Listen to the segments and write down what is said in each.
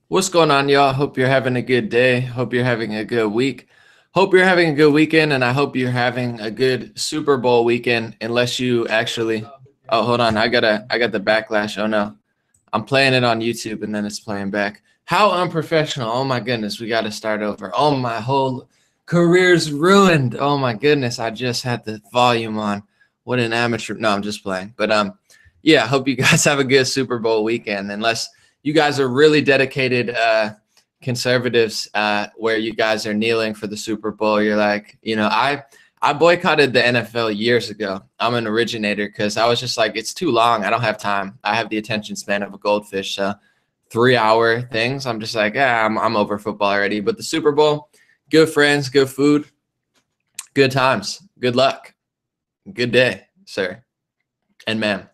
What's going on, y'all? Hope you're having a good day. Hope you're having a good week. Hope you're having a good weekend, and I hope you're having a good Super Bowl weekend. Unless you actually, oh, hold on, I got the backlash. Oh no, I'm playing it on YouTube, and then it's playing back. How unprofessional! Oh my goodness, we got to start over. Oh, my whole career's ruined. Oh my goodness, I just had the volume on. What an amateur! No, I'm just playing. But yeah, hope you guys have a good Super Bowl weekend. Unless you guys are really dedicated conservatives where you guys are kneeling for the Super Bowl. You're like, I boycotted the NFL years ago. I'm an originator because I was just like, it's too long. I don't have time. I have the attention span of a goldfish. So 3 hour things, I'm just like, yeah, I'm over football already. But the Super Bowl, good friends, good food, good times, good luck, good day, sir and ma'am.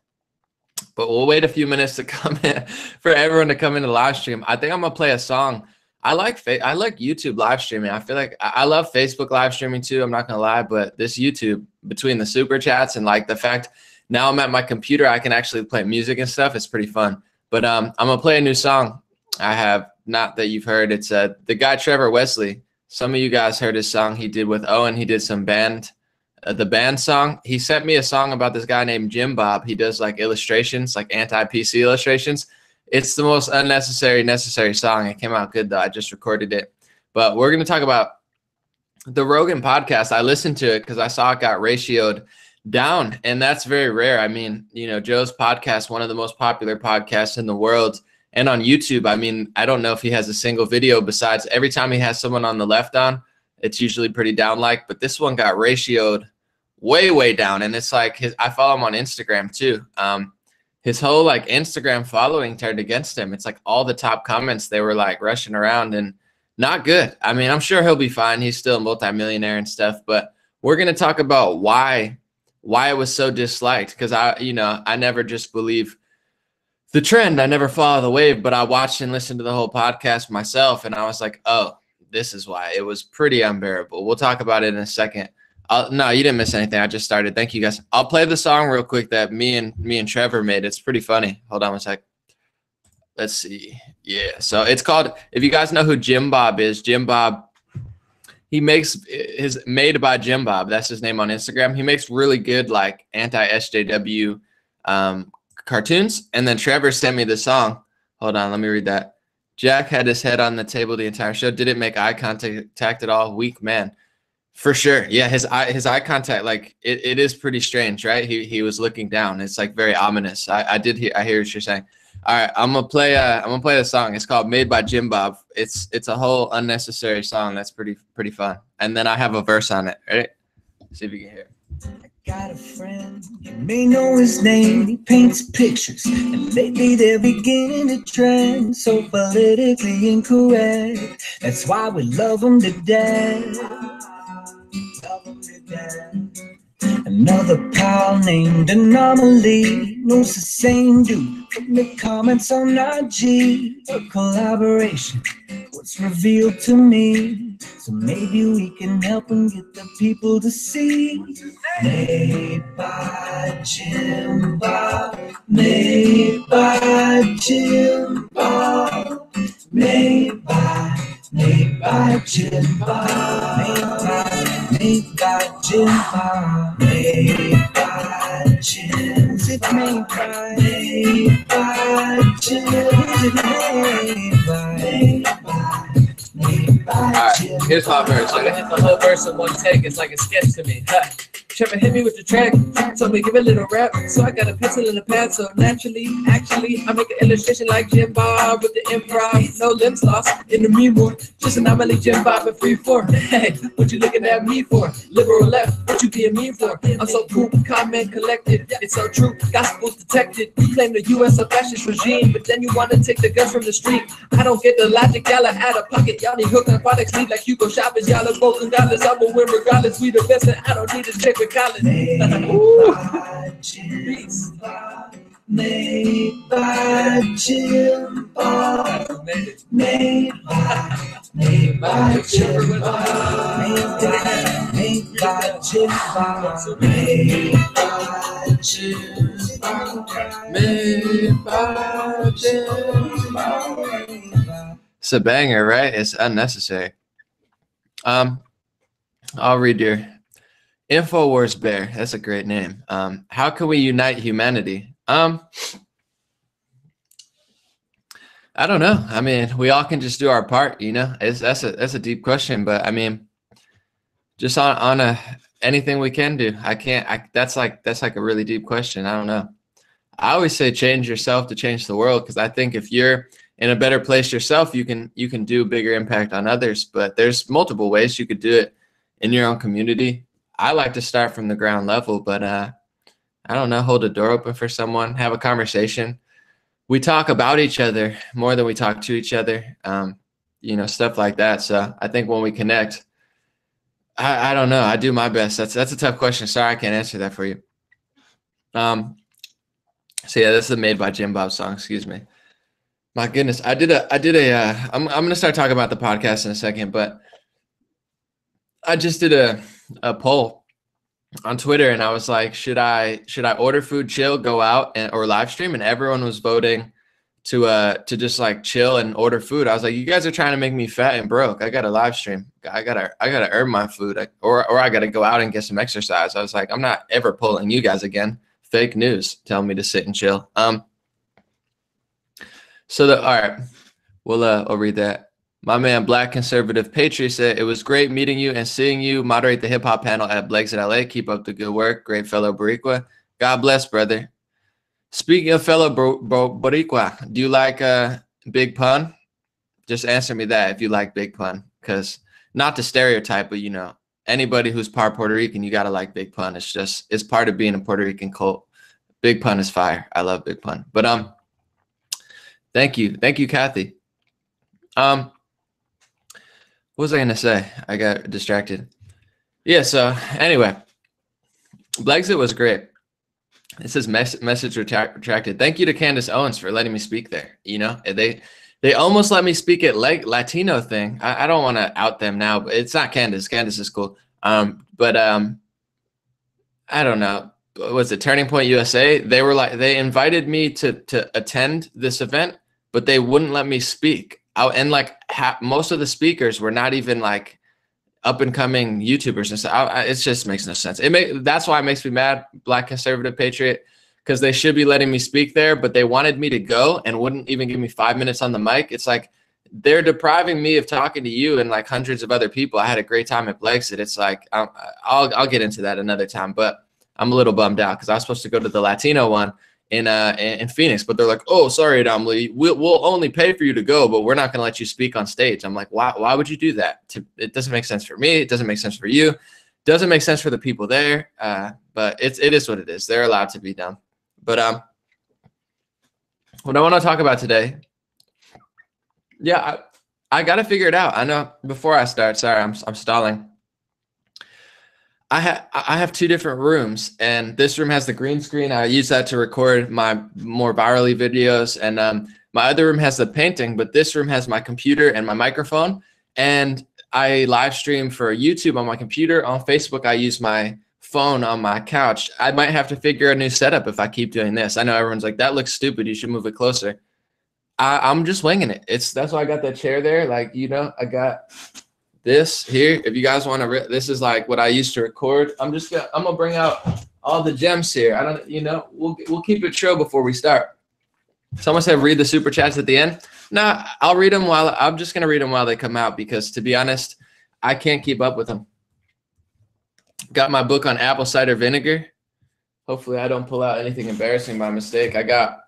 But we'll wait a few minutes to come in for everyone to come in the live stream. I think I'm gonna play a song. I like YouTube live streaming. I feel like I love Facebook live streaming too. I'm not gonna lie, but this YouTube, between the super chats and like the fact now I'm at my computer, I can actually play music and stuff. It's pretty fun. But I'm gonna play a new song. I have not that you've heard. It's the guy Trevor Wesley. Some of you guys heard his song he did with Owen. He did some band. The band song, he sent me a song about this guy named Jim Bob. He does like illustrations, like anti-PC illustrations. It's the most necessary song. It came out good though. I just recorded it. But we're going to talk about the Rogan podcast. I listened to it because I saw it got ratioed down, and that's very rare. I mean, Joe's podcast, one of the most popular podcasts in the world, and on YouTube. I mean, I don't know if he has a single video besides every time he has someone on the left on, it's usually pretty down like, but this one got ratioed way down. And it's like I follow him on Instagram too. His whole like Instagram following turned against him. It's like all the top comments, they were like rushing around and not good. I mean, I'm sure he'll be fine. He's still a multimillionaire and stuff, but we're going to talk about why it was so disliked. Cause I never just believe the trend. I never follow the wave, but I watched and listened to the whole podcast myself. And I was like, oh, this is why it was pretty unbearable. We'll talk about it in a second. No, you didn't miss anything. I just started. Thank you guys. I'll play the song real quick that me and Trevor made. It's pretty funny. Hold on one sec. Let's see. Yeah. So it's called, if you guys know who Jim Bob is, Jim Bob, he makes his Made by Jim Bob. That's his name on Instagram. He makes really good like anti-SJW cartoons. And then Trevor sent me the song. Hold on. Let me read that. Jack had his head on the table the entire show. Didn't make eye contact at all. Weak man. For sure. Yeah, his eye contact, like it is pretty strange, right? He was looking down. It's like very ominous. I hear what you're saying. All right, I'm gonna play the song. It's called Made by Jim Bob. It's a whole unnecessary song that's pretty fun. And then I have a verse on it. Right? See if you can hear it. Got a friend, you may know his name. He paints pictures, and lately they're beginning to trend. So politically incorrect, that's why we love him to death. Love him to death. Another pal named Anomaly knows the same dude. Putting the comments on IG, a collaboration. What's revealed to me, so maybe we can help and get the people to see. Made by Jim Bob, made by Jim Bob, made by Jim Bob, made by Jim Bob, made by Jim. Is it made by Jim? Is it made by? All right, here's my verse. I can hit the whole verse in one take. It's like a sketch to me. Trevor hit me with the track, told me give a little rap. So I got a pencil and a pad. So actually, I make an illustration like Jim Bob with the improv. No limbs lost in the meme war. Just an anomaly, Jim Bob and 3-4. Hey, what you looking at me for? Liberal left, what you being mean for? I'm so cool, comment collected. It's so true, gospel's detected. You claim the U.S. a fascist regime, but then you want to take the guns from the street. I don't get the logic, y'all are out of pocket. Y'all need hook on products, need like Hugo Chavez. Y'all are broken dollars, I'm a win regardless. We the best, and I don't need to check with college. Made by Jim Bob, made by Jim Bob, made by Jim Bob, made by Jim Bob, made by Jim Bob, Made by Jim Bob. It's a banger, right? It's unnecessary. I'll read your InfoWars Bear. That's a great name. How can we unite humanity? I don't know. I mean, we all can just do our part, you know. That's a deep question, but I mean, just on anything we can do. That's like a really deep question. I don't know. I always say change yourself to change the world, because I think if you're in a better place yourself, you can do bigger impact on others. But there's multiple ways you could do it in your own community. I like to start from the ground level, but I don't know, hold a door open for someone, have a conversation. We talk about each other more than we talk to each other, you know, stuff like that. So I think when we connect, I don't know, I do my best. That's a tough question. Sorry, I can't answer that for you. So yeah, this is a Made by Jim Bob song. Excuse me. My goodness, I'm gonna start talking about the podcast in a second, but I just did a poll on Twitter, and I was like, should I order food, chill, go out, or live stream? And everyone was voting to just like chill and order food. I was like, you guys are trying to make me fat and broke. I gotta live stream. I gotta earn my food, or I gotta go out and get some exercise. I was like, I'm not ever polling you guys again. Fake news telling me to sit and chill. All right, I'll read that. My man, Black Conservative Patriot, said, it was great meeting you and seeing you moderate the hip hop panel at Blake's in LA. Keep up the good work. Great fellow Boricua. God bless, brother. Speaking of fellow Boricua, do you like Big Pun? Just answer me that if you like Big Pun, because not to stereotype, but you know, anybody who's part Puerto Rican, you gotta like Big Pun. It's part of being a Puerto Rican cult. Big Pun is fire. I love Big Pun. But thank you, Kathy. What was I gonna say? I got distracted. Yeah. So anyway, Blexit was great. It says message retracted. Thank you to Candace Owens for letting me speak there. You know, they almost let me speak at Latino thing. I don't want to out them now, but it's not Candace. Candace is cool. But I don't know. Was it Turning Point USA? They were like, they invited me to attend this event, but they wouldn't let me speak. And like most of the speakers were not even like up and coming YouTubers and stuff. It just makes no sense. That's why it makes me mad, Black Conservative Patriot, because they should be letting me speak there, but they wanted me to go and wouldn't even give me 5 minutes on the mic. It's like they're depriving me of talking to you and like hundreds of other people. I had a great time at Blexit. It's like I'll get into that another time, but I'm a little bummed out because I was supposed to go to the Latino one in Phoenix, but they're like, oh, sorry, Domly, we'll only pay for you to go, but we're not going to let you speak on stage. I'm like, why would you do that? It doesn't make sense for me. It doesn't make sense for you. It doesn't make sense for the people there. But it is what it is. They're allowed to be dumb. But what I want to talk about today, yeah, I got to figure it out. I know before I start, sorry, I'm stalling. I have two different rooms, and this room has the green screen. I use that to record my more virally videos, and my other room has the painting, but this room has my computer and my microphone, and I live stream for YouTube on my computer. On Facebook, I use my phone on my couch. I might have to figure a new setup if I keep doing this. I know everyone's like, that looks stupid. You should move it closer. I'm just winging it. That's why I got that chair there. Like, you know, I got this here. If you guys want to, this is like what I used to record. I'm gonna bring out all the gems here. I don't, you know, we'll keep it chill before we start. Someone said read the super chats at the end. No, I'll read them I'm just gonna read them while they come out, because to be honest, I can't keep up with them. Got my book on apple cider vinegar. Hopefully I don't pull out anything embarrassing by mistake. I got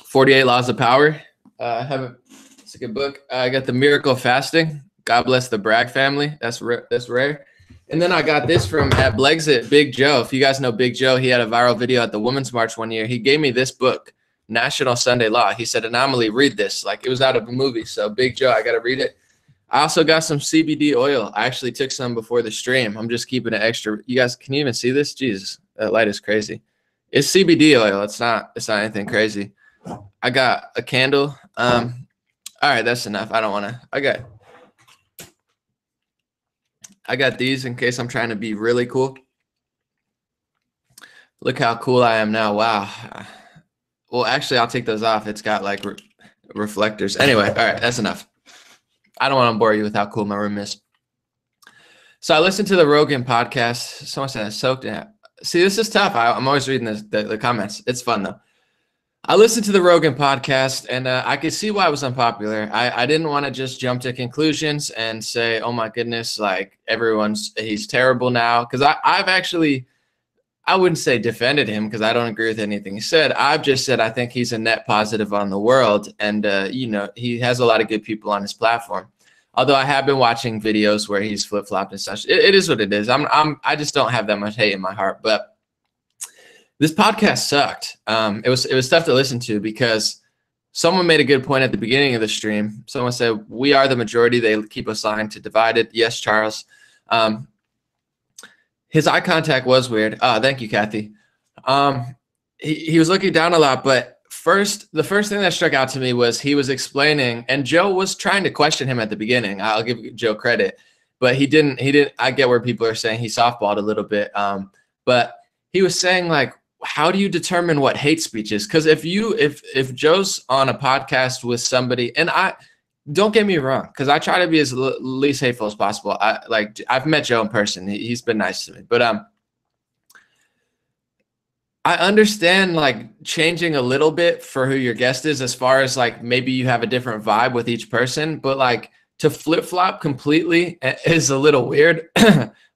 48 Laws of Power. I haven't. It's a good book. I got The Miracle of Fasting. God bless the Bragg family. That's rare. And then I got this from at Blexit, Big Joe. If you guys know Big Joe, he had a viral video at the Women's March one year. He gave me this book, National Sunday Law. He said, Anomaly, read this. Like, it was out of a movie. So Big Joe, I got to read it. I also got some CBD oil. I actually took some before the stream. I'm just keeping it extra. You guys, can you even see this? Jesus, that light is crazy. It's CBD oil. It's not anything crazy. I got a candle. All right, that's enough. I don't want to. I got these in case I'm trying to be really cool. Look how cool I am now. Wow. Well, actually, I'll take those off. It's got like, reflectors. Anyway, all right, that's enough. I don't want to bore you with how cool my room is. So I listened to the Rogan podcast. Someone said I soaked in it. See, this is tough. I'm always reading the comments. It's fun though. I listened to the Rogan podcast, and I could see why it was unpopular. I didn't want to just jump to conclusions and say, oh my goodness, like he's terrible now. Because I've actually, I wouldn't say defended him because I don't agree with anything he said. I've just said I think he's a net positive on the world. And, he has a lot of good people on his platform. Although I have been watching videos where he's flip-flopped and such. It is what it is. I just don't have that much hate in my heart. But this podcast sucked. It was tough to listen to because someone made a good point at the beginning of the stream. Someone said, we are the majority. They keep us lying to divide it. Yes, Charles. His eye contact was weird. Thank you, Kathy. He was looking down a lot, but the first thing that struck out to me was he was explaining, and Joe was trying to question him at the beginning. I'll give Joe credit, but he didn't. I get where people are saying he softballed a little bit. But he was saying, like, how do you determine what hate speech is? Because if Joe's on a podcast with somebody, and don't get me wrong, because I try to be as least hateful as possible. I've met Joe in person. He's been nice to me, but I understand like changing a little bit for who your guest is, as far as like maybe you have a different vibe with each person, but like to flip-flop completely is a little weird.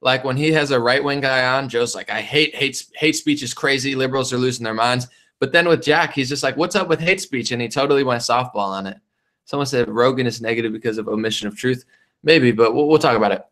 Like when he has a right-wing guy on, Joe's like, I hate speech is crazy. Liberals are losing their minds. But then with Jack, he's just like, what's up with hate speech? And he totally went softball on it. Someone said Rogan is negative because of omission of truth. Maybe, but we'll talk about it.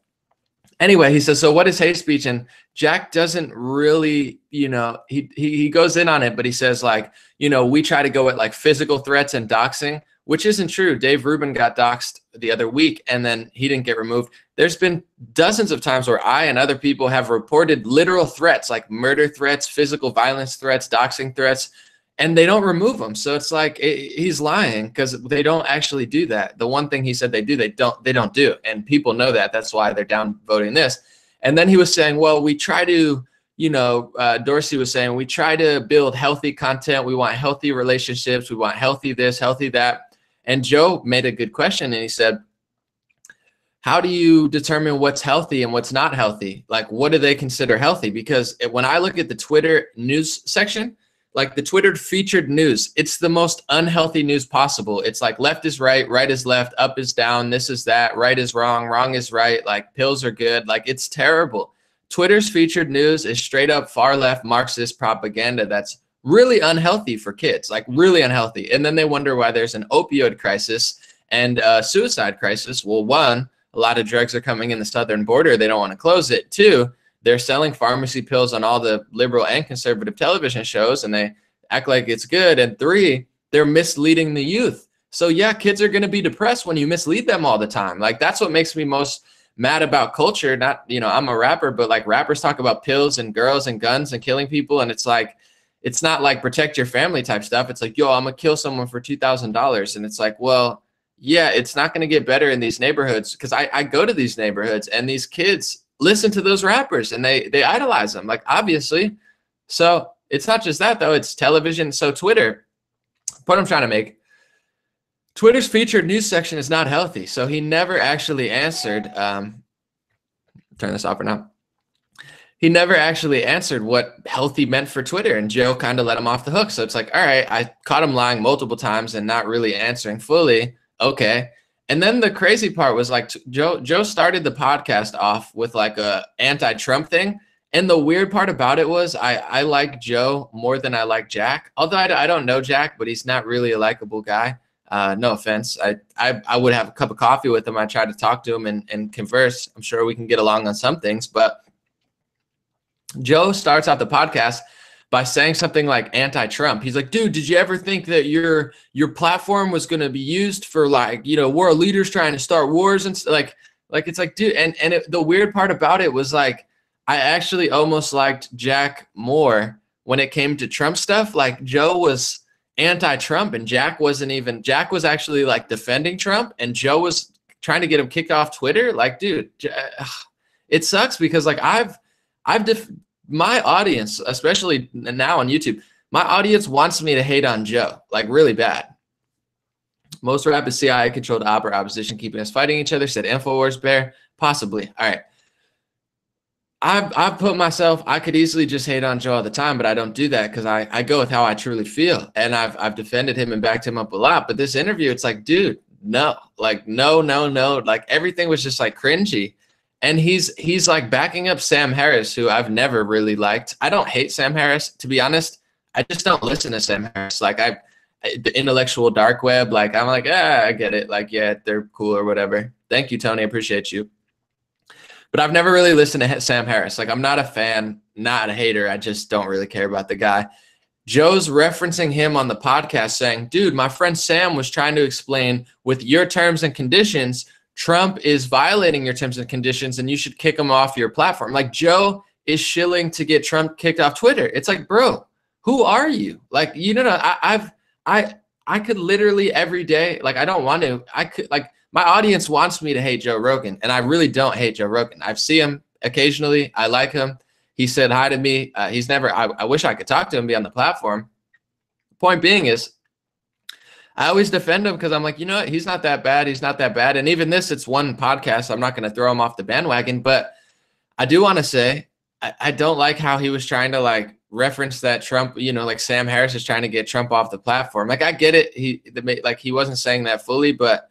Anyway, he says, so what is hate speech? And Jack doesn't really, he goes in on it, but he says like, we try to go at like physical threats and doxing, which isn't true. Dave Rubin got doxed the other week and then he didn't get removed. There's been dozens of times where I and other people have reported literal threats, like murder threats, physical violence threats, doxing threats, and they don't remove them. So it's like he's lying because they don't actually do that. The one thing he said they do, they don't do. And people know that. That's why they're down voting this. And then he was saying, well, we try to, Dorsey was saying, we try to build healthy content. We want healthy relationships. We want healthy this, healthy that. And Joe made a good question. And he said, how do you determine what's healthy and what's not healthy? Like, what do they consider healthy? Because when I look at the Twitter news section, like the Twitter featured news, it's the most unhealthy news possible. It's like left is right, right is left, up is down, this is that, right is wrong, wrong is right, like pills are good. Like it's terrible. Twitter's featured news is straight up far left Marxist propaganda that's really unhealthy for kids, like really unhealthy. And then they wonder why there's an opioid crisis and a suicide crisis. Well, one, a lot of drugs are coming in the southern border. They don't want to close it. Two, they're selling pharmacy pills on all the liberal and conservative television shows, and they act like it's good. And three, they're misleading the youth. So yeah, kids are going to be depressed when you mislead them all the time. Like that's what makes me most mad about culture. Not, I'm a rapper, but like rappers talk about pills and girls and guns and killing people. And it's like, it's not like protect your family type stuff. It's like, yo, I'm gonna kill someone for $2,000. And it's like, well, yeah, it's not going to get better in these neighborhoods because I go to these neighborhoods and these kids listen to those rappers and they idolize them, like obviously. So it's not just that though, it's television. So Twitter, what I'm trying to make, Twitter's featured news section is not healthy. So he never actually answered, turn this off for now. He never actually answered what healthy meant for Twitter, and Joe kind of let him off the hook. So it's like, all right, I caught him lying multiple times and not really answering fully. Okay. And then the crazy part was like Joe started the podcast off with like a anti-Trump thing. And the weird part about it was I like Joe more than I like Jack. Although I don't know Jack, but he's not really a likable guy. No offense. I would have a cup of coffee with him. I try to talk to him and converse. I'm sure we can get along on some things. But Joe starts out the podcast by saying something like anti-Trump. He's like, dude, did you ever think that your platform was going to be used for like, world leaders trying to start wars and like it's like, dude. And the weird part about it was like, I actually almost liked Jack more when it came to Trump stuff. Like Joe was anti-Trump and Jack was actually like defending Trump and Joe was trying to get him kicked off Twitter. Like, dude, it sucks because like my audience, especially now on YouTube, my audience wants me to hate on Joe, like really bad. Most rap is CIA-controlled opposition keeping us fighting each other, said InfoWars Bear. Possibly. All right. I've put myself, I could easily just hate on Joe all the time, but I don't do that because I go with how I truly feel. And I've defended him and backed him up a lot. But this interview, it's like, dude, no. Like, no. Like, everything was just like cringy. And he's like backing up Sam Harris, who I've never really liked. I don't hate Sam Harris, to be honest. I just don't listen to Sam Harris. Like, the intellectual dark web, like, I'm like, I get it. Like, yeah, they're cool or whatever. Thank you, Tony. I appreciate you. But I've never really listened to Sam Harris. Like, I'm not a fan, not a hater. I just don't really care about the guy. Joe's referencing him on the podcast saying, dude, my friend Sam was trying to explain with your terms and conditions, Trump is violating your terms and conditions and you should kick him off your platform. Like, Joe is shilling to get Trump kicked off Twitter. It's like, bro, who are you? Like, you know, I could literally every day, like, I don't want to, I could, like, my audience wants me to hate Joe Rogan, and I really don't hate Joe Rogan. I see him occasionally. I like him. He said hi to me. He's never, I wish I could talk to him, be on the platform. Point being is, I always defend him because I'm like, you know what? He's not that bad. He's not that bad. And even this, it's one podcast. I'm not going to throw him off the bandwagon, but I do want to say, I don't like how he was trying to like reference that Trump, you know, like Sam Harris is trying to get Trump off the platform. Like, I get it. He wasn't saying that fully, but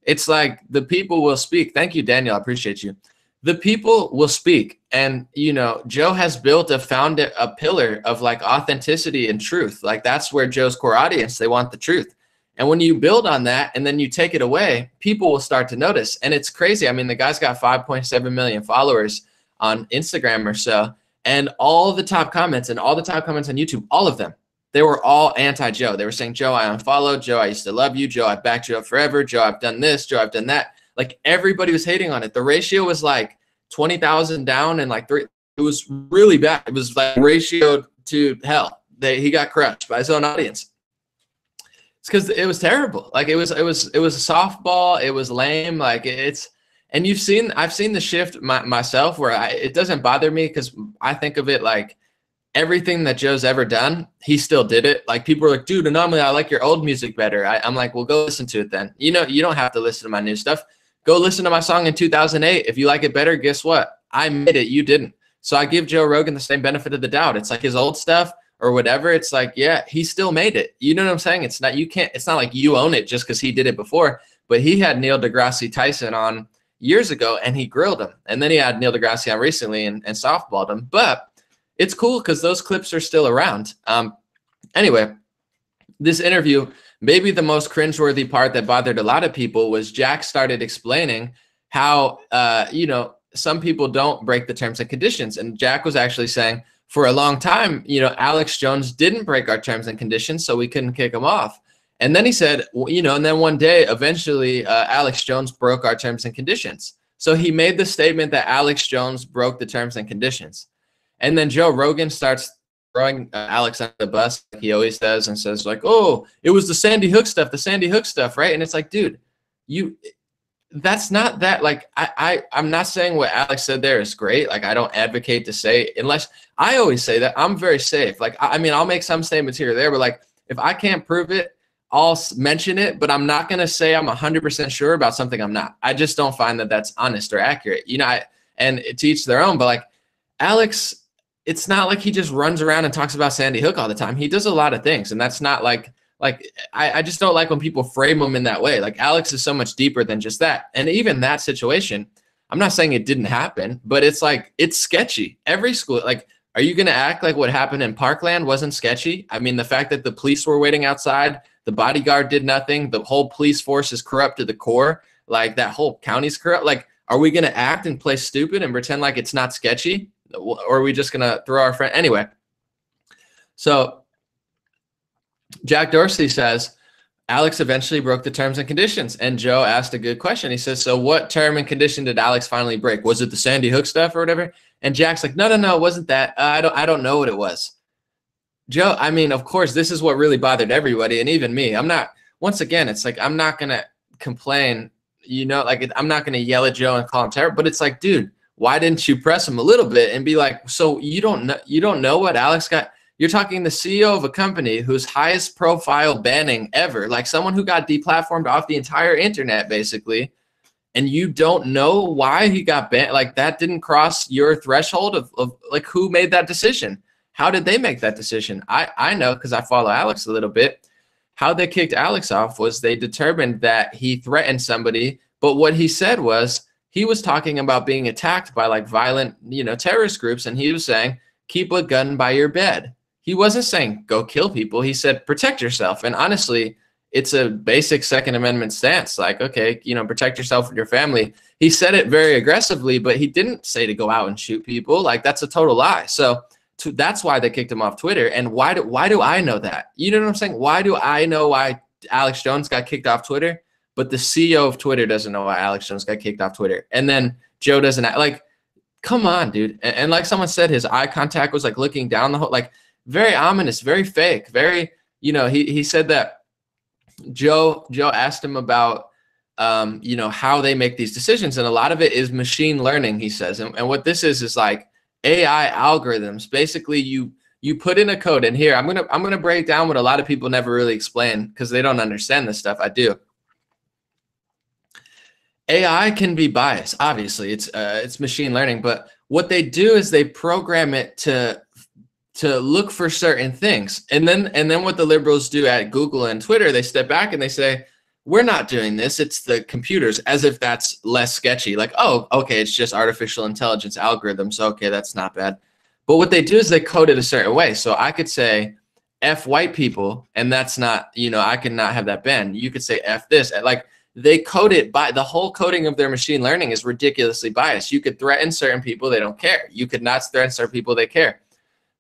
it's like the people will speak. Thank you, Daniel. I appreciate you. The people will speak. And, you know, Joe has built a pillar of like authenticity and truth. Like, that's where Joe's core audience, they want the truth. And when you build on that and then you take it away, people will start to notice. And it's crazy. I mean, the guy's got 5.7 million followers on Instagram or so. And all the top comments on YouTube, all of them, they were all anti-Joe. They were saying, Joe, I unfollowed. Joe, I used to love you. Joe, I backed you up forever. Joe, I've done this. Joe, I've done that. Like, everybody was hating on it. The ratio was like 20,000 down and like 3. It was really bad. It was like ratio to hell. He got crushed by his own audience. It's because it was terrible. Like, it was a softball. It was lame. Like, and I've seen the shift myself where it doesn't bother me because I think of it like, everything that Joe's ever done, he still did it. Like, people are like, dude, anomaly, I like your old music better. I'm like, well, go listen to it then. You know, you don't have to listen to my new stuff. Go listen to my song in 2008. If you like it better, guess what? I made it. You didn't. So I give Joe Rogan the same benefit of the doubt. It's like his old stuff or whatever. It's like, yeah, he still made it. You know what I'm saying? It's not like you own it just because he did it before. But he had Neil deGrasse Tyson on years ago and he grilled him. And then he had Neil deGrasse on recently and softballed him. But it's cool because those clips are still around. Anyway, this interview, maybe the most cringeworthy part that bothered a lot of people was Jack started explaining how, you know, some people don't break the terms and conditions. And Jack was actually saying for a long time, you know, Alex Jones didn't break our terms and conditions, so we couldn't kick him off. And then he said, you know, and then one day, eventually, Alex Jones broke our terms and conditions. So he made the statement that Alex Jones broke the terms and conditions. And then Joe Rogan starts throwing Alex under the bus, like he always does, and says like, oh, it was the Sandy Hook stuff, right? And it's like, dude, that's not that. Like, I'm not saying what Alex said there is great. Like, I don't advocate to say, unless I always say that I'm very safe. Like, I mean, I'll make some statements here or there, but like, if I can't prove it, I'll mention it, but I'm not going to say I'm 100% sure about something I'm not. I just don't find that that's honest or accurate, you know, and to each their own. But like, Alex, it's not like he just runs around and talks about Sandy Hook all the time. He does a lot of things, and that's not like I just don't like when people frame him in that way. Like, Alex is so much deeper than just that. And even that situation, I'm not saying it didn't happen, but it's like, it's sketchy. Every school, like, are you going to act like what happened in Parkland wasn't sketchy? I mean, the fact that the police were waiting outside, the bodyguard did nothing, the whole police force is corrupt to the core, like that whole county's corrupt. Like, are we going to act and play stupid and pretend like it's not sketchy? Or are we just going to throw our friend? Anyway, so Jack Dorsey says, Alex eventually broke the terms and conditions. And Joe asked a good question. He says, so what term and condition did Alex finally break? Was it the Sandy Hook stuff or whatever? And Jack's like, no, it wasn't that. I don't know what it was. Joe, I mean, of course, this is what really bothered everybody, and even me. I'm not, once again, it's like, I'm not going to complain, you know, like, I'm not going to yell at Joe and call him terrible, but it's like, dude, why didn't you press him a little bit and be like, so you don't know what Alex got? You're talking the CEO of a company whose highest profile banning ever, like someone who got deplatformed off the entire internet, basically, and you don't know why he got banned. Like, that didn't cross your threshold of like, who made that decision? How did they make that decision? I know, because I follow Alex a little bit. How they kicked Alex off was they determined that he threatened somebody, but what he said was he was talking about being attacked by like violent, terrorist groups, and he was saying, keep a gun by your bed. He wasn't saying go kill people. He said protect yourself. And honestly, it's a basic Second Amendment stance. Like, okay, protect yourself and your family. He said it very aggressively, but he didn't say to go out and shoot people. Like, that's a total lie. So that's why they kicked him off Twitter. And why do I know that? You know what I'm saying? Why do I know why Alex Jones got kicked off Twitter, but the CEO of Twitter doesn't know why Alex Jones got kicked off Twitter? And then Joe doesn't, like, come on, dude. And like someone said, his eye contact was like looking down the whole, like, very ominous, very fake, very, he said that Joe asked him about, how they make these decisions. And a lot of it is machine learning, he says. And what this is like AI algorithms. Basically, you put in a code, and here, I'm going to break down what a lot of people never really explain because they don't understand this stuff. I do. AI can be biased. Obviously, it's machine learning, but what they do is they program it to look for certain things. And then what the liberals do at Google and Twitter, they step back and they say, we're not doing this. It's the computers, as if that's less sketchy. Like, oh, okay, it's just artificial intelligence algorithms. Okay, that's not bad. But what they do is they code it a certain way. So I could say F white people, and that's not, I could not have that banned. You could say F this. Like, they code it by the whole coding of their machine learning is ridiculously biased. You could threaten certain people, they don't care. You could not threaten certain people, they care.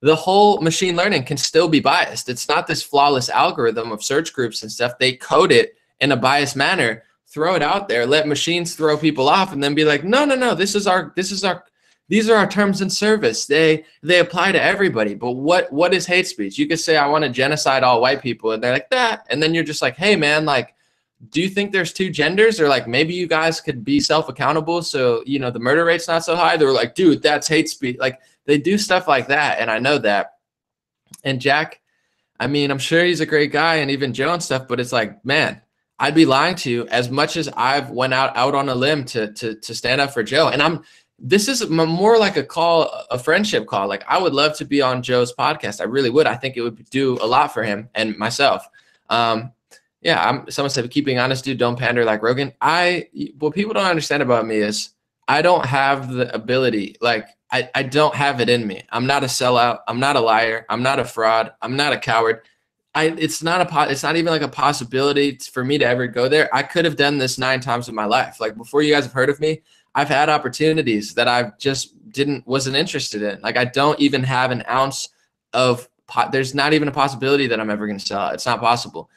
The whole machine learning can still be biased. It's not this flawless algorithm of search groups and stuff. They code it in a biased manner, throw it out there, let machines throw people off, and then be like, no, these are our terms and service. They apply to everybody. But what is hate speech? You could say, I want to genocide all white people, and they're like, that. And then you're just like, hey man, like, do you think there's two genders? Or like, maybe you guys could be self-accountable so, the murder rate's not so high. They're like, dude, that's hate speech. Like, they do stuff like that, and I know that. And Jack, I mean, I'm sure he's a great guy, and even Joe and stuff, but it's like, man, I'd be lying to you as much as I've went out on a limb to stand up for Joe. And this is more like a friendship call. Like, I would love to be on Joe's podcast. I really would. I think it would do a lot for him and myself. Yeah, someone said, keeping honest, dude, don't pander like Rogan. What people don't understand about me is I don't have the ability. Like, I don't have it in me. I'm not a sellout. I'm not a liar. I'm not a fraud. I'm not a coward. It's not even like a possibility for me to ever go there. I could have done this 9 times in my life. Like, before you guys have heard of me, I've had opportunities that I've just wasn't interested in. Like, I don't even have an ounce of there's not even a possibility that I'm ever going to sell it. It's not possible.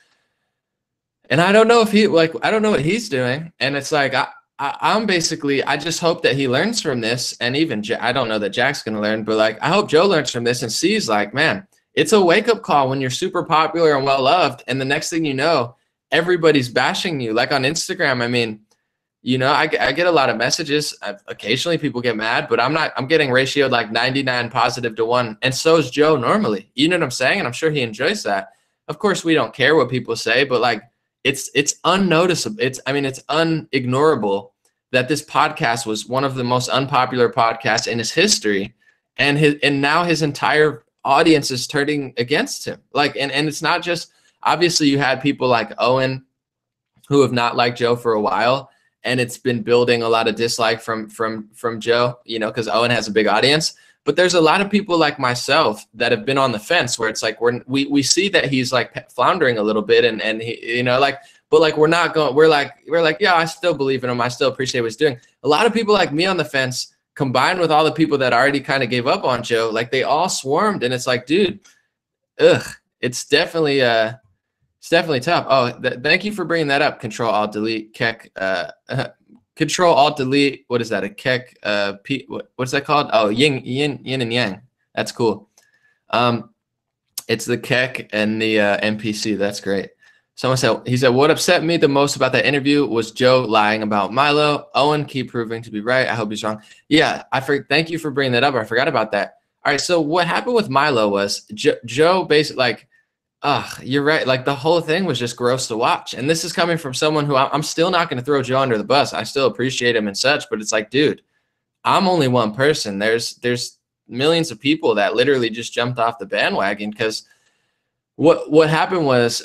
And I don't know if I don't know what he's doing. And it's like, I'm basically, I just hope that he learns from this. And even I don't know that Jack's going to learn, but like, I hope Joe learns from this and sees like, man, it's a wake up call when you're super popular and well loved. And the next thing you know, everybody's bashing you. Like on Instagram, I mean, I get a lot of messages. Occasionally people get mad, but I'm getting ratioed like 99 positive to 1. And so is Joe normally. You know what I'm saying? And I'm sure he enjoys that. Of course, we don't care what people say, but like, it's unnoticeable. It's unignorable that this podcast was one of the most unpopular podcasts in his history. And now his entire audience is turning against him. Like, and it's not just, obviously you had people like Owen who have not liked Joe for a while. And it's been building a lot of dislike from Joe, because Owen has a big audience. But there's a lot of people like myself that have been on the fence where it's like we see that he's like floundering a little bit and he, but like we're not going, we're like, yeah, I still believe in him. I still appreciate what he's doing. A lot of people like me on the fence, combined with all the people that already kind of gave up on Joe, like they all swarmed, and it's like, dude, it's definitely tough. Oh, thank you for bringing that up. Control Alt Delete Keck. Control Alt Delete. What is that? A Keck. What's that called? Oh, yin and yang. That's cool. It's the Keck and the NPC. That's great. Someone said, he said, what upset me the most about that interview was Joe lying about Milo. Owen, keep proving to be right. I hope he's wrong. Yeah, thank you for bringing that up. I forgot about that. All right, so what happened with Milo was Joe basically like, you're right. Like the whole thing was just gross to watch. And this is coming from someone who I'm still not going to throw Joe under the bus. I still appreciate him and such, but it's like, dude, I'm only one person. There's millions of people that literally just jumped off the bandwagon because what happened was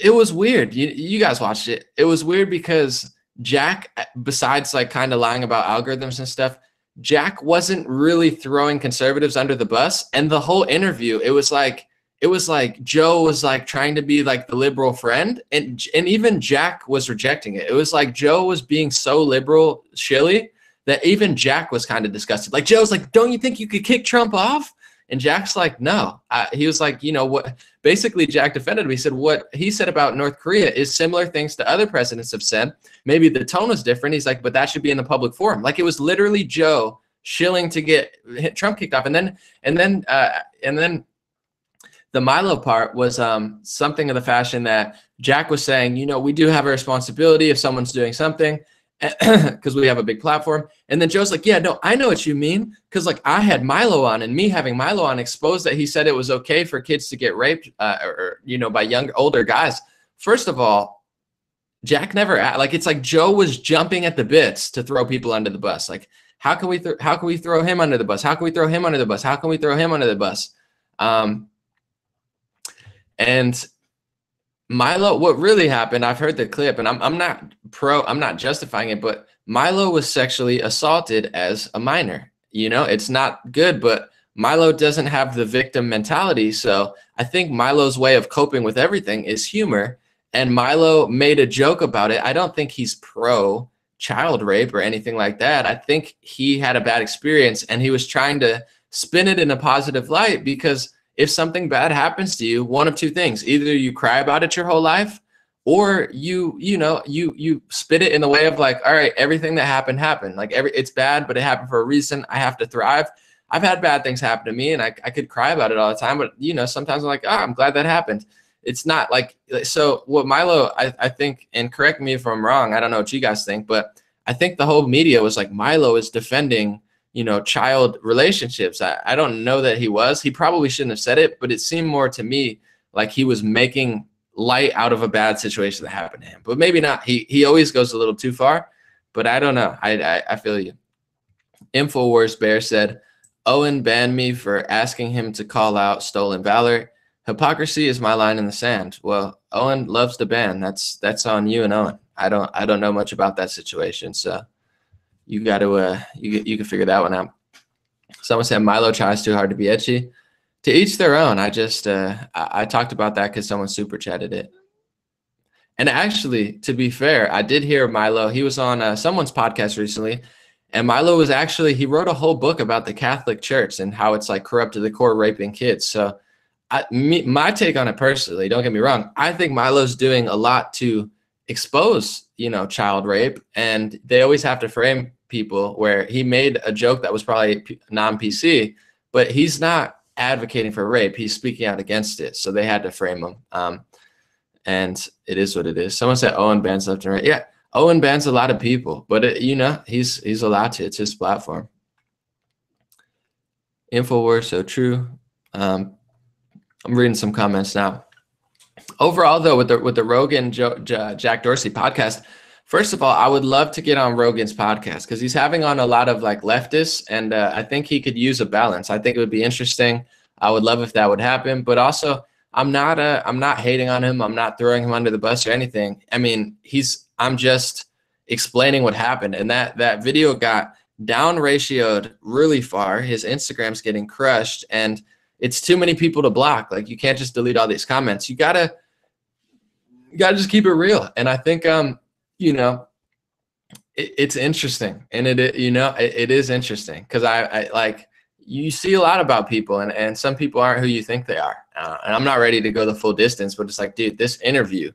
it was weird. You guys watched it. It was weird because Jack, besides like kind of lying about algorithms and stuff, Jack wasn't really throwing conservatives under the bus. And the whole interview, it was like Joe was like trying to be like the liberal friend, and even Jack was rejecting it. It was like Joe was being so liberal shilly that even Jack was kind of disgusted. Like Joe's like, don't you think you could kick Trump off? And Jack's like, no. He was like, you know what? Basically, Jack defended him. He said what he said about North Korea is similar things to other presidents have said. Maybe the tone was different. He's like, but that should be in the public forum. Like it was literally Joe shilling to get Trump kicked off. And then the Milo part was something of the fashion that Jack was saying, you know, we do have a responsibility if someone's doing something because we have a big platform. And then Joe's like, yeah, no, I know what you mean. Because like I had Milo on, and me having Milo on exposed that he said it was okay for kids to get raped or you know, by older guys. First of all, Jack never like, it's like Joe was jumping at the bits to throw people under the bus. Like, how can we throw him under the bus? How can we throw him under the bus? How can we throw him under the bus? And Milo, what really happened, I've heard the clip, and I'm not justifying it, but Milo was sexually assaulted as a minor. You know, it's not good, but Milo doesn't have the victim mentality. So I think Milo's way of coping with everything is humor. And Milo made a joke about it. I don't think he's pro child rape or anything like that. I think he had a bad experience and he was trying to spin it in a positive light, because if something bad happens to you, one of two things: either you cry about it your whole life, or you spit it in the way of like, all right, everything that happened. Like it's bad, but it happened for a reason. I have to thrive. I've had bad things happen to me, and I could cry about it all the time. But you know, sometimes I'm like, oh, I'm glad that happened. It's not like, so what Milo, I think, and correct me if I'm wrong, I don't know what you guys think, but I think the whole media was like, Milo is defending, you know, child relationships. I don't know that he was. He probably shouldn't have said it, but it seemed more to me like he was making light out of a bad situation that happened to him. But maybe not. He always goes a little too far, but I don't know. I feel you. InfoWars Bear said, Owen banned me for asking him to call out stolen valor. Hypocrisy is my line in the sand. Well, Owen loves to ban. That's on you and Owen. I don't know much about that situation, so you got to you can figure that one out. Someone said Milo tries too hard to be edgy. To each their own. I just I talked about that because someone super chatted it. And actually, to be fair, I did hear Milo. He was on someone's podcast recently, and Milo was actually, he wrote a whole book about the Catholic Church and how it's like corrupt to the core, raping kids. So my take on it personally, don't get me wrong, I think Milo's doing a lot to expose, you know, child rape, and they always have to frame people where he made a joke that was probably non-PC, but he's not advocating for rape. He's speaking out against it. So they had to frame him. And it is what it is. Someone said Owen bans left and right. Yeah, Owen bans a lot of people, but you know, he's allowed to. It's his platform. InfoWars, so true. I'm reading some comments now. Overall, though, with the Rogan Jack Dorsey podcast, first of all, I would love to get on Rogan's podcast because he's having on a lot of like leftists, and I think he could use a balance. I think it would be interesting. I would love if that would happen, but also I'm not hating on him. I'm not throwing him under the bus or anything. I mean, I'm just explaining what happened, and that video got down ratioed really far. His Instagram's getting crushed, and it's too many people to block. Like, you can't just delete all these comments. You gotta just keep it real. And I think you know, it's interesting, and it is interesting because I like, you see a lot about people, and some people aren't who you think they are. And I'm not ready to go the full distance, but it's like, dude, this interview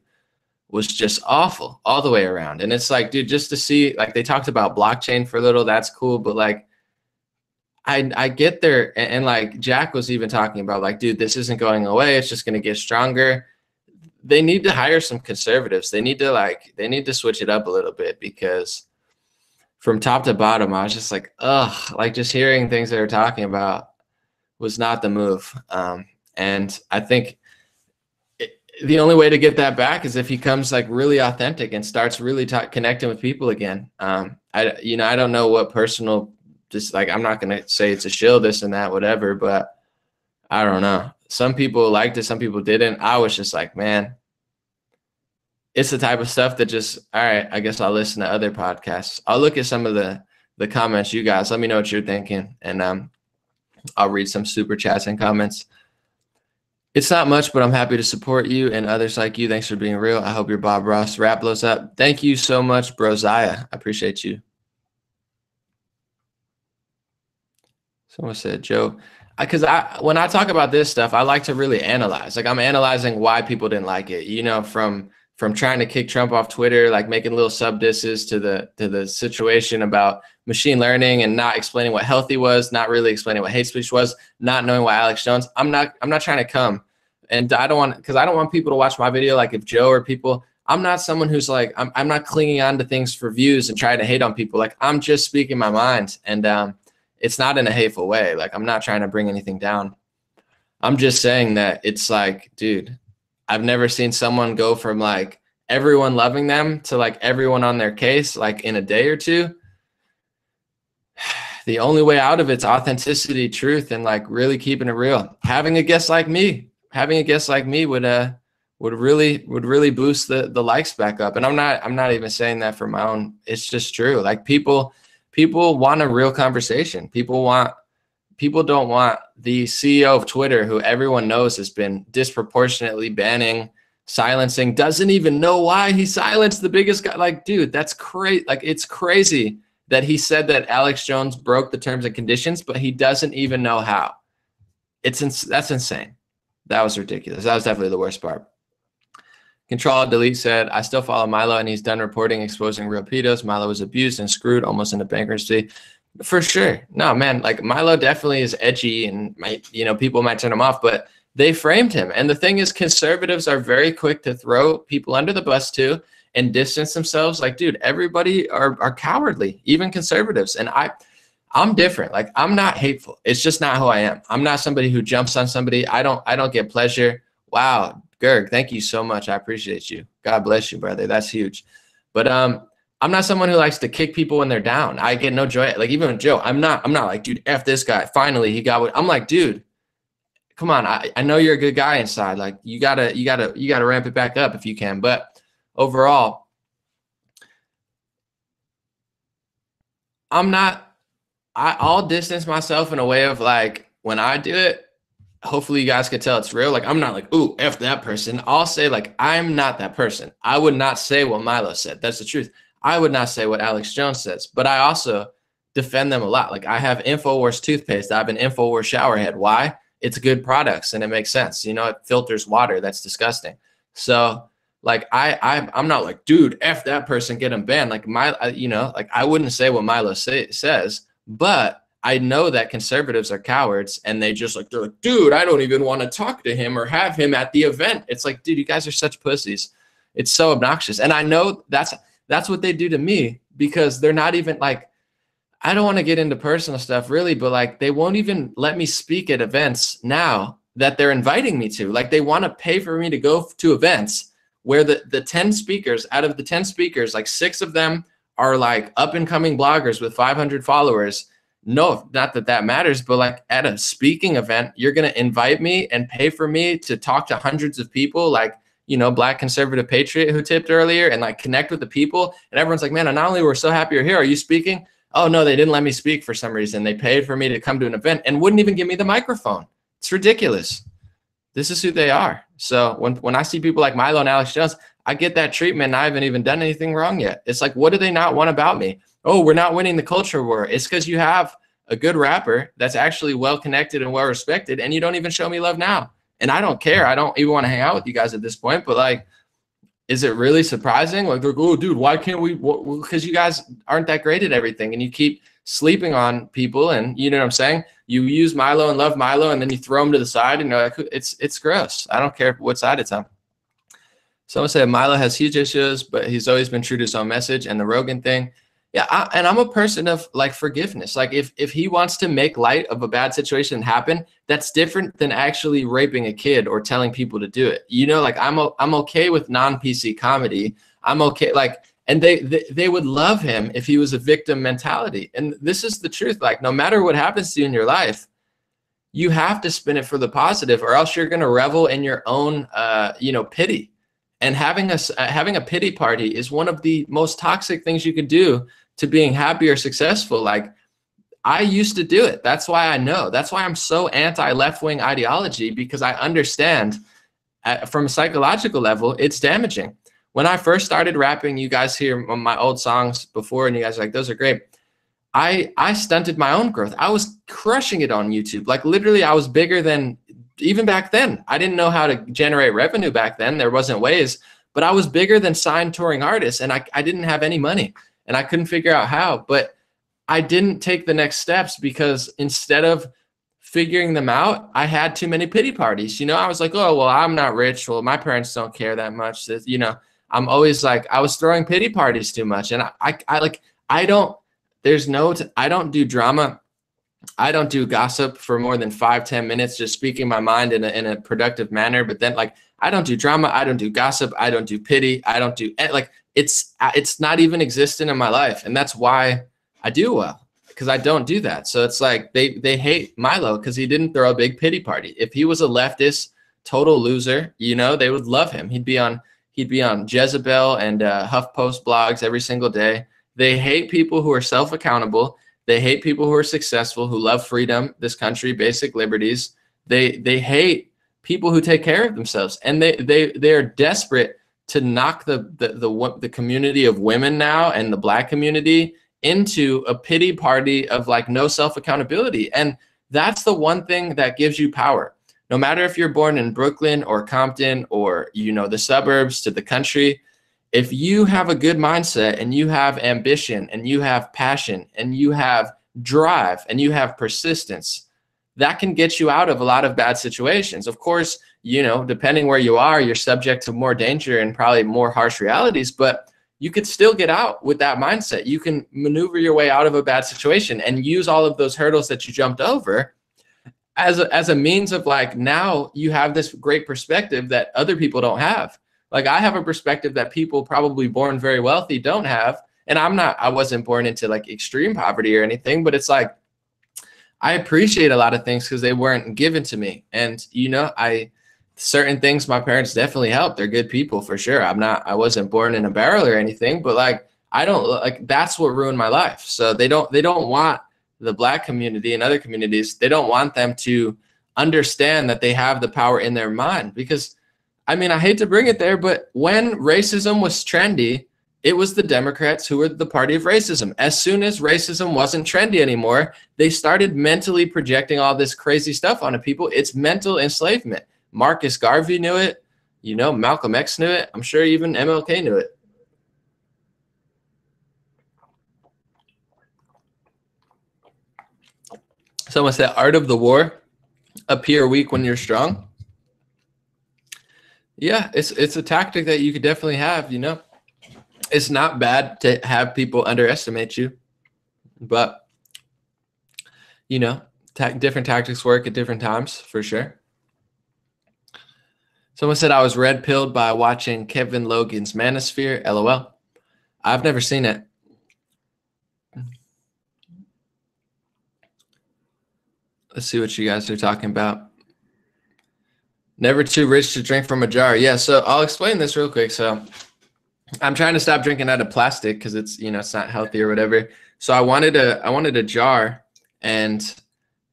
was just awful all the way around. And it's like, dude, just to see, like, they talked about blockchain for a little, that's cool, but like, I get there, and like Jack was even talking about, like, dude, this isn't going away. It's just going to get stronger. They need to hire some conservatives. They need to switch it up a little bit, because from top to bottom, I was just like, ugh, like just hearing things they were talking about was not the move. And I think the only way to get that back is if he comes like really authentic and starts really connecting with people again. I don't know what personal, just like, I'm not going to say it's a shill, this and that, whatever, but I don't know. Some people liked it, some people didn't. I was just like, man, it's the type of stuff that just, all right, I guess I'll listen to other podcasts. I'll look at some of the comments, you guys. Let me know what you're thinking. And I'll read some super chats and comments. It's not much, but I'm happy to support you and others like you. Thanks for being real. I hope your Bob Ross rap blows up. Thank you so much, Broziah. I appreciate you. Someone said, Joe, because when I talk about this stuff, I like to really analyze. Like, I'm analyzing why people didn't like it. You know, from trying to kick Trump off Twitter, like making little sub disses to the situation about machine learning and not explaining what healthy was, not really explaining what hate speech was, not knowing why Alex Jones. I'm not trying to come, and I don't want people to watch my video. Like, if Joe or people, I'm not someone who's like, I'm not clinging on to things for views and trying to hate on people. Like, I'm just speaking my mind, and it's not in a hateful way. Like, I'm not trying to bring anything down. I'm just saying that it's like, dude, I've never seen someone go from like everyone loving them to like everyone on their case like in a day or two. The only way out of it's authenticity, truth, and like really keeping it real. Having a guest like me would really boost the likes back up. And I'm not even saying that for my own. It's just true. Like, people want a real conversation. People don't want the CEO of Twitter, who everyone knows has been disproportionately banning, silencing, doesn't even know why he silenced the biggest guy. Like, dude, that's crazy. Like, it's crazy that he said that Alex Jones broke the terms and conditions, but he doesn't even know how. That's insane. That was ridiculous. That was definitely the worst part. Control Delete said, I still follow Milo, and he's done reporting exposing real pedos. Milo was abused and screwed almost into bankruptcy. For sure. No, man, like, Milo definitely is edgy, and people might turn him off, but they framed him. And the thing is, conservatives are very quick to throw people under the bus too and distance themselves. Like, dude, everybody are cowardly, even conservatives. And I'm different. Like, I'm not hateful. It's just not who I am. I'm not somebody who jumps on somebody. I don't get pleasure. Wow, Gerg, thank you so much. I appreciate you. God bless you, brother. That's huge. But I'm not someone who likes to kick people when they're down. I get no joy. Like, even with Joe, I'm not like, dude, F this guy. Finally, he got what I'm like, dude, come on. I know you're a good guy inside. Like, you gotta ramp it back up if you can. But overall, I'll distance myself in a way of like, when I do it, hopefully you guys can tell it's real. Like, I'm not like, ooh, F that person. I'll say, like, I'm not that person. I would not say what Milo said. That's the truth. I would not say what Alex Jones says, but I also defend them a lot. Like, I have InfoWars toothpaste. I have an InfoWars shower head. Why? It's good products and it makes sense. You know, it filters water. That's disgusting. So, like, I'm not like, dude, F that person, get him banned. Like, like, I wouldn't say what Milo says, but I know that conservatives are cowards, and they're like, dude, I don't even want to talk to him or have him at the event. It's like, dude, you guys are such pussies. It's so obnoxious. And I know that's what they do to me, because they're not even like, I don't want to get into personal stuff really, but like, they won't even let me speak at events now that they're inviting me to. Like, they want to pay for me to go to events where the 10 speakers, out of the 10 speakers, like 6 of them are like up and coming bloggers with 500 followers. No, not that that matters, but like, at a speaking event, you're going to invite me and pay for me to talk to hundreds of people, like, Black conservative patriot who tipped earlier, and like connect with the people. And everyone's like, man, not only we're so happy you're here, are you speaking? Oh no, they didn't let me speak for some reason. They paid for me to come to an event and wouldn't even give me the microphone. It's ridiculous. This is who they are. So when I see people like Milo and Alex Jones, I get that treatment, and I haven't even done anything wrong yet. It's like, what do they not want about me? Oh, we're not winning the culture war. It's because you have a good rapper that's actually well connected and well respected, and you don't even show me love now. And I don't care. I don't even want to hang out with you guys at this point. But like, is it really surprising? Like, they're like, oh, dude, why can't we? Because you guys aren't that great at everything, and you keep sleeping on people. And you know what I'm saying? You use Milo and love Milo, and then you throw him to the side, and you're like, it's gross. I don't care what side it's on. Someone said Milo has huge issues, but he's always been true to his own message. And the Rogan thing, Yeah, and I'm a person of like forgiveness. Like if he wants to make light of a bad situation happen, that's different than actually raping a kid or telling people to do it. You know, like I'm okay with non-PC comedy. I'm okay, like, and they would love him if he was a victim mentality. And this is the truth. Like, no matter what happens to you in your life, you have to spin it for the positive, or else you're going to revel in your own, pity. And having a pity party is one of the most toxic things you could do to being happy or successful. Like, I used to do it. That's why I know. That's why I'm so anti-left-wing ideology, because I understand from a psychological level, it's damaging. When I first started rapping, you guys hear my old songs before, and you guys are like, those are great. I stunted my own growth. I was crushing it on YouTube. Like, literally, I was bigger than even back then. I didn't know how to generate revenue back then. There wasn't ways, but I was bigger than signed touring artists, and I didn't have any money, and I couldn't figure out how. But I didn't take the next steps because instead of figuring them out, I had too many pity parties. You know, I was like, oh, well, I'm not rich. Well, my parents don't care that much. You know, I'm always like, I was throwing pity parties too much. And I don't do drama. I don't do gossip for more than 5-10 minutes, just speaking my mind in a productive manner. But then, like, I don't do drama. I don't do gossip. I don't do pity. I don't do, like, it's not even existent in my life. And that's why I do well, because I don't do that. So it's like they hate Milo because he didn't throw a big pity party. If he was a leftist total loser, you know, they would love him. He'd be on Jezebel and HuffPost blogs every single day. They hate people who are self-accountable. They hate people who are successful, who love freedom, this country, basic liberties. They hate people who take care of themselves, and they are desperate to knock the community of women now and the Black community into a pity party of like no self-accountability. And that's the one thing that gives you power. No matter if you're born in Brooklyn or Compton or, you know, the suburbs to the country, if you have a good mindset and you have ambition and you have passion and you have drive and you have persistence, that can get you out of a lot of bad situations. Of course, you know, depending where you are, you're subject to more danger and probably more harsh realities, but you could still get out with that mindset. You can maneuver your way out of a bad situation and use all of those hurdles that you jumped over as a means of, like, now you have this great perspective that other people don't have. Like, I have a perspective that people probably born very wealthy don't have. And I wasn't born into like extreme poverty or anything, but it's like, I appreciate a lot of things because they weren't given to me. And, you know, certain things my parents definitely helped. They're good people for sure. I wasn't born in a barrel or anything, but like, that's what ruined my life. So they don't want the Black community and other communities, they don't want them to understand that they have the power in their mind. Because, I mean, I hate to bring it there, but when racism was trendy, it was the Democrats who were the party of racism. As soon as racism wasn't trendy anymore, they started mentally projecting all this crazy stuff onto people. It's mental enslavement. Marcus Garvey knew it. You know, Malcolm X knew it. I'm sure even MLK knew it. Someone said, art of the war, appear weak when you're strong. Yeah, it's a tactic that you could definitely have, you know. It's not bad to have people underestimate you, but, you know, different tactics work at different times, for sure. Someone said I was red-pilled by watching Kevin Logan's Manosphere. LOL. I've never seen it. Let's see what you guys are talking about. Never too rich to drink from a jar. Yeah, so I'll explain this real quick. So I'm trying to stop drinking out of plastic because it's, you know, it's not healthy or whatever. So I wanted a jar, and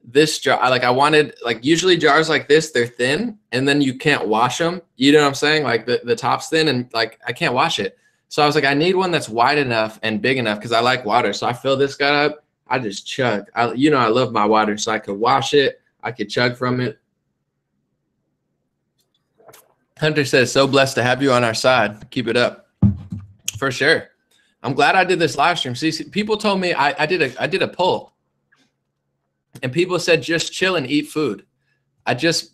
this jar, I wanted, like, usually jars like this, they're thin and then you can't wash them. You know what I'm saying? Like the top's thin and like I can't wash it. So I was like, I need one that's wide enough and big enough because I like water. So I fill this guy up. I just chug. You know, I love my water, so I could wash it. I could chug from it. Hunter says, so blessed to have you on our side. Keep it up. For sure. I'm glad I did this live stream. See, people told me I did a poll, and people said just chill and eat food. I just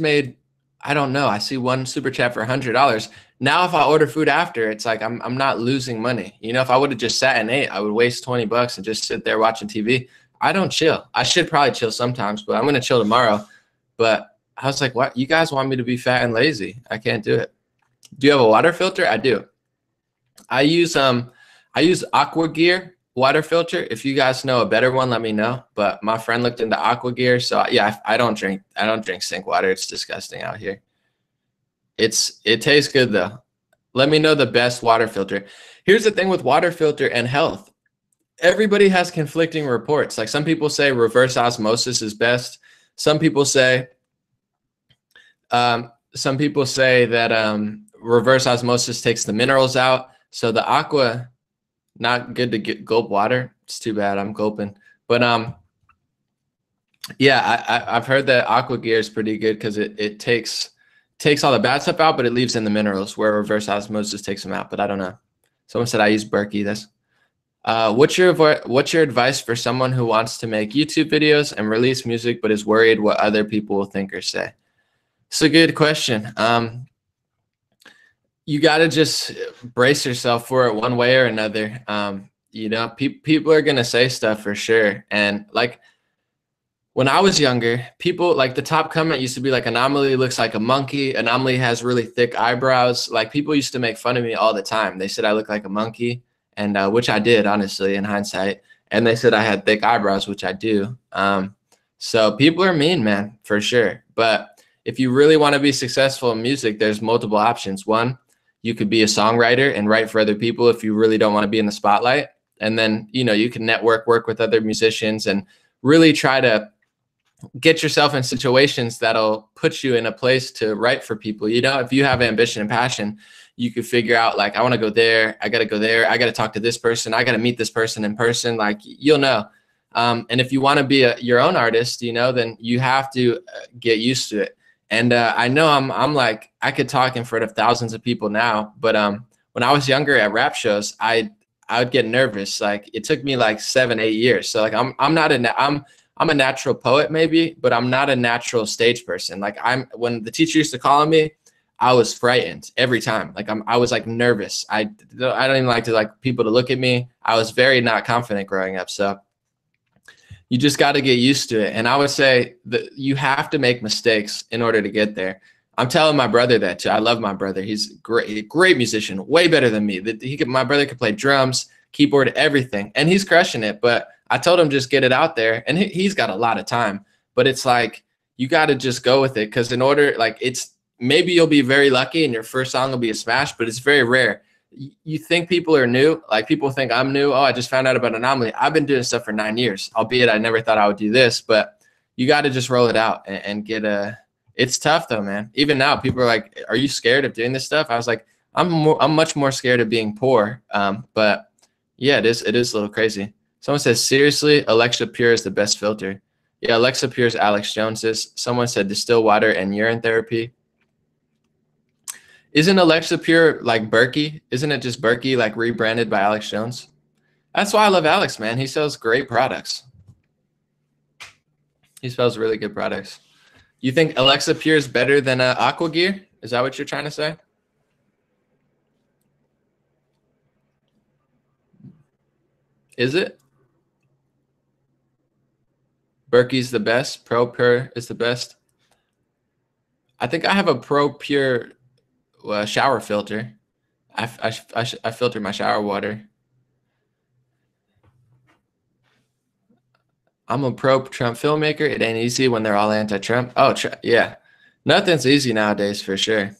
made I don't know. I see one super chat for $100. Now, if I order food after, it's like I'm not losing money. You know, if I would have just sat and ate, I would waste $20 and just sit there watching TV. I don't chill. I should probably chill sometimes, but I'm gonna chill tomorrow. But I was like, what? You guys want me to be fat and lazy? I can't do it. Do you have a water filter? I do. I use Aqua Gear water filter. If you guys know a better one, let me know. But my friend looked into Aqua Gear, so yeah, I don't drink sink water. It's disgusting out here. It tastes good though. Let me know the best water filter. Here's the thing with water filter and health. Everybody has conflicting reports. Like some people say reverse osmosis is best. Some people say that reverse osmosis takes the minerals out. So the aqua, not good to gulp water. It's too bad I'm gulping. But yeah, I've heard that Aqua Gear is pretty good because it takes all the bad stuff out, but it leaves in the minerals, where reverse osmosis takes them out. But I don't know. Someone said I use Berkey. That's what's your advice for someone who wants to make YouTube videos and release music but is worried what other people will think or say? It's a good question. You got to just brace yourself for it one way or another. You know, people are going to say stuff for sure. And like when I was younger, people like the top comment used to be like, Anomaly looks like a monkey. Anomaly has really thick eyebrows. Like people used to make fun of me all the time. They said I look like a monkey, and which I did, honestly, in hindsight. And they said I had thick eyebrows, which I do. So people are mean, man, for sure. But if you really want to be successful in music, there's multiple options. One, you could be a songwriter and write for other people if you really don't want to be in the spotlight. And then, you know, you can work with other musicians and really try to get yourself in situations that'll put you in a place to write for people. You know, if you have ambition and passion, you could figure out like, I want to go there. I got to go there. I got to talk to this person. I got to meet this person in person. Like, you'll know. And if you want to be your own artist, you know, then you have to get used to it. And I know I'm like, I could talk in front of thousands of people now, but when I was younger at rap shows, I would get nervous. Like it took me like 7-8 years. So like I'm a natural poet maybe, but I'm not a natural stage person. Like when the teacher used to call on me, I was frightened every time. Like I was like nervous. I don't even like to like people to look at me. I was very not confident growing up. So you just got to get used to it. And I would say that you have to make mistakes in order to get there. I'm telling my brother that too. I love my brother. He's a great musician, way better than me. My brother could play drums, keyboard, everything, and he's crushing it. But I told him just get it out there, and he's got a lot of time. But it's like you got to just go with it, because in order, like maybe you'll be very lucky and your first song will be a smash, but it's very rare. You think people are new, like people think I'm new. Oh, I just found out about Anomaly. I've been doing stuff for 9 years, albeit I never thought I would do this, but you got to just roll it out and get it's tough though, man. Even now people are like, are you scared of doing this stuff? I was like, I'm much more scared of being poor. But yeah, it is a little crazy. Someone says, seriously, Alexa Pure is the best filter. Yeah, Alexa Pure is Alex Jones's. Someone said distill water and urine therapy. Isn't Alexa Pure like Berkey? Isn't it just Berkey like rebranded by Alex Jones? That's why I love Alex, man. He sells great products. He sells really good products. You think Alexa Pure is better than Aqua Gear? Is that what you're trying to say? Is it? Berkey's the best. Pro Pure is the best. I think I have a Pro Pure shower filter. I filter my shower water. I'm a pro-Trump filmmaker. It ain't easy when they're all anti-Trump. Oh, yeah. Nothing's easy nowadays for sure.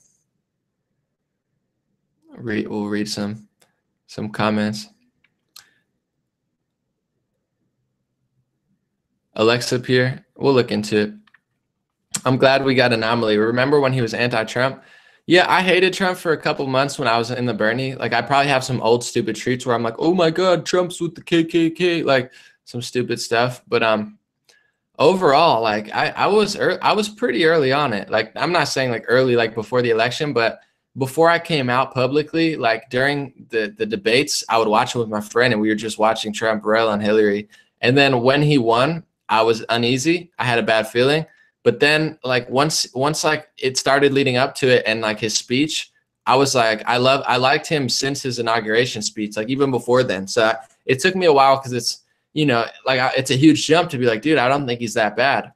We'll read some comments. Alexa Pure, we'll look into it. I'm glad we got Anomaly. Remember when he was anti-Trump? Yeah, I hated Trump for a couple months when I was in the Bernie. Like, I probably have some old stupid tweets where I'm like, oh my God, Trump's with the KKK, like some stupid stuff. But overall, like I was pretty early on it. Like, I'm not saying like early, like before the election, but before I came out publicly, like during the debates, I would watch it with my friend, and we were just watching Trump rail on Hillary. And then when he won, I was uneasy. I had a bad feeling. But then like once like it started leading up to it and like his speech, I was like, I liked him since his inauguration speech, like even before then. So it took me a while because it's, you know, like it's a huge jump to be like, dude, I don't think he's that bad.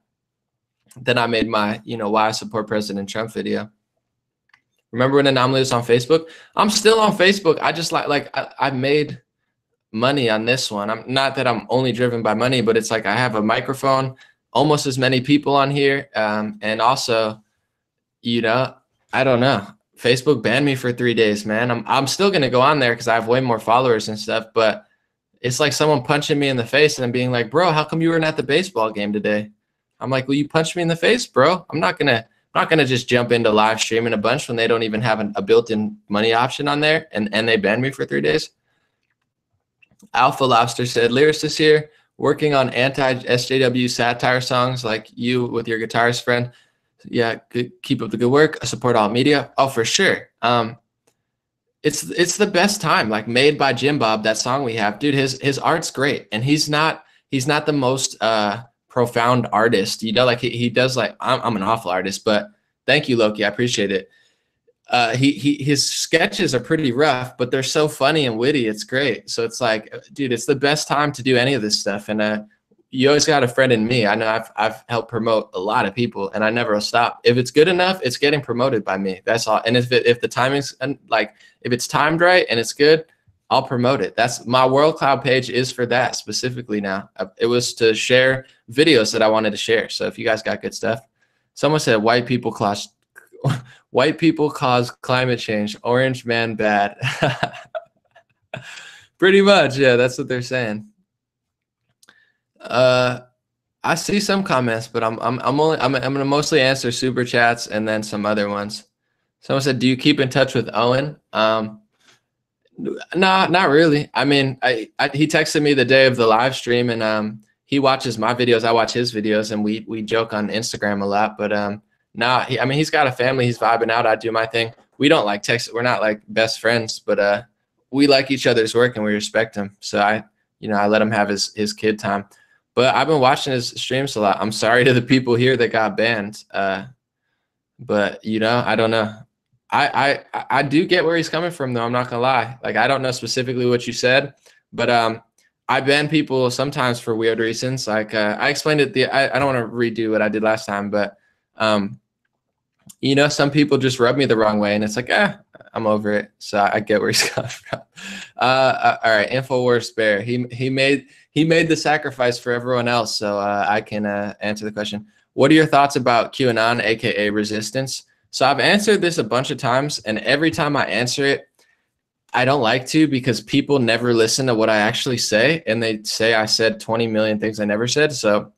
Then I made my, you know, why I support President Trump video. Remember when Anomaly was on Facebook? I'm still on Facebook. I just I made money on this one. I'm not that I'm only driven by money, but it's like I have a microphone, almost as many people on here. And also, you know, I don't know. Facebook banned me for 3 days, man. I'm still gonna go on there because I have way more followers and stuff, but it's like someone punching me in the face and being like, bro, how come you weren't at the baseball game today? I'm like, well, you punched me in the face, bro. I'm not gonna just jump into live streaming a bunch when they don't even have a built-in money option on there, and they banned me for 3 days. Alpha Lobster said, lyricist here, working on anti-SJW satire songs like you with your guitarist friend. Yeah, keep up the good work. I support all media. Oh, for sure. It's the best time. Like Made by Jim Bob, that song we have, dude. His art's great, and he's not the most profound artist. You know, like he does like I'm an awful artist, but thank you, Loki. I appreciate it. His sketches are pretty rough, but they're so funny and witty. It's great. So it's like, dude, it's the best time to do any of this stuff. And you always got a friend in me. I know I've helped promote a lot of people, and I never will stop. If it's good enough, it's getting promoted by me. That's all. And if the timing's like, if it's timed right and it's good, I'll promote it. That's my World Cloud page is for that specifically now. It was to share videos that I wanted to share. So if you guys got good stuff. Someone said white people cause climate change. Orange man bad. Pretty much, yeah, that's what they're saying. I see some comments, but I'm gonna mostly answer super chats and then some other ones. Someone said, do you keep in touch with Owen? No, not really. I mean, he texted me the day of the live stream, and he watches my videos, I watch his videos, and we joke on Instagram a lot. But I mean, he's got a family, he's vibing out, I do my thing. We don't like text, we're not like best friends, but we like each other's work and we respect him. So I let him have his kid time. But I've been watching his streams a lot. I'm sorry to the people here that got banned. But you know, I don't know. I do get where he's coming from, though. I'm not gonna lie. Like, I don't know specifically what you said, but I ban people sometimes for weird reasons. Like I explained it. I don't want to redo what I did last time, but you know, some people just rub me the wrong way, and it's like, I'm over it. So I get where he's coming from. All right, Infowars Bear. He made the sacrifice for everyone else, so I can answer the question. What are your thoughts about QAnon, aka resistance? So I've answered this a bunch of times, and every time I answer it, I don't like to, because people never listen to what I actually say, and they say I said 20 million things I never said. So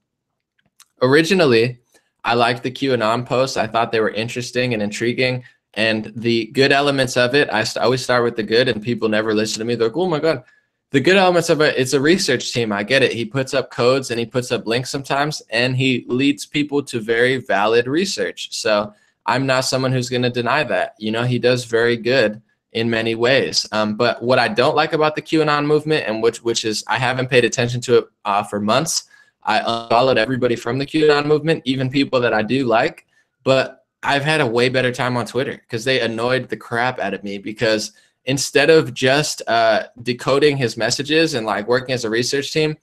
originally, I liked the QAnon posts. I thought they were interesting and intriguing, and the good elements of it, I always start with the good, and people never listen to me. They're like, oh my God. The good elements of it, it's a research team. I get it. He puts up codes and he puts up links sometimes, and he leads people to very valid research. So I'm not someone who's going to deny that. You know, he does very good in many ways. But what I don't like about the QAnon movement, and which is I haven't paid attention to it for months. I unfollowed everybody from the QAnon movement, even people that I do like. But I've had a way better time on Twitter because they annoyed the crap out of me, because instead of just decoding his messages and like working as a research team,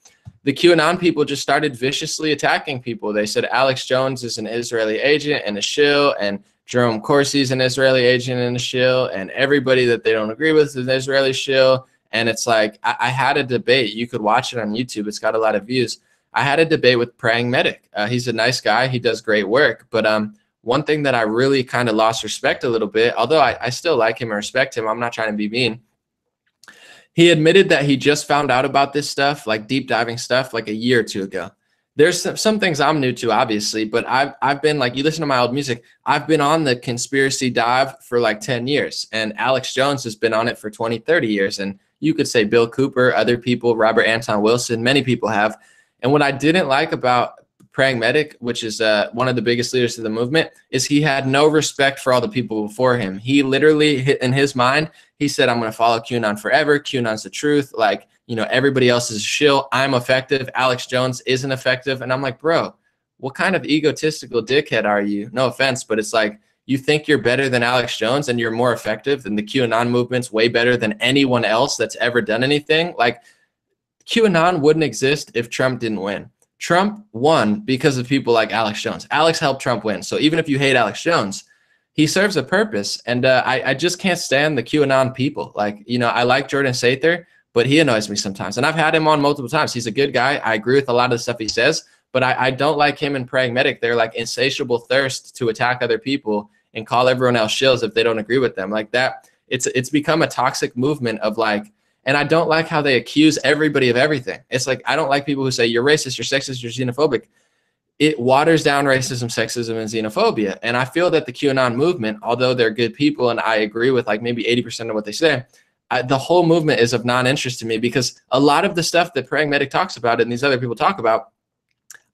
the QAnon people just started viciously attacking people. They said Alex Jones is an Israeli agent and a shill, and Jerome Corsi is an Israeli agent and a shill, and everybody that they don't agree with is an Israeli shill. And it's like, I had a debate. You could watch it on YouTube. It's got a lot of views. I had a debate with Praying Medic. He's a nice guy. He does great work. But one thing that I really kind of lost respect a little bit, although I still like him and respect him, I'm not trying to be mean. He admitted that he just found out about this stuff, like deep diving stuff, like a year or two ago. There's some things I'm new to, obviously, but I've been, like, you listen to my old music, I've been on the conspiracy dive for like 10 years, and Alex Jones has been on it for 20, 30 years. And you could say Bill Cooper, other people, Robert Anton Wilson, many people have. And what I didn't like about Praying Medic, which is one of the biggest leaders of the movement, is he had no respect for all the people before him. He literally, in his mind, he said, I'm going to follow QAnon forever. QAnon's the truth. Like, you know, everybody else is a shill. I'm effective. Alex Jones isn't effective. And I'm like, bro, what kind of egotistical dickhead are you? No offense, but it's like, you think you're better than Alex Jones and you're more effective than the QAnon movement's way better than anyone else that's ever done anything. Like, QAnon wouldn't exist if Trump didn't win. Trump won because of people like Alex Jones. Alex helped Trump win. So even if you hate Alex Jones, he serves a purpose. And I just can't stand the QAnon people. Like, you know, I like Jordan Sather, but he annoys me sometimes. And I've had him on multiple times. He's a good guy. I agree with a lot of the stuff he says, but I don't like him and Pragmatic. They're like insatiable thirst to attack other people and call everyone else shills if they don't agree with them. Like that, it's become a toxic movement of like, and I don't like how they accuse everybody of everything. It's like, I don't like people who say you're racist, you're sexist, you're xenophobic. It waters down racism, sexism, and xenophobia. And I feel that the QAnon movement, although they're good people, and I agree with like maybe 80% of what they say, the whole movement is of non-interest to me, because a lot of the stuff that Pragmatic talks about and these other people talk about,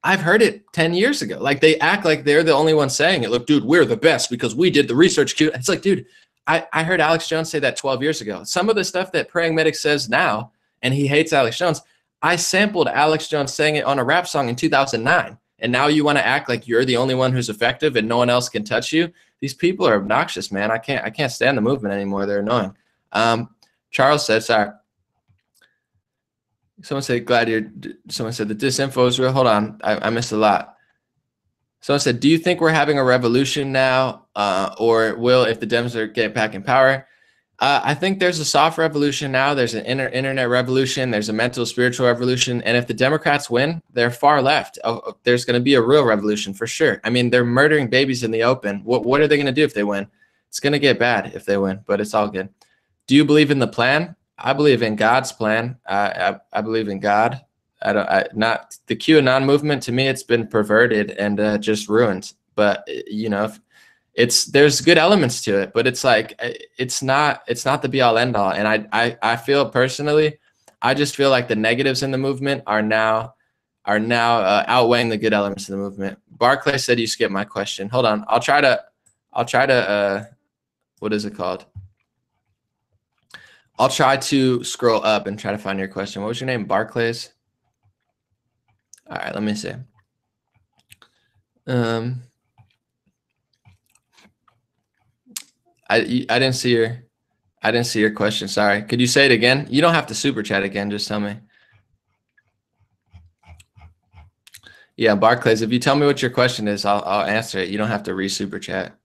I've heard it 10 years ago. Like, they act like they're the only ones saying it. Look, dude, we're the best because we did the research. It's like, dude, I heard Alex Jones say that 12 years ago. Some of the stuff that Pragmatic says now, and he hates Alex Jones, I sampled Alex Jones saying it on a rap song in 2009. And now you want to act like you're the only one who's effective and no one else can touch you. These people are obnoxious, man. I can't stand the movement anymore. They're annoying. Charles said, sorry. Someone said, someone said the disinfo is real. Hold on. I missed a lot. Someone said, do you think we're having a revolution now, or will if the Dems are get back in power? I think there's a soft revolution now. There's an internet revolution. There's a mental, spiritual revolution. And if the Democrats win, they're far left. There's going to be a real revolution for sure. I mean, they're murdering babies in the open. What are they going to do if they win? It's going to get bad if they win, but it's all good. Do you believe in the plan? I believe in God's plan. I believe in God. Not the QAnon movement. To me, it's been perverted and just ruined. But you know, there's good elements to it, but it's like it's not the be all end all. And I feel personally, I just feel like the negatives in the movement are now outweighing the good elements of the movement. Barclay said you skipped my question. Hold on, I'll try to what is it called? I'll try to scroll up and try to find your question. What was your name? Barclays? All right, let me see. I didn't see your question. Sorry. Could you say it again? You don't have to super chat again. Just tell me. Yeah, Barclays, if you tell me what your question is, I'll answer it. You don't have to re-super chat.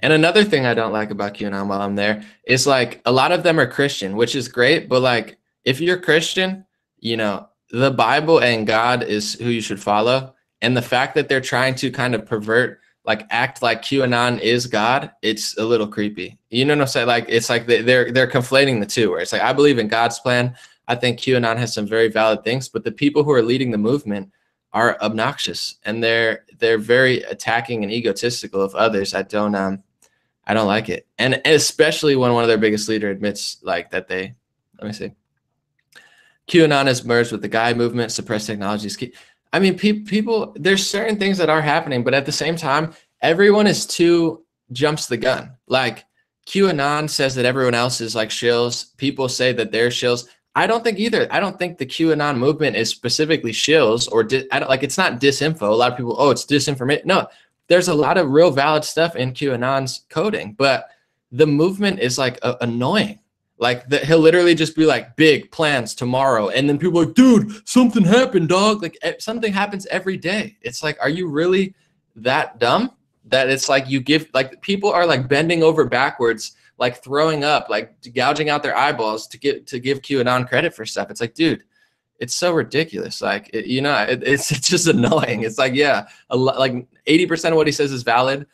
And another thing I don't like about QAnon while I'm there is like a lot of them are Christian, which is great. But like if you're Christian, you know, the Bible and God is who you should follow. And the fact that they're trying to kind of pervert, like act like QAnon is God, it's a little creepy. You know what I'm saying? Like it's like they're conflating the two, where it's like I believe in God's plan. I think QAnon has some very valid things, but the people who are leading the movement are obnoxious and they're very attacking and egotistical of others. I don't like it. And especially when one of their biggest leader admits like that let me see. QAnon has merged with the Guy movement, suppressed technologies. I mean, people, there's certain things that are happening, but at the same time, everyone is too jumps the gun. Like QAnon says that everyone else is like shills. People say that they're shills. I don't think either. I don't think the QAnon movement is specifically shills or it's not disinfo. A lot of people, oh, it's disinformation. No, there's a lot of real valid stuff in QAnon's coding, but the movement is like annoying. Like he'll literally just be like big plans tomorrow. And then people are like, dude, something happened, dog. Like something happens every day. It's like, are you really that dumb that it's like you give, like people are like bending over backwards, like throwing up, like gouging out their eyeballs to give QAnon credit for stuff. It's like, dude, it's so ridiculous. Like, it's just annoying. It's like, yeah, like 80% of what he says is valid.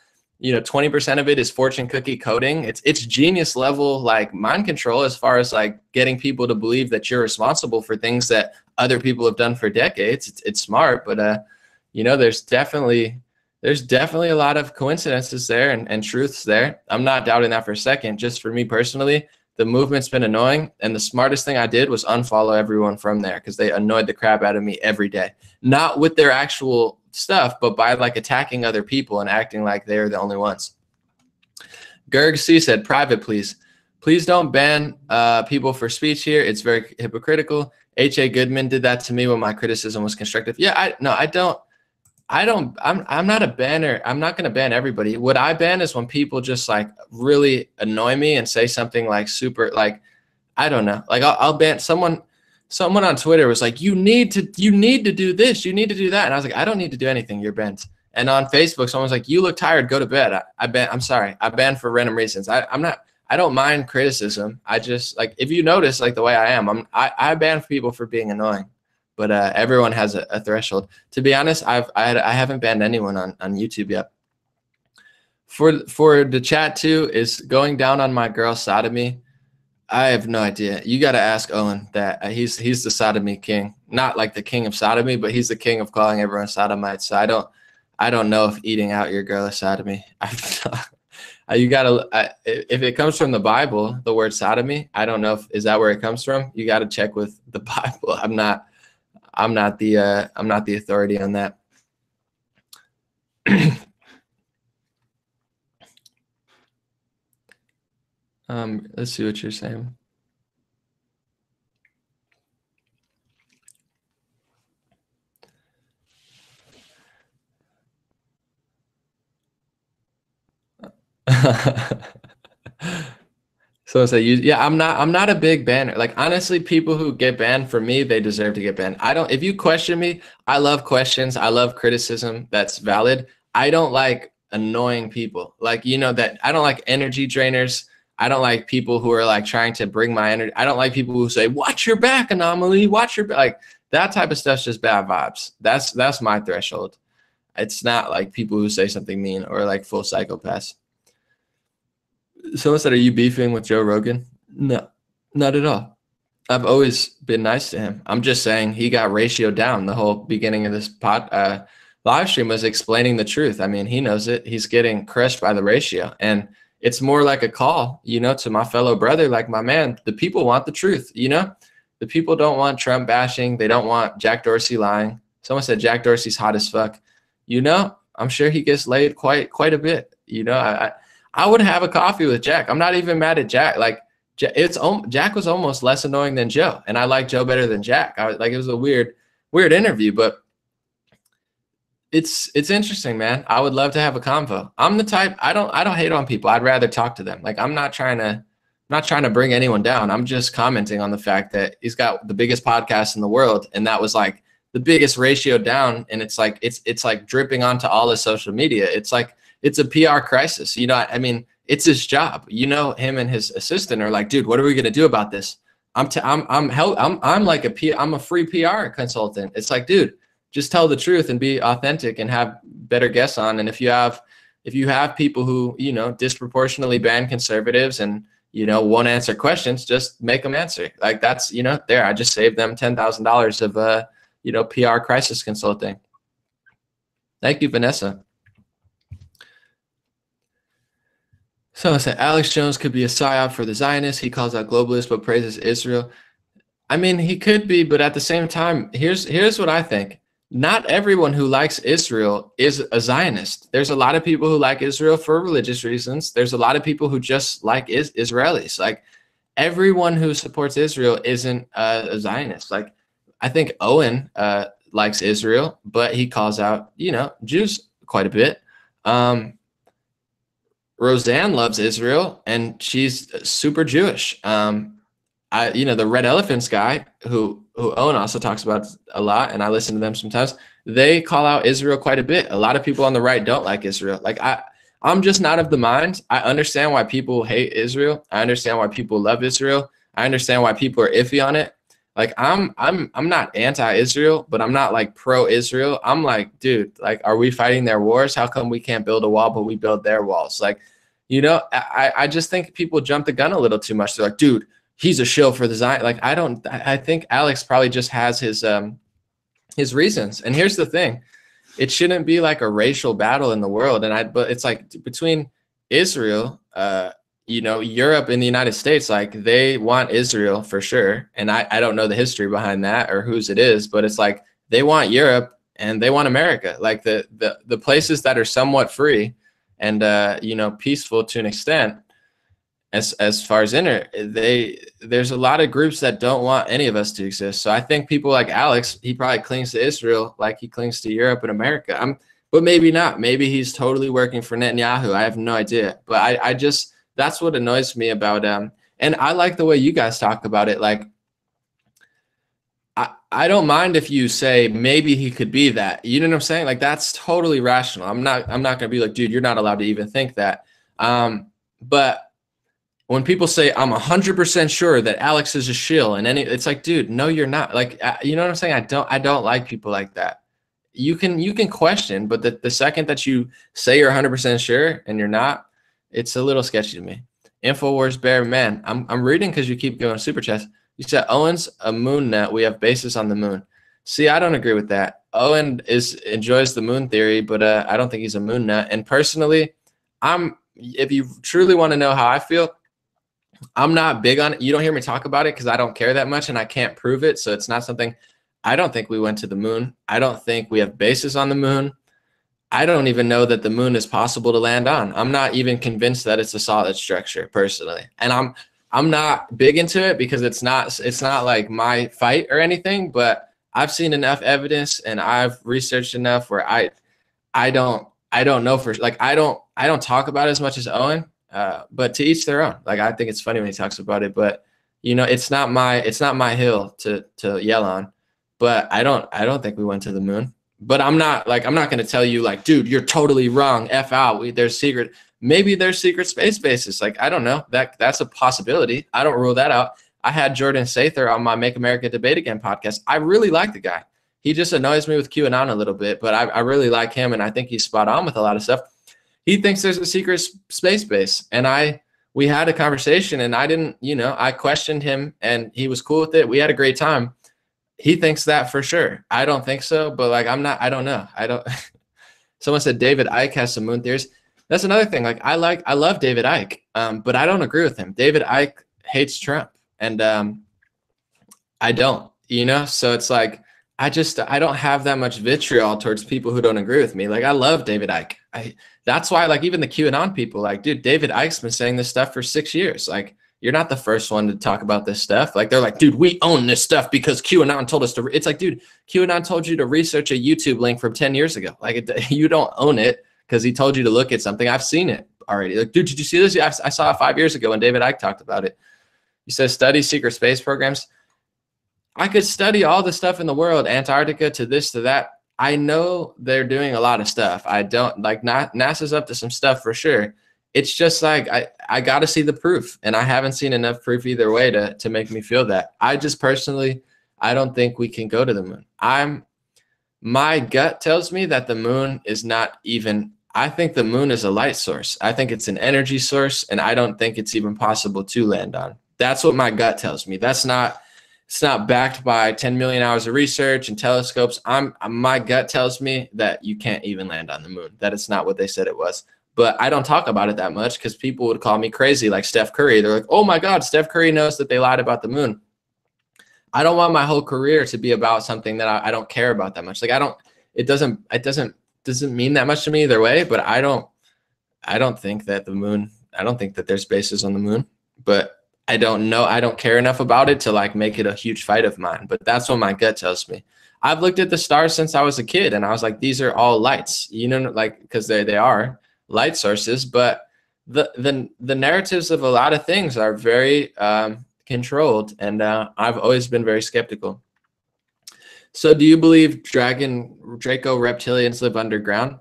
20% of it is fortune cookie coding. It's genius level, like mind control as far as like getting people to believe that you're responsible for things that other people have done for decades. It's smart, but there's definitely a lot of coincidences there and truths there. I'm not doubting that for a second. Just for me personally, the movement's been annoying, and the smartest thing I did was unfollow everyone from there because they annoyed the crap out of me every day. Not with their actual stuff, but by like attacking other people and acting like they're the only ones. Gerg C said, private, please don't ban people for speech here. It's very hypocritical. H.A. Goodman did that to me when my criticism was constructive. Yeah, I don't. I'm not a banner. I'm not going to ban everybody. What I ban is when people just like really annoy me and say something like super, like, I don't know. Like I'll ban someone on Twitter was like, you need to do this. You need to do that. And I was like, I don't need to do anything. You're banned. And on Facebook, someone's like, you look tired, go to bed. I'm sorry. I ban for random reasons. I don't mind criticism. I just like, if you notice like the way I am, I ban people for being annoying. But everyone has a threshold. To be honest, I haven't banned anyone on YouTube yet. For the chat too is going down on my girl sodomy. I have no idea. You got to ask Owen that. He's the sodomy king, not like the king of sodomy, but he's the king of calling everyone sodomites. So I don't know if eating out your girl is sodomy. You gotta if it comes from the Bible, the word sodomy. I don't know is that where it comes from. You got to check with the Bible. I'm not the authority on that. Let's see what you're saying. So say yeah, I'm not a big banner. Like honestly, people who get banned, for me, they deserve to get banned. If you question me, I love questions. I love criticism that's valid. I don't like annoying people. Like, that I don't like energy drainers. I don't like people who are like trying to bring my energy. I don't like people who say, watch your back, Anomaly, watch your back. Like that type of stuff's just bad vibes. That's my threshold. It's not like people who say something mean or like full psychopaths. Someone said, are you beefing with Joe Rogan? No, not at all. I've always been nice to him. I'm just saying he got ratioed down. The whole beginning of this live stream was explaining the truth. I mean, he knows it. He's getting crushed by the ratio. And it's more like a call, to my fellow brother, like my man. The people want the truth, The people don't want Trump bashing. They don't want Jack Dorsey lying. Someone said Jack Dorsey's hot as fuck. I'm sure he gets laid quite a bit. I would have a coffee with Jack. I'm not even mad at Jack. Like Jack was almost less annoying than Joe, and I like Joe better than Jack. It was a weird interview, but it's interesting, man. I would love to have a convo. I'm the type, I don't hate on people. I'd rather talk to them. Like I'm not trying to bring anyone down. I'm just commenting on the fact that he's got the biggest podcast in the world, and that was like the biggest ratio down, and it's like it's like dripping onto all his social media. It's like it's a PR crisis. I mean, it's his job. Him and his assistant are like, dude, what are we gonna do about this? I'm like I'm a free PR consultant. It's like, dude, just tell the truth and be authentic and have better guests on. And if you have people who disproportionately ban conservatives and won't answer questions, just make them answer. Like that's there. I just saved them $10,000 of PR crisis consulting. Thank you, Vanessa. So I said Alex Jones could be a psyop for the Zionists. He calls out globalists but praises Israel. I mean, he could be, but at the same time, here's what I think. Not everyone who likes Israel is a Zionist. There's a lot of people who like Israel for religious reasons. There's a lot of people who just like Israelis. Like everyone who supports Israel isn't a Zionist. Like I think Owen likes Israel, but he calls out, Jews quite a bit. Roseanne loves Israel, and she's super Jewish. The Red Elephants guy, who Owen also talks about a lot, and I listen to them sometimes, they call out Israel quite a bit. A lot of people on the right don't like Israel. Like I'm just not of the mind. I understand why people hate Israel. I understand why people love Israel. I understand why people are iffy on it. Like I'm not anti-Israel, but I'm not like pro-Israel. I'm like, dude, like, are we fighting their wars? How come we can't build a wall, but we build their walls? Like, I just think people jump the gun a little too much. They're like, dude, he's a shill for the Zion. Like, I think Alex probably just has his reasons. And here's the thing. It shouldn't be like a racial battle in the world. But it's like between Israel, Europe and the United States, like they want Israel for sure. And I don't know the history behind that or whose it is, but it's like they want Europe and they want America. Like the places that are somewhat free and, peaceful to an extent, as far as there's a lot of groups that don't want any of us to exist. So I think people like Alex, he probably clings to Israel like he clings to Europe and America. But maybe not. Maybe he's totally working for Netanyahu. I have no idea. But I just, that's what annoys me about and I like the way you guys talk about it. Like, I don't mind if you say maybe he could be that. You know what I'm saying? Like, that's totally rational. I'm not gonna be like, dude, you're not allowed to even think that. But when people say I'm 100% sure that Alex is a shill, and it's like, dude, no, you're not. Like, you know what I'm saying? I don't like people like that. You can question, but the second that you say you're 100% sure and you're not, it's a little sketchy to me. Infowars Bear, man, I'm reading because you keep going super chats. You said Owen's a moon nut. We have bases on the moon. See, I don't agree with that. Owen enjoys the moon theory, but I don't think he's a moon nut. And personally, if you truly want to know how I feel, I'm not big on it. You don't hear me talk about it because I don't care that much and I can't prove it. So it's not something. I don't think we went to the moon. I don't think we have bases on the moon. I don't even know that the moon is possible to land on. I'm not even convinced that it's a solid structure personally. And I'm not big into it because it's not like my fight or anything, but I've seen enough evidence and I've researched enough where I don't know for, like, I don't talk about it as much as Owen, but to each their own. Like, I think it's funny when he talks about it, but you know, it's not my hill to yell on, but I don't think we went to the moon. But I'm not going to tell you like, dude, you're totally wrong. F out. Maybe there's secret space bases. Like, I don't know. That's a possibility. I don't rule that out. I had Jordan Sather on my Make America Debate Again podcast. I really like the guy. He just annoys me with QAnon a little bit, but I really like him, and I think he's spot on with a lot of stuff. He thinks there's a secret space base, and we had a conversation, and I questioned him, and he was cool with it. We had a great time. He thinks that for sure. I don't think so, but like, I don't know. Someone said David Icke has some moon theories. That's another thing. Like, I love David Icke, but I don't agree with him. David Icke hates Trump, and I don't, so it's like, I don't have that much vitriol towards people who don't agree with me. Like, I love David Icke. That's why, like, even the QAnon people, like, dude, David Icke's been saying this stuff for 6 years. Like, you're not the first one to talk about this stuff. Like, they're like, dude, we own this stuff because QAnon told us to. It's like, dude, QAnon told you to research a YouTube link from 10 years ago. Like, you don't own it because he told you to look at something. I've seen it already. Like, dude, did you see this? Yeah, I saw it 5 years ago when David Icke talked about it. He says, study secret space programs. I could study all the stuff in the world, Antarctica to this to that. I know they're doing a lot of stuff. I don't like NASA's up to some stuff for sure. It's just like, I got to see the proof, and I haven't seen enough proof either way to make me feel that. I just personally, I don't think we can go to the moon. My gut tells me that the moon is not even, I think the moon is a light source. I think it's an energy source, and I don't think it's even possible to land on. That's what my gut tells me. It's not backed by 10 million hours of research and telescopes. My gut tells me that you can't even land on the moon, that it's not what they said it was. But I don't talk about it that much because people would call me crazy, like Steph Curry. They're like, oh my God, Steph Curry knows that they lied about the moon. I don't want my whole career to be about something that I don't care about that much. Like, it doesn't mean that much to me either way, but I don't think that I don't think that there's bases on the moon, but I don't know. I don't care enough about it to like make it a huge fight of mine, but that's what my gut tells me. I've looked at the stars since I was a kid, and I was like, these are all lights, like, because they are light sources, but the narratives of a lot of things are very controlled, and I've always been very skeptical. So do you believe Draco reptilians live underground?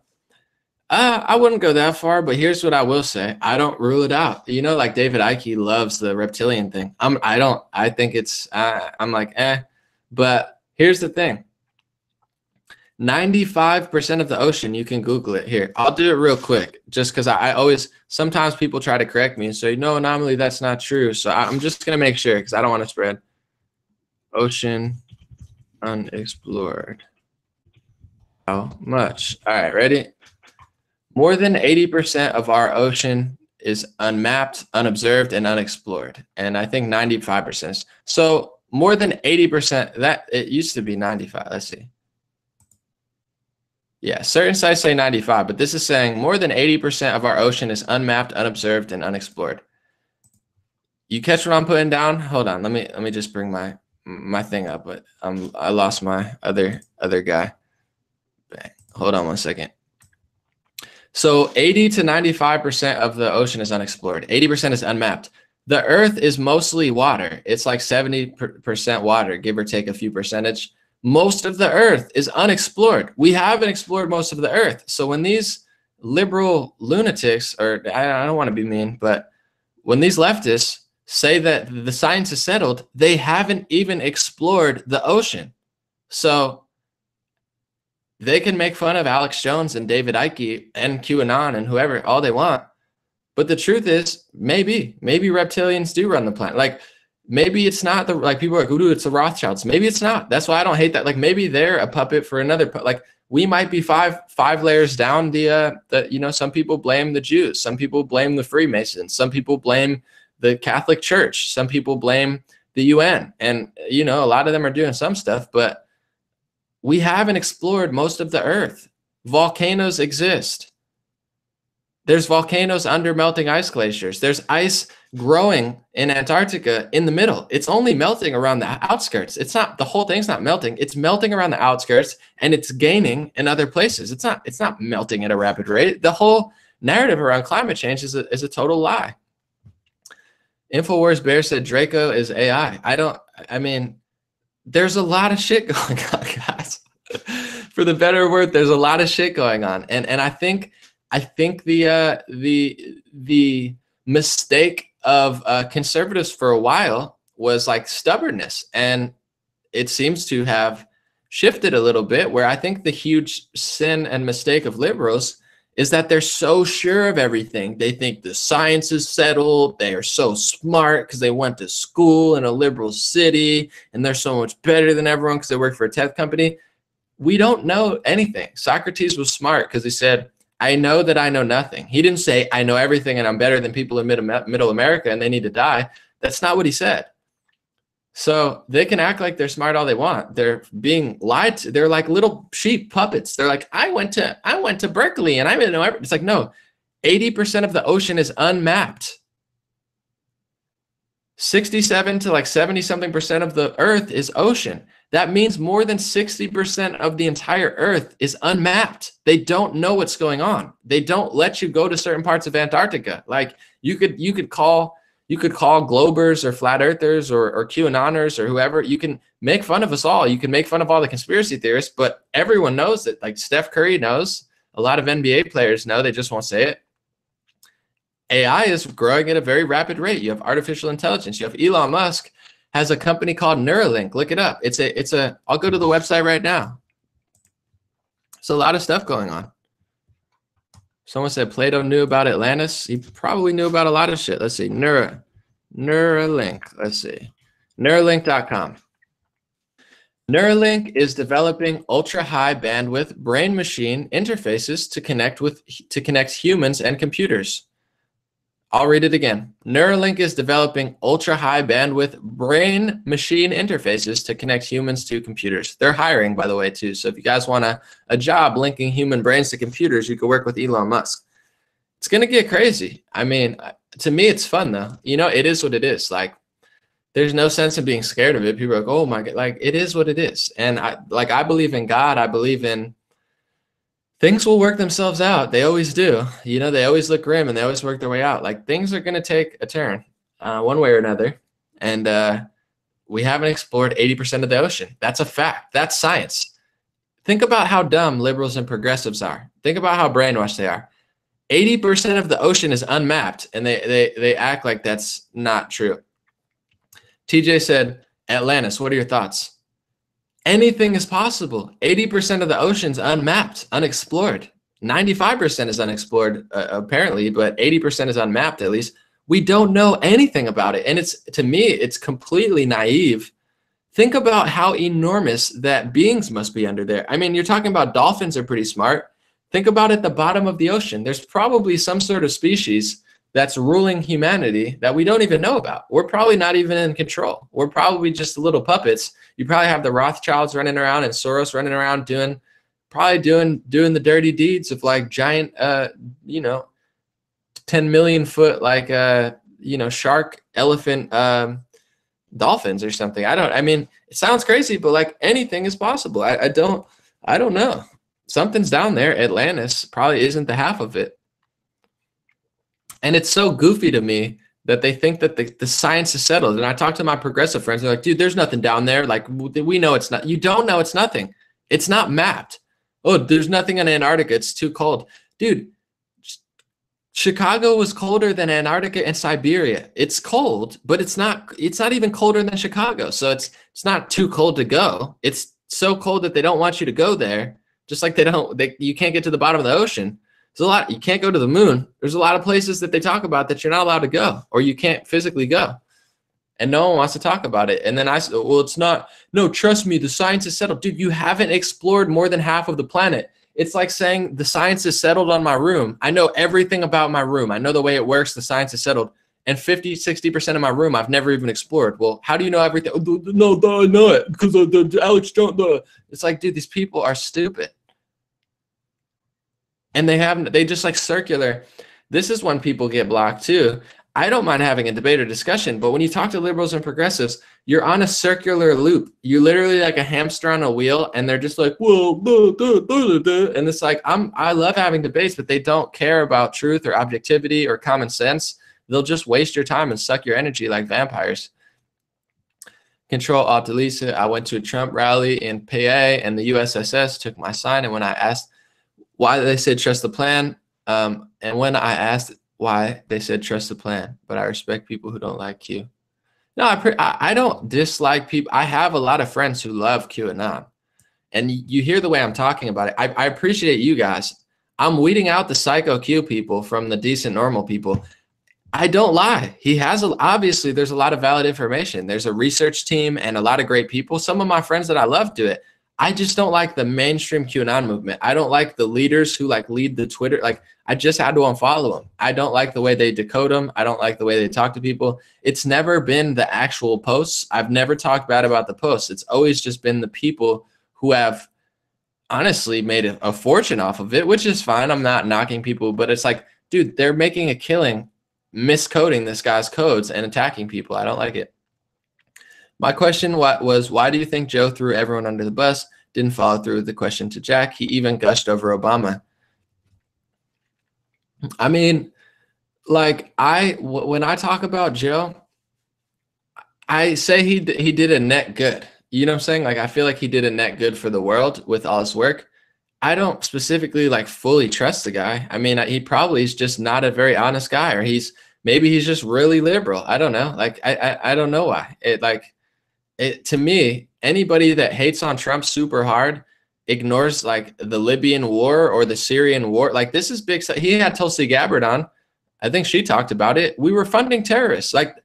I wouldn't go that far, but here's what I will say. I don't rule it out. Like David Icke loves the reptilian thing. I think it's, I'm like, but here's the thing. 95% of the ocean, you can Google it here. I'll do it real quick just because I always, sometimes people try to correct me and say, no, anomaly, that's not true. So I'm just going to make sure because I don't want to spread. Ocean unexplored. How much? All right, ready? More than 80% of our ocean is unmapped, unobserved, and unexplored. And I think 95%. So more than 80%, that it used to be 95. Let's see. Yeah, certain sites say 95, but this is saying more than 80% of our ocean is unmapped, unobserved, and unexplored. You catch what I'm putting down? Hold on. Let me just bring my thing up, but I lost my other guy. Bang. Hold on 1 second. So 80 to 95% of the ocean is unexplored. 80% is unmapped. The earth is mostly water. It's like 70% water, give or take a few percentage. Most of the earth is unexplored. We haven't explored most of the earth. So when these liberal lunatics, or I don't want to be mean, but when these leftists say that the science is settled, they haven't even explored the ocean. So they can make fun of Alex Jones and David Icke and QAnon and whoever all they want. But the truth is, maybe reptilians do run the planet. Like, maybe it's not like people are like, ooh, it's the Rothschilds. Maybe it's not. That's why I don't hate that. Like, maybe they're a puppet for another. Like, we might be five layers down some people blame the Jews. Some people blame the Freemasons. Some people blame the Catholic Church. Some people blame the UN. And, a lot of them are doing some stuff, but we haven't explored most of the earth. Volcanoes exist. There's volcanoes under melting ice glaciers. There's ice growing in Antarctica in the middle. It's only melting around the outskirts. It's not, the whole thing's not melting. It's melting around the outskirts and it's gaining in other places. It's not melting at a rapid rate. The whole narrative around climate change is a total lie. InfoWars Bear said Draco is AI. There's a lot of shit going on, guys. For the better word, there's a lot of shit going on. And I think the mistake of conservatives for a while was like stubbornness, and it seems to have shifted a little bit, where I think the huge sin and mistake of liberals is that they're so sure of everything. They think the science is settled. They are so smart because they went to school in a liberal city, and they're so much better than everyone because they work for a tech company. We don't know anything. Socrates was smart because he said, I know that I know nothing. He didn't say, I know everything and I'm better than people in middle America and they need to die. That's not what he said. So they can act like they're smart all they want. They're being lied to. They're like little sheep puppets. They're like, I went to Berkeley and I didn't know everything. It's like, no, 80% of the ocean is unmapped. 67 to like 70 something percent of the earth is ocean. That means more than 60% of the entire earth is unmapped. They don't know what's going on. They don't let you go to certain parts of Antarctica. Like you could call globers or flat earthers or QAnoners or whoever. You can make fun of us all. You can make fun of all the conspiracy theorists, but everyone knows that. Like Steph Curry knows. A lot of NBA players know. They just won't say it. AI is growing at a very rapid rate. You have artificial intelligence. You have Elon Musk has a company called Neuralink. Look it up. I'll go to the website right now. There's a lot of stuff going on. Someone said Plato knew about Atlantis. He probably knew about a lot of shit. Let's see. Neuralink. Let's see. Neuralink.com. Neuralink is developing ultra-high bandwidth brain-machine interfaces to connect humans and computers. I'll read it again. Neuralink is developing ultra-high bandwidth brain-machine interfaces to connect humans to computers. They're hiring, by the way, too. So if you guys want a job linking human brains to computers, you could work with Elon Musk. It's going to get crazy. I mean, to me, it's fun, though. It is what it is. Like, there's no sense in being scared of it. People are like, oh, my God. Like, it is what it is. And I believe in God. I believe in things will work themselves out. They always do. They always look grim and they always work their way out. Like things are going to take a turn one way or another. And we haven't explored 80% of the ocean. That's a fact. That's science. Think about how dumb liberals and progressives are. Think about how brainwashed they are. 80% of the ocean is unmapped and they act like that's not true. TJ said, Atlantis, what are your thoughts? Anything is possible. 80% of the ocean's unmapped, unexplored. 95% is unexplored, apparently, but 80% is unmapped at least. We don't know anything about it. And to me, it's completely naive. Think about how enormous that beings must be under there. I mean, you're talking about dolphins are pretty smart. Think about at the bottom of the ocean. There's probably some sort of species that's ruling humanity that we don't even know about. We're probably not even in control. We're probably just little puppets. You probably have the Rothschilds running around and Soros running around doing the dirty deeds of like giant, 10 million foot like shark, elephant, dolphins or something. I mean, it sounds crazy, but like anything is possible. I don't know. Something's down there. Atlantis probably isn't the half of it. And it's so goofy to me that they think that the science is settled. And I talk to my progressive friends. They're like, dude, there's nothing down there. Like, we know it's not. You don't know it's nothing. It's not mapped. Oh, there's nothing in Antarctica. It's too cold. Dude, Chicago was colder than Antarctica and Siberia. It's cold, but it's not even colder than Chicago. So it's not too cold to go. It's so cold that they don't want you to go there. Just like you can't get to the bottom of the ocean. You can't go to the moon. There's a lot of places that they talk about that you're not allowed to go, or you can't physically go. And no one wants to talk about it. And then I said, well, it's not, no, trust me, the science is settled. Dude, you haven't explored more than half of the planet. It's like saying the science is settled on my room. I know everything about my room. I know the way it works. The science is settled. And 50-60% of my room, I've never even explored. Well, how do you know everything? No, I know it because of the Alex Jones. It's like, dude, these people are stupid. And they just like circular. This is when people get blocked too. I don't mind having a debate or discussion, but when you talk to liberals and progressives, you're on a circular loop. You're literally like a hamster on a wheel, and they're just like, well, and it's like, I love having debates, but they don't care about truth or objectivity or common sense. They'll just waste your time and suck your energy like vampires. Control Alt Delete. I went to a Trump rally in PA, and the USSS took my sign, and when I asked why, they said trust the plan, and when I asked why, they said trust the plan, but I respect people who don't like Q. No, I don't dislike people. I have a lot of friends who love QAnon, and you hear the way I'm talking about it. I appreciate you guys. I'm weeding out the psycho Q people from the decent normal people. I don't lie. Obviously there's a lot of valid information. There's a research team and a lot of great people. Some of my friends that I love do it. I just don't like the mainstream QAnon movement. I don't like the leaders who like lead the Twitter. Like, I just had to unfollow them. I don't like the way they decode them. I don't like the way they talk to people. It's never been the actual posts. I've never talked bad about the posts. It's always just been the people who have honestly made a fortune off of it, which is fine. I'm not knocking people, but it's like, dude, they're making a killing miscoding this guy's codes and attacking people. I don't like it. My question was, why do you think Joe threw everyone under the bus? Didn't follow through with the question to Jack. He even gushed over Obama. I mean, like, when I talk about Joe, I say he did a net good. You know what I'm saying? Like, I feel like he did a net good for the world with all his work. I don't specifically like fully trust the guy. I mean, he probably is just not a very honest guy, or maybe he's just really liberal. I don't know. Like, I don't know why. To me, anybody that hates on Trump super hard ignores like the Libyan war or the Syrian war. Like, this is big. He had Tulsi Gabbard on. I think she talked about it. We were funding terrorists. Like,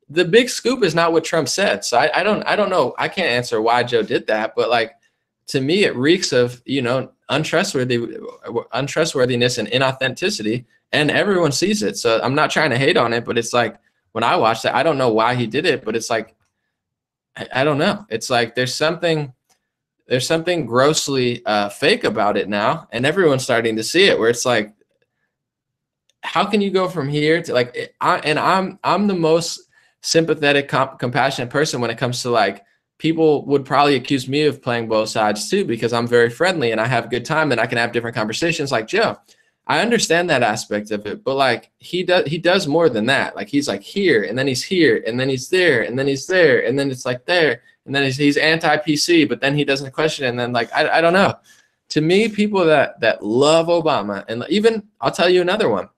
the big scoop is not what Trump said. So I don't know. I can't answer why Joe did that, but like, to me, it reeks of, untrustworthiness and inauthenticity, and everyone sees it. So I'm not trying to hate on it, but it's like, when I watched it, I don't know why he did it, but it's like, I don't know. It's like there's something grossly fake about it now, and everyone's starting to see it. Where it's like, how can you go from here to like? I'm the most sympathetic, compassionate person when it comes to like, people would probably accuse me of playing both sides too, because I'm very friendly and I have a good time and I can have different conversations. Like Joe, I understand that aspect of it, but like he does more than that. Like, he's like here, and then he's here, and then he's there, and then he's there, and then it's like there, and then he's anti-PC, but then he doesn't question it. And then like, I don't know. To me, people that love Obama, and even, I'll tell you another one,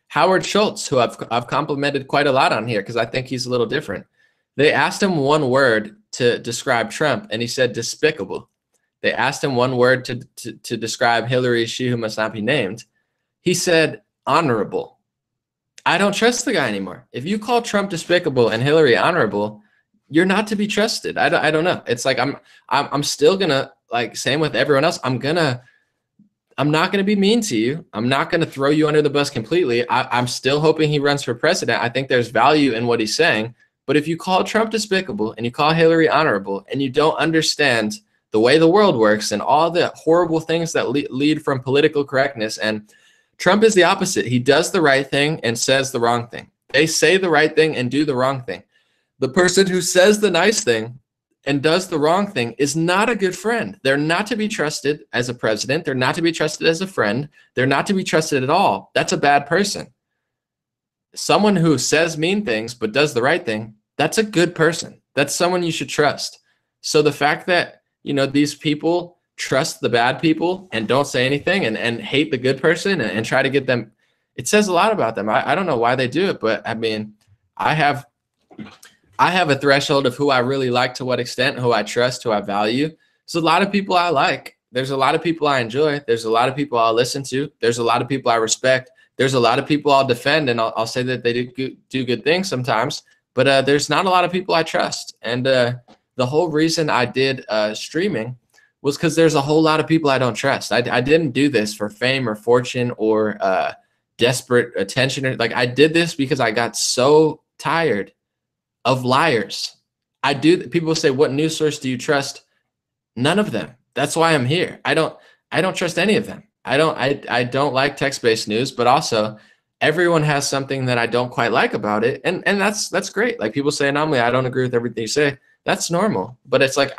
Howard Schultz, who I've complimented quite a lot on here because I think he's a little different. They asked him one word to describe Trump, and he said despicable. They asked him one word to describe Hillary, she who must not be named. He said honorable. I don't trust the guy anymore. If you call Trump despicable and Hillary honorable, you're not to be trusted. I don't know. It's like, I'm still gonna, like, same with everyone else. I'm not gonna be mean to you. I'm not gonna throw you under the bus completely. I'm still hoping he runs for president. I think there's value in what he's saying. But if you call Trump despicable and you call Hillary honorable, and you don't understand the way the world works and all the horrible things that lead from political correctness, and Trump is the opposite. He does the right thing and says the wrong thing. They say the right thing and do the wrong thing. The person who says the nice thing and does the wrong thing is not a good friend. They're not to be trusted as a president. They're not to be trusted as a friend. They're not to be trusted at all. That's a bad person. Someone who says mean things but does the right thing, that's a good person. That's someone you should trust. So the fact that, you know, these people trust the bad people and don't say anything and hate the good person and try to get them, it says a lot about them. I don't know why they do it, but I mean, I have a threshold of who I really like, to what extent, who I trust, who I value. There's a lot of people I like. There's a lot of people I enjoy. There's a lot of people I'll listen to. There's a lot of people I respect. There's a lot of people I'll defend, and I'll say that they do good things sometimes. But there's not a lot of people I trust. And the whole reason I did streaming was because there's a whole lot of people I don't trust. I didn't do this for fame or fortune or desperate attention. Like, I did this because I got so tired of liars. People say, what news source do you trust? None of them. That's why I'm here. I don't trust any of them. I don't like text-based news, but also everyone has something that I don't quite like about it. And that's great. Like, people say, Anomaly, I don't agree with everything you say. That's normal. But it's like,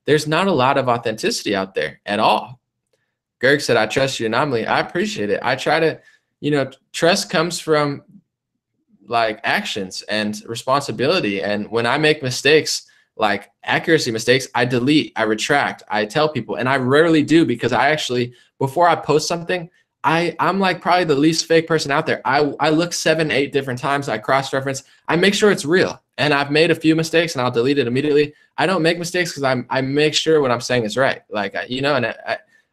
there's not a lot of authenticity out there at all. Gerg said, I trust you, Anomaly. I appreciate it. I try to, you know, trust comes from like actions and responsibility. And when I make mistakes, like accuracy mistakes, I delete, I retract, I tell people. And I rarely do, because I actually, before I post something, I'm like probably the least fake person out there. I look 7, 8 different times. I cross-reference. I make sure it's real. And I've made a few mistakes and I'll delete it immediately. I don't make mistakes because I make sure what I'm saying is right. Like, you know, and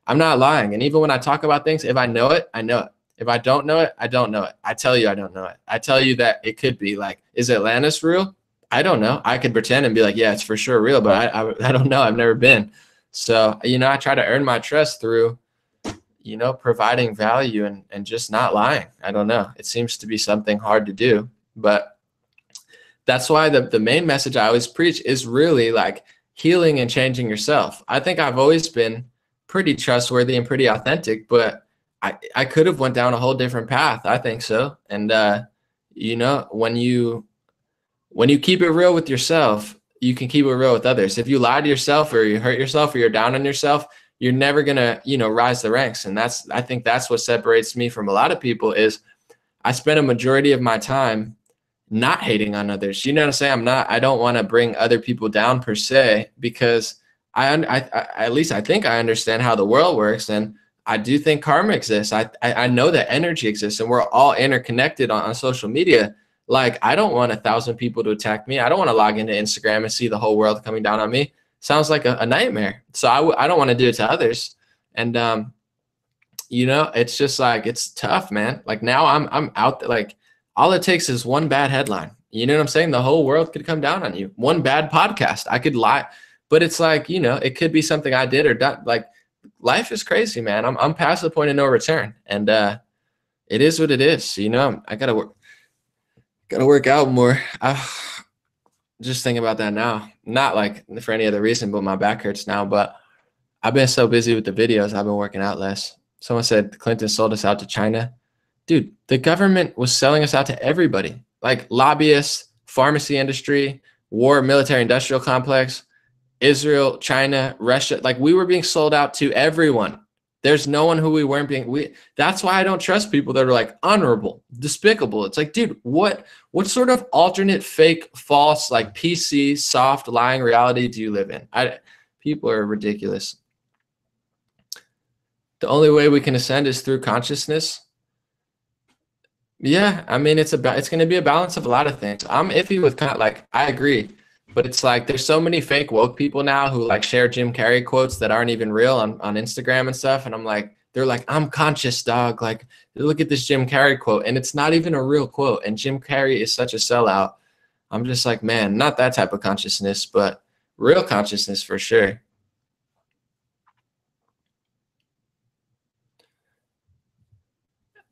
I'm not lying. And even when I talk about things, if I know it, I know it. If I don't know it, I don't know it. I tell you I don't know it. I tell you that it could be. Like, is Atlantis real? I don't know. I could pretend and be like, yeah, it's for sure real, but I don't know. I've never been. So, you know, I try to earn my trust through, you know, providing value and just not lying. I don't know. It seems to be something hard to do, but that's why the main message I always preach is really like healing and changing yourself. I think I've always been pretty trustworthy and pretty authentic, but I could have went down a whole different path. I think so. And, you know, when you keep it real with yourself, you can keep it real with others. If you lie to yourself or you hurt yourself or you're down on yourself, you're never going to, you know, rise the ranks. And I think that's what separates me from a lot of people is I spend a majority of my time not hating on others. You know what I'm saying? I don't want to bring other people down per se, because at least I think I understand how the world works. And I do think karma exists. I know that energy exists, and we're all interconnected on social media. Like, I don't want 1,000 people to attack me. I don't want to log into Instagram and see the whole world coming down on me. Sounds like a nightmare. So I don't want to do it to others. And, you know, it's just like, it's tough, man. Like, now I'm out there, like, all it takes is one bad headline. You know what I'm saying? The whole world could come down on you. One bad podcast. I could lie, but it's like, you know, it could be something I did or done. Like, life is crazy, man. I'm past the point of no return, and it is what it is. You know, I gotta work out more. Just thinking about that now, not like for any other reason, but my back hurts now. But I've been so busy with the videos, I've been working out less. Someone said Clinton sold us out to China. Dude, the government was selling us out to everybody, like lobbyists, pharmacy industry, war, military industrial complex, Israel, China, Russia. Like, we were being sold out to everyone. There's no one who we weren't being. That's why I don't trust people that are like honorable, despicable. It's like, dude, what sort of alternate, fake, false, like PC, soft, lying reality do you live in? People are ridiculous. The only way we can ascend is through consciousness. Yeah, I mean, it's going to be a balance of a lot of things. I'm iffy with I agree. But it's like, there's so many fake woke people now who like share Jim Carrey quotes that aren't even real on Instagram and stuff. And I'm like, they're like, I'm conscious, dog. Like, look at this Jim Carrey quote. And it's not even a real quote. And Jim Carrey is such a sellout. I'm just like, man, not that type of consciousness, but real consciousness for sure.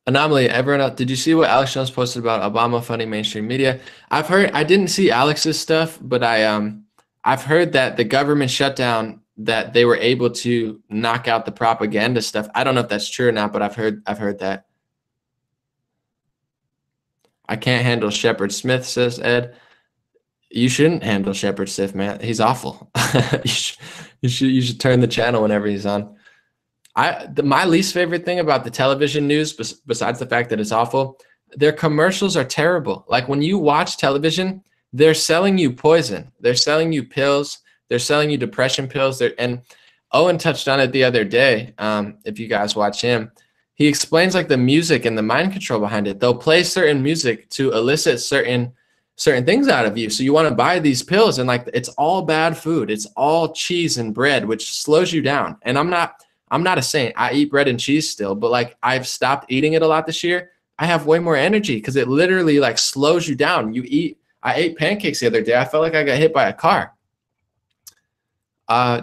Anomaly, everyone else, did you see what Alex Jones posted about Obama funding mainstream media? I've heard, I didn't see Alex's stuff, but I've heard that the government shutdown, that they were able to knock out the propaganda stuff. I don't know if that's true or not, but I've heard that. I can't handle Shepard Smith, says Ed. You shouldn't handle Shepard Smith, man. He's awful. You should turn the channel whenever he's on. My least favorite thing about the television news, besides the fact that it's awful, their commercials are terrible. Like when you watch television, they're selling you poison. They're selling you pills. They're selling you depression pills. And Owen touched on it the other day. If you guys watch him, he explains like the music and the mind control behind it. They'll play certain music to elicit certain things out of you. So you want to buy these pills, and like it's all bad food. It's all cheese and bread, which slows you down. And I'm not a saint. I eat bread and cheese still, but like I've stopped eating it a lot this year. I have way more energy because it literally like slows you down. I ate pancakes the other day. I felt like I got hit by a car.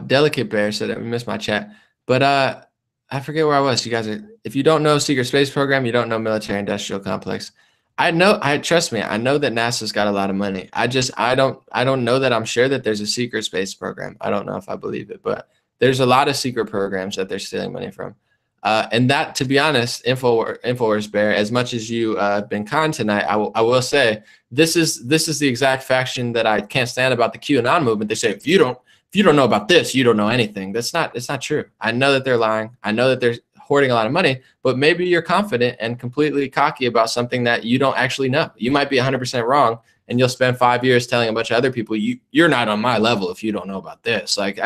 Delicate Bear said I missed my chat, but I forget where I was. You guys if you don't know secret space program, you don't know military industrial complex. Trust me, I know that NASA's got a lot of money. I don't know that I'm sure that there's a secret space program. I don't know if I believe it, but there's a lot of secret programs that they're stealing money from. And that, to be honest, Infowars Bear, as much as you have been kind tonight, I will say this is the exact faction that I can't stand about the QAnon movement. They say if you don't know about this, you don't know anything. It's not true. I know that they're lying. I know that they're hoarding a lot of money, but maybe you're confident and completely cocky about something that you don't actually know. You might be 100% wrong, and you'll spend 5 years telling a bunch of other people, you're not on my level if you don't know about this. Like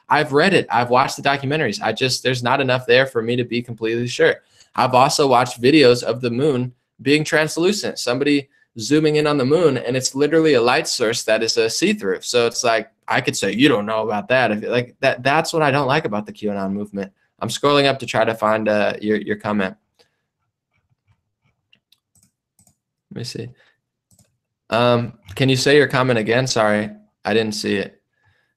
I've read it. I've watched the documentaries. There's not enough there for me to be completely sure. I've also watched videos of the moon being translucent, somebody zooming in on the moon, and it's literally a light source that is a see-through. So it's like, I could say, you don't know about that. If like that's what I don't like about the QAnon movement. I'm scrolling up to try to find your comment. Let me see. Can you say your comment again? Sorry, I didn't see it.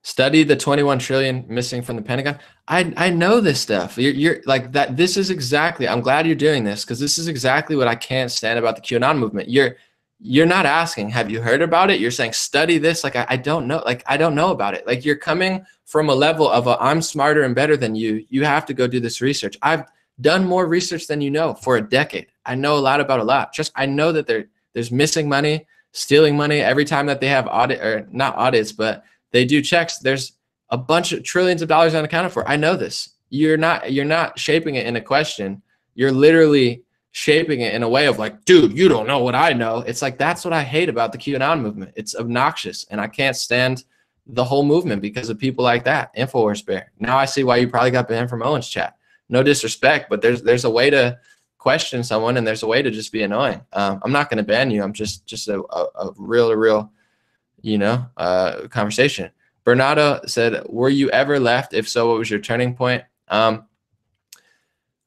Study the 21 trillion missing from the Pentagon. I know this stuff. You're like that. This is exactly. I'm glad you're doing this because this is exactly what I can't stand about the QAnon movement. You're not asking, have you heard about it? You're saying study this. Like I don't know. Like I don't know about it. Like you're coming from a level of I'm smarter and better than you. You have to go do this research. I've done more research than you know for a decade. I know a lot about a lot. Just I know that there's missing money, stealing money every time that they have audit or not audits, but they do checks. There's a bunch of trillions of dollars unaccounted for. I know this. You're not shaping it in a question. You're literally shaping it in a way of like, dude, you don't know what I know. It's like, that's what I hate about the QAnon movement. It's obnoxious. And I can't stand the whole movement because of people like that. Infowars Bear. Now I see why you probably got banned from Owen's chat. No disrespect, but there's a way to question someone and there's a way to just be annoying. I'm not going to ban you. I'm just a real, conversation. Bernardo said, were you ever left? If so, what was your turning point?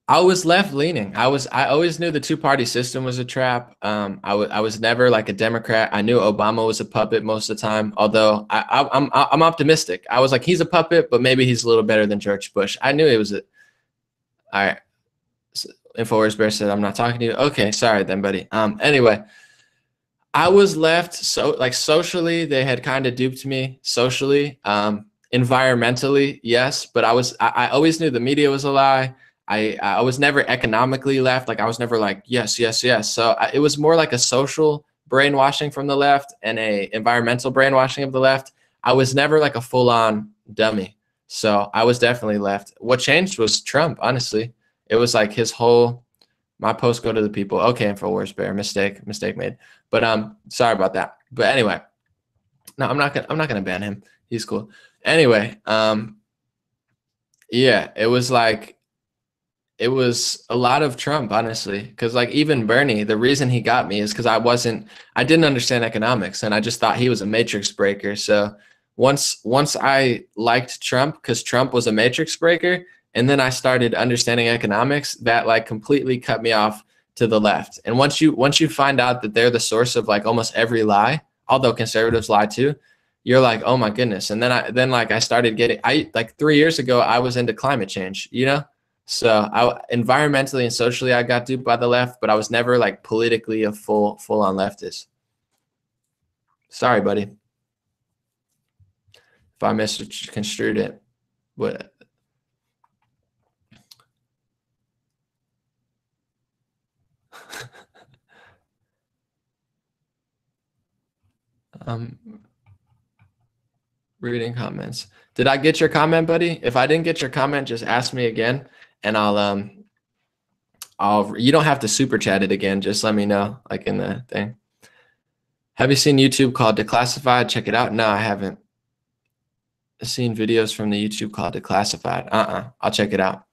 I was left leaning. I always knew the two-party system was a trap. I was never like a Democrat. I knew Obama was a puppet most of the time. Although I'm optimistic. I was like, he's a puppet, but maybe he's a little better than George Bush. I knew it was it. All right. So, Infowars Bear said, I'm not talking to you. Okay, sorry then, buddy. Anyway, I was left socially. They had kind of duped me socially. Environmentally, yes, but I always knew the media was a lie. I was never economically left. Like I was never like, yes. So it was more like a social brainwashing from the left and a environmental brainwashing of the left. I was never like a full-on dummy. So I was definitely left. What changed was Trump, honestly. It was like my posts go to the people. Okay, Infowars Bear, mistake made. But sorry about that. But anyway, no, I'm not gonna ban him. He's cool. Anyway, yeah, it was a lot of Trump, honestly, because like even Bernie, the reason he got me is because I didn't understand economics and I just thought he was a matrix breaker. So once I liked Trump because Trump was a matrix breaker, and then I started understanding economics, that like completely cut me off to the left. And once you find out that they're the source of like almost every lie, although conservatives lie too, you're like, oh my goodness. And then I started getting, like 3 years ago, I was into climate change, So environmentally and socially, I got duped by the left, but I was never like politically a full-on leftist. Sorry, buddy, if I misconstrued it. But Um, reading comments. Did I get your comment, buddy? If I didn't get your comment, just ask me again, and you don't have to super chat it again. Just let me know, like in the thing. Have you seen YouTube called Declassified? Check it out. No, I haven't. I've seen videos from the YouTube called Declassified. I'll check it out.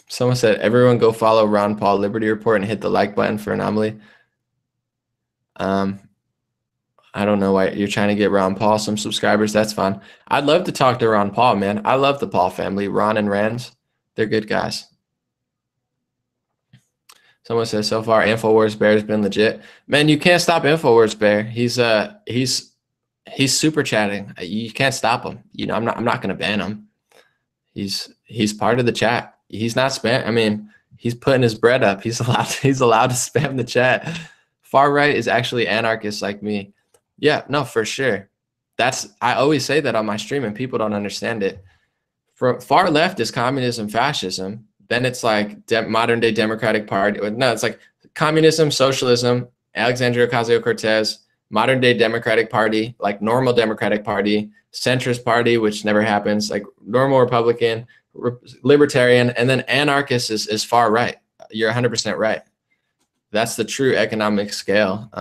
Someone said, everyone go follow Ron Paul Liberty Report and hit the like button for Anomaly. I don't know why you're trying to get Ron Paul some subscribers. That's fine. I'd love to talk to Ron Paul, man. I love the Paul family. Ron and Rand, they're good guys. Someone says, so far, InfoWars Bear has been legit. Man, you can't stop InfoWars Bear. He's super chatting. You can't stop him. You know, I'm not going to ban him. He's part of the chat. He's not spam. I mean, he's putting his bread up. He's allowed to spam the chat. Far right is actually anarchists like me. Yeah, no, for sure. I always say that on my stream and people don't understand it. For far left is communism, fascism. Then it's like modern day Democratic Party. No, it's like communism, socialism, Alexandria Ocasio-Cortez, modern day Democratic Party, like normal Democratic Party, centrist party, which never happens, like normal Republican, libertarian, and then anarchist is far right. You're 100% right. That's the true economic scale,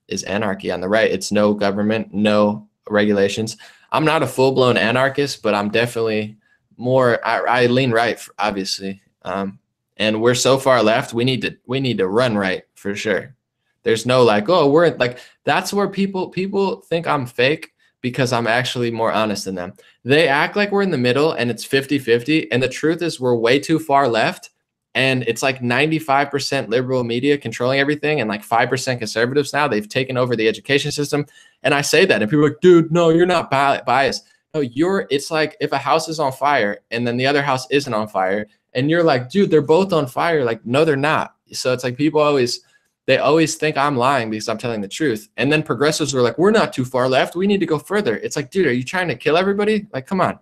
is anarchy on the right. It's no government, no regulations. I'm not a full-blown anarchist, but I'm definitely more, I lean right, obviously. And we're so far left, we need to run right for sure. There's no like, oh, we're like, that's where people think I'm fake because I'm actually more honest than them. They act like we're in the middle and it's 50-50. And the truth is we're way too far left. And it's like 95% liberal media controlling everything and like 5% conservatives now. They've taken over the education system. And I say that and people are like, dude, no, you're not biased. No, it's like if a house is on fire and then the other house isn't on fire and you're like, dude, they're both on fire. Like, no, they're not. So it's like people always think I'm lying because I'm telling the truth. And then progressives are like, we're not too far left. We need to go further. It's like, dude, are you trying to kill everybody? Like, come on.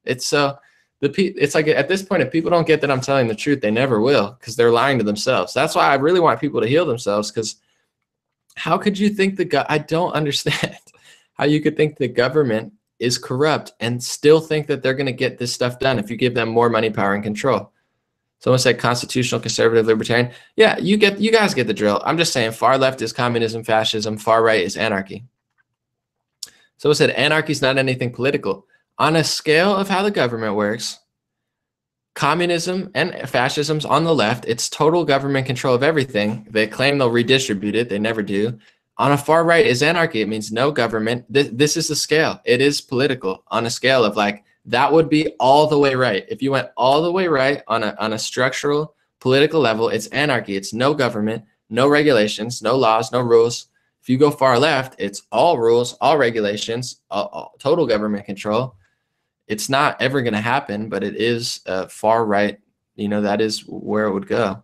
It's like at this point, if people don't get that I'm telling the truth, they never will because they're lying to themselves. That's why I really want people to heal themselves, because how could you think I don't understand how you could think the government is corrupt and still think that they're going to get this stuff done if you give them more money, power, and control. Someone said constitutional, conservative, libertarian. Yeah, you guys get the drill. I'm just saying far left is communism, fascism, far right is anarchy. Someone said anarchy is not anything political. On a scale of how the government works, communism and fascism's on the left. It's total government control of everything. They claim they'll redistribute it. They never do. On a far right is anarchy. It means no government. This is the scale. It is political on a scale of like, that would be all the way right. If you went all the way right on a structural political level, it's anarchy. It's no government, no regulations, no laws, no rules. If you go far left, it's all rules, all regulations, all total government control. It's not ever going to happen, but it is far right. You know, that is where it would go.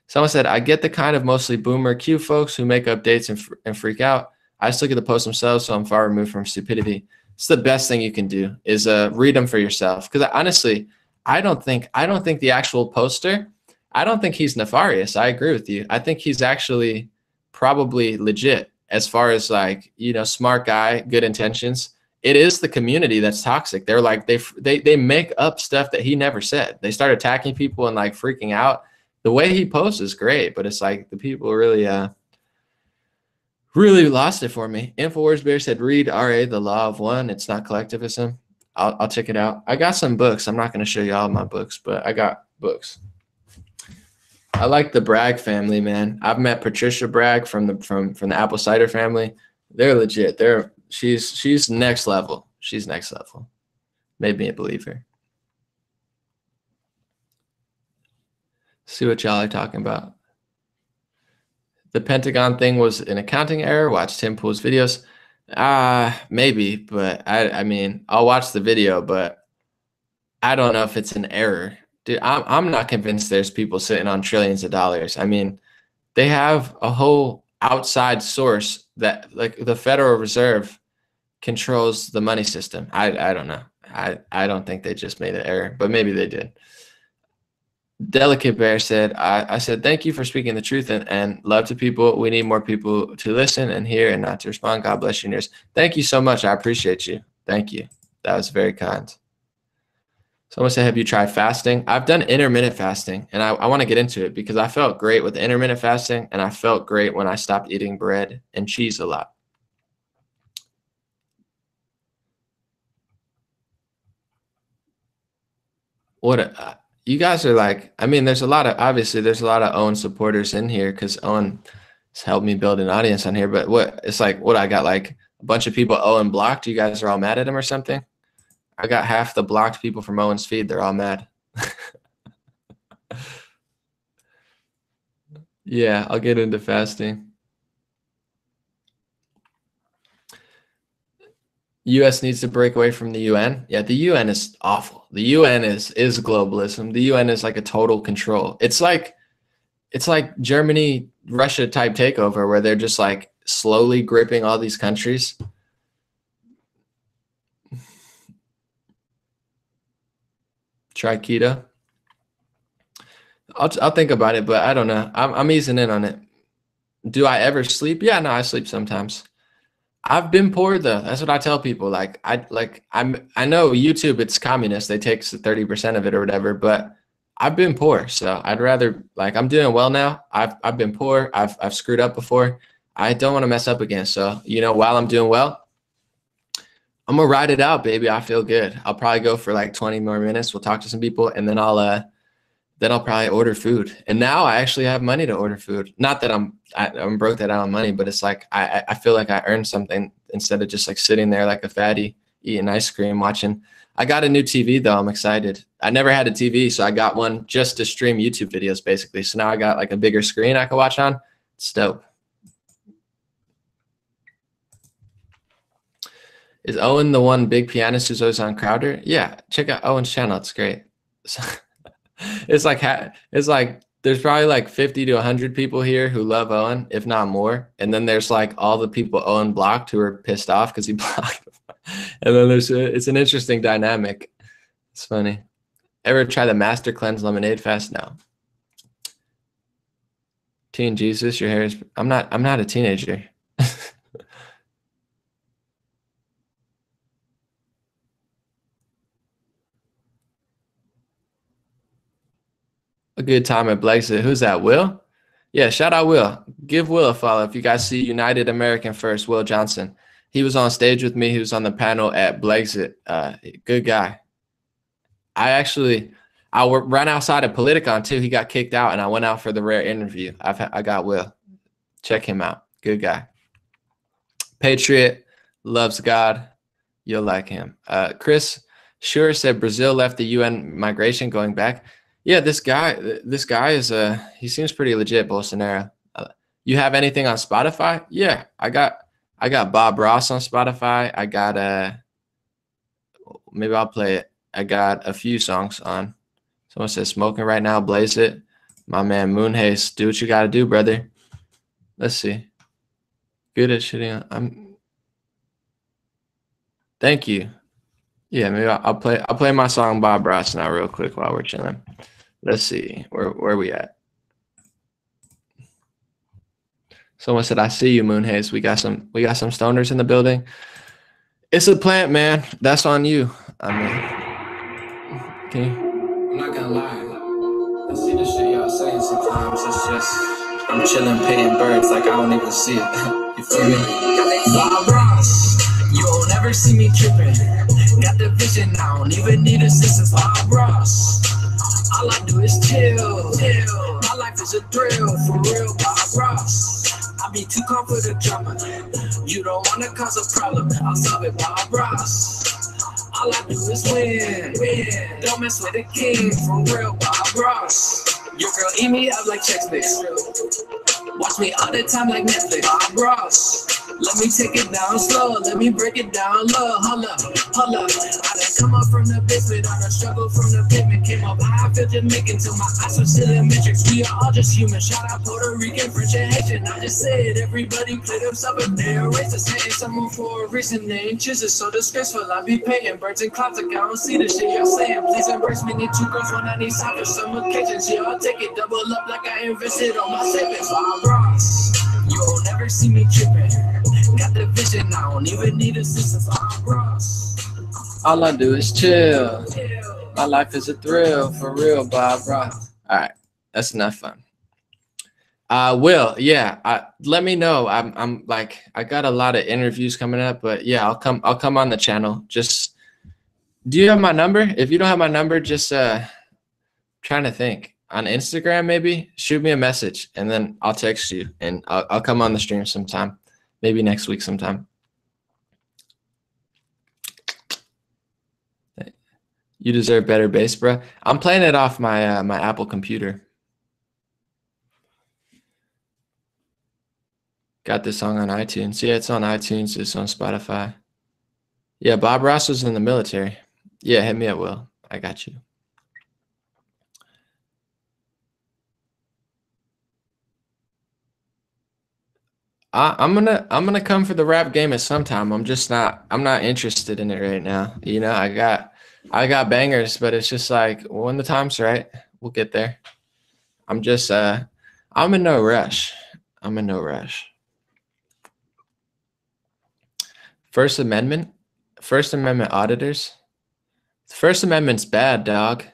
Someone said, I get the kind of mostly boomer Q folks who make updates and freak out. I just look at the posts themselves, so I'm far removed from stupidity. It's the best thing you can do is read them for yourself. Because honestly, I don't think the actual poster, I don't think he's nefarious. I agree with you. I think he's actually probably legit as far as like, you know, smart guy, good intentions. It is the community that's toxic. They're like, they make up stuff that he never said. They start attacking people and like freaking out. The way he posts is great, but it's like the people really lost it for me. InfoWars Bear said, read RA, The Law of One. It's not collectivism. I'll check it out. I got some books. I'm not going to show you all my books, but I got books. I like the Bragg family, man. I've met Patricia Bragg from the Apple Cider family. They're legit. She's next level. She's next level. Made me a believer. See what y'all are talking about. The Pentagon thing was an accounting error. Watch Tim Pool's videos. Maybe, but I mean, I'll watch the video, but I don't know if it's an error. Dude, I'm not convinced there's people sitting on trillions of dollars. I mean, they have a whole outside source that, like, the Federal Reserve controls the money system. I don't know. I don't think they just made an error, but maybe they did. Delicate Bear said, I said, thank you for speaking the truth and love to people. We need more people to listen and hear and not to respond. God bless your ears. Thank you so much. I appreciate you. Thank you. That was very kind. Someone said, have you tried fasting? I've done intermittent fasting, and I want to get into it because I felt great with intermittent fasting, and I felt great when I stopped eating bread and cheese a lot. You guys are like, I mean, obviously there's a lot of Owen supporters in here because Owen has helped me build an audience on here. But it's like, I got like a bunch of people Owen blocked. You guys are all mad at him or something? I got half the blocked people from Owen's feed. They're all mad. Yeah, I'll get into fasting. U.S. needs to break away from the UN. Yeah, the UN is awful. The UN is globalism. The UN is like a total control. It's like Germany, Russia type takeover where they're just like slowly gripping all these countries. Try keto. I'll think about it, but I don't know. I'm easing in on it. Do I ever sleep? Yeah, no, I sleep sometimes. I've been poor though. That's what I tell people. Like I know YouTube, it's communist. They take 30% of it or whatever, but I've been poor. So I'd rather, like, I'm doing well now. I've been poor. I've screwed up before. I don't want to mess up again. So, while I'm doing well, I'm gonna ride it out, baby. I feel good. I'll probably go for like 20 more minutes. We'll talk to some people and then I'll probably order food. And now I actually have money to order food. Not that I'm broke that out on money, but it's like I feel like I earned something instead of just like sitting there like a fatty eating ice cream watching. I got a new TV though. I'm excited. I never had a TV, so I got one just to stream YouTube videos basically. So now I got like a bigger screen I can watch on. It's dope. Is Owen the one big pianist who's always on Crowder? Yeah, check out Owen's channel. It's great. It's like there's probably like 50 to 100 people here who love Owen, if not more. And then there's like all the people Owen blocked who are pissed off because he blocked them. And then it's an interesting dynamic. It's funny. Ever try the Master Cleanse Lemonade Fast? No. Teen Jesus, your hair is. I'm not a teenager. A good time at Blexit. Who's that, Will? Yeah, shout out Will. Give Will a follow if you guys see United American First, Will Johnson. He was on stage with me. He was on the panel at Blexit. Good guy. I ran outside of Politicon too. He got kicked out and I went out for the rare interview. I got Will. Check him out. Good guy. Patriot, loves God. You'll like him. Chris Sure said Brazil left the UN migration going back. Yeah, this guy is he seems pretty legit, Bolsonaro. You have anything on Spotify? Yeah, I got Bob Ross on Spotify. I got maybe I'll play it. I got a few songs on. Someone says smoking right now, blaze it. My man Moonhaze, do what you gotta do, brother. Let's see. Good at shitting. Thank you. Yeah, maybe I'll play my song Bob Ross now real quick while we're chilling. Let's see. Where we at? Someone said, I see you, Moonhaze. We got some stoners in the building. It's a plant, man. That's on you. I mean, can you? I'm not gonna lie. I see the shit y'all saying sometimes. It's just I'm chilling, paying birds like I don't even see it. You feel me? Bob Ross. You'll never see me tripping. Got the vision, I don't even need assistance. Bob Ross. All I do is chill. My life is a thrill, for real, Bob Ross. I be too calm for the drama. You don't wanna cause a problem, I'll solve it, Bob Ross. All I do is win. Don't mess with the king, for real, Bob Ross. Your girl eat me up like Chex Mix. Watch me all the time like Netflix, Bob Ross. Let me take it down slow, let me break it down low. Hold up, hold up. I done come up from the basement, I done struggled from the pavement. Came up high, I feel Jamaican till my eyes were still in matrix. We are all just human. Shout out Puerto Rican, French, and Haitian. I just said everybody play themselves, but they're racist. Saying someone for a reason, they ain't choosing. So disgraceful, I be paying birds and clouds like I don't see the shit you're saying. Please embrace me, need two girls when I need time for some occasions. Yeah, I'll take it, double up like I invested on my savings. Bob Ross, you'll never see me tripping. Got the vision, I don't even need assistance. Bob Ross. All I do is chill. My life is a thrill, for real, Bob Ross. All right, that's enough fun. Will, yeah, let me know. I'm like, I got a lot of interviews coming up, but yeah, I'll come on the channel. Just, do you have my number? If you don't have my number, just trying to think. On Instagram, maybe shoot me a message and then I'll text you and I'll come on the stream sometime, maybe next week sometime. You deserve better bass, bro. I'm playing it off my my Apple computer. Got this song on iTunes. Yeah, it's on iTunes. It's on Spotify. Yeah, Bob Ross was in the military. Yeah, hit me up, Will. I got you. I'm gonna come for the rap game at some time. I'm not interested in it right now. You know, I got bangers, but it's just like when the time's right, we'll get there. I'm in no rush. I'm in no rush. First Amendment auditors. The First Amendment's bad, dog.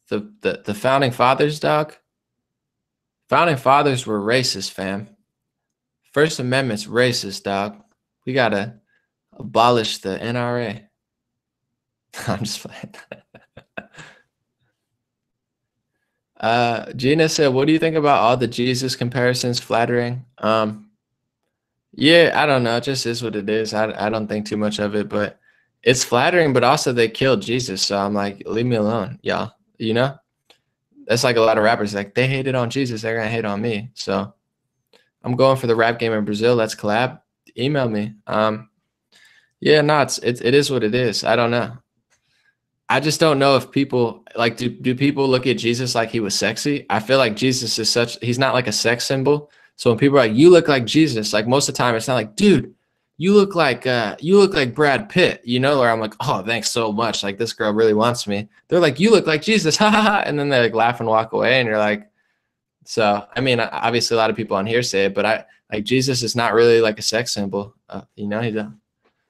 The founding fathers, dog. Founding fathers were racist, fam. First Amendment's racist, dog. We gotta abolish the NRA. I'm just playing. Gina said, what do you think about all the Jesus comparisons? Flattering? Yeah, I don't know. It just is what it is. I don't think too much of it, but it's flattering, but also they killed Jesus. So I'm like, leave me alone, y'all. You know? That's like a lot of rappers, like, they hated on Jesus, they're gonna hate on me. So I'm going for the rap game in Brazil. Let's collab. Email me. Yeah, no, it is what it is. I don't know. I just don't know if people like, do people look at Jesus like he was sexy? I feel like Jesus is he's not like a sex symbol. So when people are like, you look like Jesus, like most of the time it's not like, dude, you look like Brad Pitt, you know, or I'm like, oh, thanks so much. Like this girl really wants me. They're like, you look like Jesus. Ha ha ha. And then they like laugh and walk away. And you're like, so, I mean, obviously a lot of people on here say it, but Jesus is not really like a sex symbol. You know, he's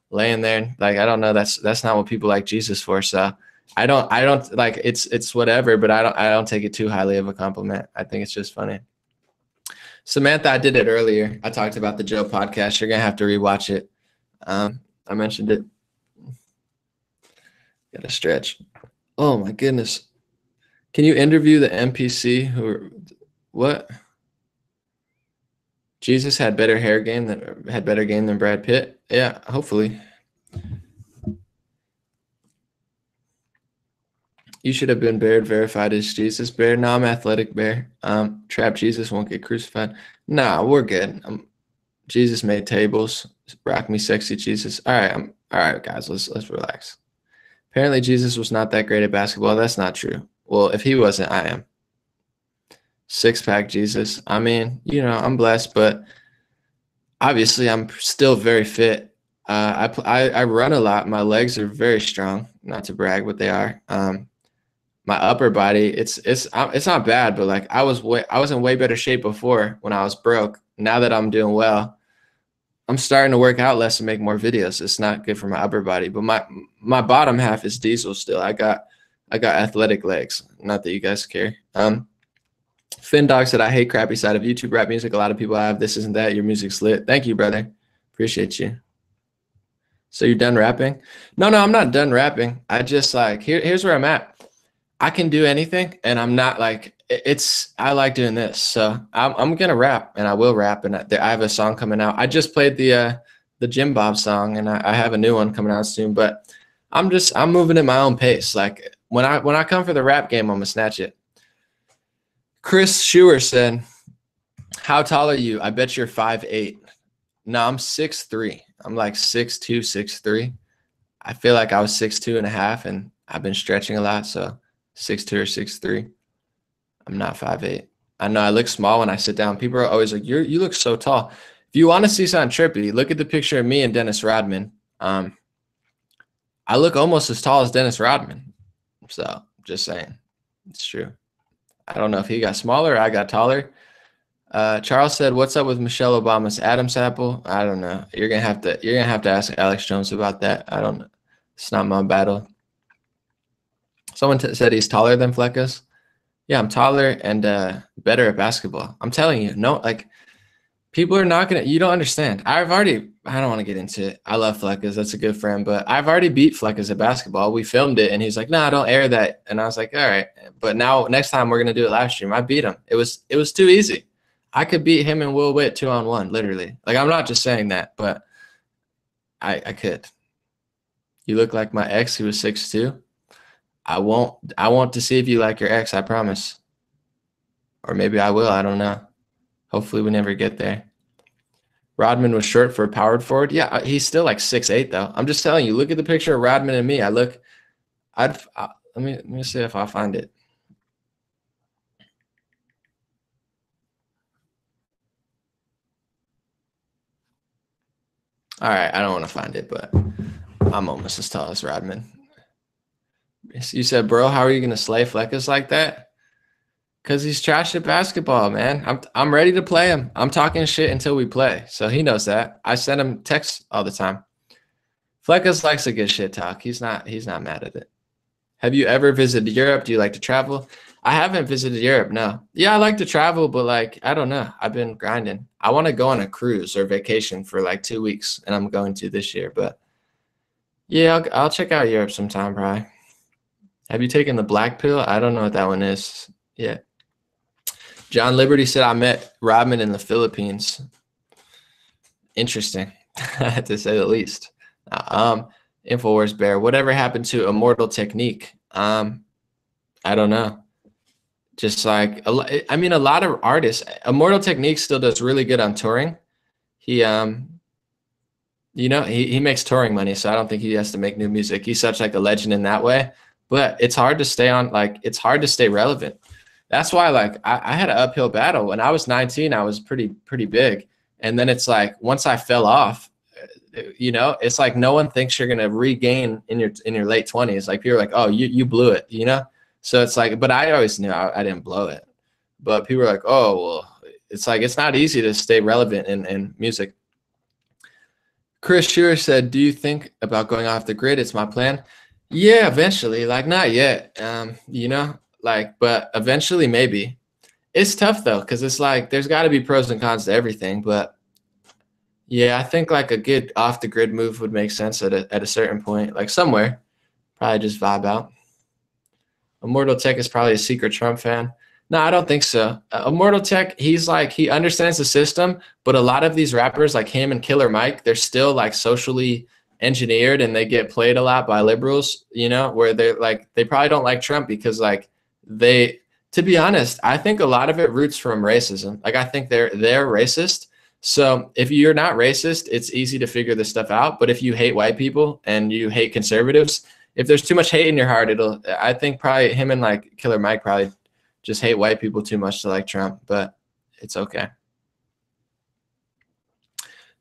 laying there and like, I don't know. That's not what people like Jesus for. So I don't like, it's whatever, but I don't take it too highly of a compliment. I think it's just funny. Samantha, I did it earlier. I talked about the Joe podcast. You're going to have to rewatch it. I mentioned it. Got to stretch. Oh my goodness. Can you interview the NPC what? Jesus had better game than Brad Pitt. Yeah, hopefully. You should have been Baird verified as Jesus. Bear, no, I'm athletic Bear. Trap Jesus won't get crucified. Nah, we're good. Jesus made tables. Rock me, sexy Jesus. All right, guys. Let's relax. Apparently, Jesus was not that great at basketball. That's not true. Well, if he wasn't, I am. Six-pack Jesus. I mean, you know, I'm blessed, but obviously, I'm still very fit. I run a lot. My legs are very strong. Not to brag, but they are. My upper body, it's not bad, but like I was in way better shape before when I was broke. Now that I'm doing well, I'm starting to work out less and make more videos. It's not good for my upper body, but my bottom half is diesel still. I got athletic legs. Not that you guys care. Finn Dog said, I hate crappy side of YouTube rap music. A lot of people have this isn't that. Your music's lit. Thank you, brother. Appreciate you. So you're done rapping? No, I'm not done rapping. I just like, here's where I'm at. I can do anything, and I'm not like, I like doing this. So I'm going to rap, and I will rap, and I have a song coming out. I just played the Jim Bob song, and I have a new one coming out soon, but I'm moving at my own pace. Like when I come for the rap game, I'm going to snatch it. Chris Schuer said, how tall are you? I bet you're 5'8". No, I'm 6'3". I'm like 6'2", 6'3". I feel like I was 6'2.5", and I've been stretching a lot, so 6'2" or 6'3". I'm not 5'8". I know I look small when I sit down. People are always like, you look so tall. If you want to see something trippy, look at the picture of me and Dennis Rodman. I look almost as tall as Dennis Rodman. So just saying, it's true. I don't know if he got smaller or I got taller. Charles said, "What's up with Michelle Obama's Adam's apple?" I don't know. You're gonna have to ask Alex Jones about that. I don't know. It's not my battle. Someone said he's taller than Fleckus. Yeah, I'm taller and better at basketball. I'm telling you, no, like people are not gonna. You don't understand. I don't want to get into it. I love Fleckus. That's a good friend, but I've already beat Fleckus at basketball. We filmed it, and he's like, "Nah, don't air that." And I was like, "All right." But now next time we're gonna do it live stream. I beat him. It was too easy. I could beat him and Will Witt 2-on-1, literally. Like, I'm not just saying that, but I could. You look like my ex who was 6'2". I want to see if you like your ex, I promise. Or maybe I will, I don't know. Hopefully we never get there. Rodman was short for a powered forward. Yeah, he's still like 6'8", though. I'm just telling you, look at the picture of Rodman and me. Let me see if I'll find it. All right, I don't want to find it, but I'm almost as tall as Rodman. You said, bro, how are you going to slay Fleckus like that? Because he's trash at basketball, man. I'm ready to play him. I'm talking shit until we play, so he knows that. I send him texts all the time. Fleckus likes a good shit talk. He's not mad at it. Have you ever visited Europe? Do you like to travel? I haven't visited Europe, no. Yeah, I like to travel, but like, I don't know. I've been grinding. I want to go on a cruise or vacation for like 2 weeks, and I'm going to this year. But yeah, I'll check out Europe sometime, probably. Have you taken the black pill? I don't know what that one is. Yeah. John Liberty said, I met Rodman in the Philippines. Interesting, to say the least. Infowars Bear, whatever happened to Immortal Technique? I don't know. Just like, I mean, a lot of artists, Immortal Technique still does really good on touring. He, you know, he makes touring money, so I don't think he has to make new music. He's such like a legend in that way, but it's hard to stay on, like, it's hard to stay relevant. That's why, like, I had an uphill battle. When I was 19, I was pretty big. And then it's like, once I fell off, you know, it's like no one thinks you're going to regain in your late 20s. Like, people are like, oh, you blew it, you know? So it's like, but I always knew I didn't blow it. But people are like, oh, well, it's like, it's not easy to stay relevant in music. Chris Shearer said, do you think about going off the grid? It's my plan. Yeah, eventually. Like, not yet, you know, like, but eventually maybe. It's tough, though, because it's like there's got to be pros and cons to everything. But, yeah, I think like a good off-the-grid move would make sense at a certain point, like somewhere. Probably just vibe out. Immortal Tech is probably a secret Trump fan. No, I don't think so. Immortal Tech, he's like, he understands the system, but a lot of these rappers like him and Killer Mike, they're still like socially engineered and they get played a lot by liberals, you know, where they're like, they probably don't like Trump because like to be honest, I think a lot of it roots from racism. Like, I think they're racist. So if you're not racist, it's easy to figure this stuff out. But if you hate white people and you hate conservatives, if there's too much hate in your heart, I think probably him and like Killer Mike probably just hate white people too much to like Trump, but it's okay.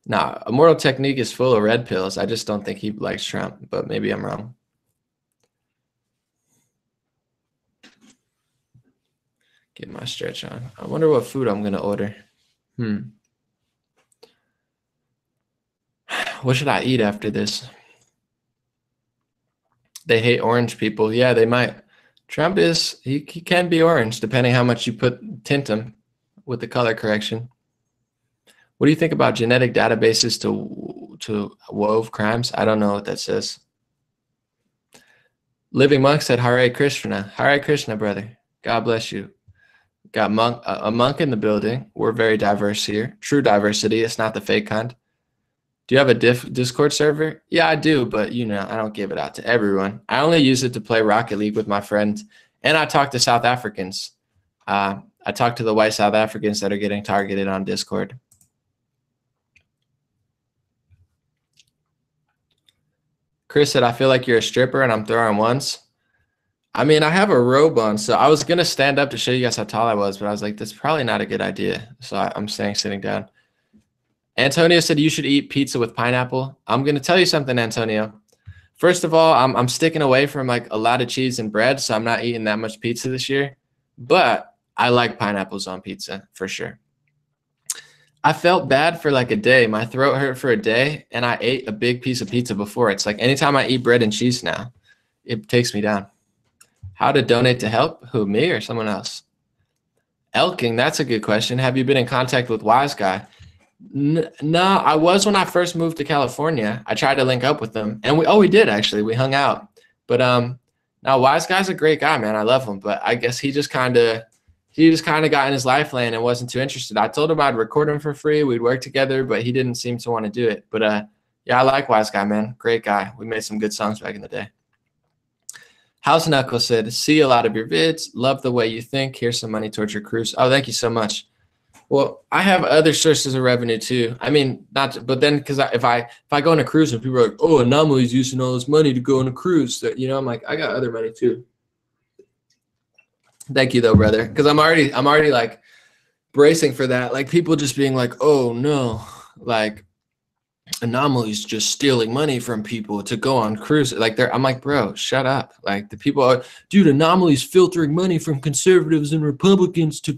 Nah, Immortal Technique is full of red pills. I just don't think he likes Trump, but maybe I'm wrong. Get my stretch on. I wonder what food I'm going to order. What should I eat after this? They hate orange people. Yeah, they might. Trump he can be orange depending how much you tint him with the color correction. What do you think about genetic databases to wove crimes? I don't know what that says. Living Monk said, Hare Krishna. Hare Krishna, brother. God bless you. Got a monk in the building. We're very diverse here. True diversity. It's not the fake kind. Do you have a Discord server? Yeah, I do, but, you know, I don't give it out to everyone. I only use it to play Rocket League with my friends, and I talk to South Africans. I talk to the white South Africans that are getting targeted on Discord. Chris said, I feel like you're a stripper and I'm throwing ones. I mean, I have a robe on, so I was going to stand up to show you guys how tall I was, but I was like, that's probably not a good idea. So I'm staying sitting down. Antonio said you should eat pizza with pineapple. I'm going to tell you something, Antonio. First of all, I'm sticking away from like a lot of cheese and bread, so I'm not eating that much pizza this year. But I like pineapples on pizza for sure. I felt bad for like a day. My throat hurt for a day, and I ate a big piece of pizza before. It's like anytime I eat bread and cheese now, it takes me down. How to donate to help? Who, me or someone else? Elking, that's a good question. Have you been in contact with Wise Guy? No, I was when I first moved to California. I tried to link up with them, and we did actually. We hung out. But now Wise Guy's a great guy, man. I love him, but I guess he just kind of got in his life lane and wasn't too interested. I told him I'd record him for free. We'd work together, but he didn't seem to want to do it. But yeah, I like Wise Guy, man. Great guy. We made some good songs back in the day. House Knuckle said, see a lot of your vids. Love the way you think. Here's some money towards your cruise. Oh, thank you so much. Well, I have other sources of revenue too. I mean, but then because if I go on a cruise and people are like, oh, Anomaly's using all this money to go on a cruise, you know, I'm like, I got other money too. Thank you though, brother. Because I'm already like bracing for that. Like people just being like, oh no, like Anomaly's just stealing money from people to go on cruise. Like I'm like, bro, shut up. Like the people are, dude, Anomaly's filtering money from conservatives and Republicans to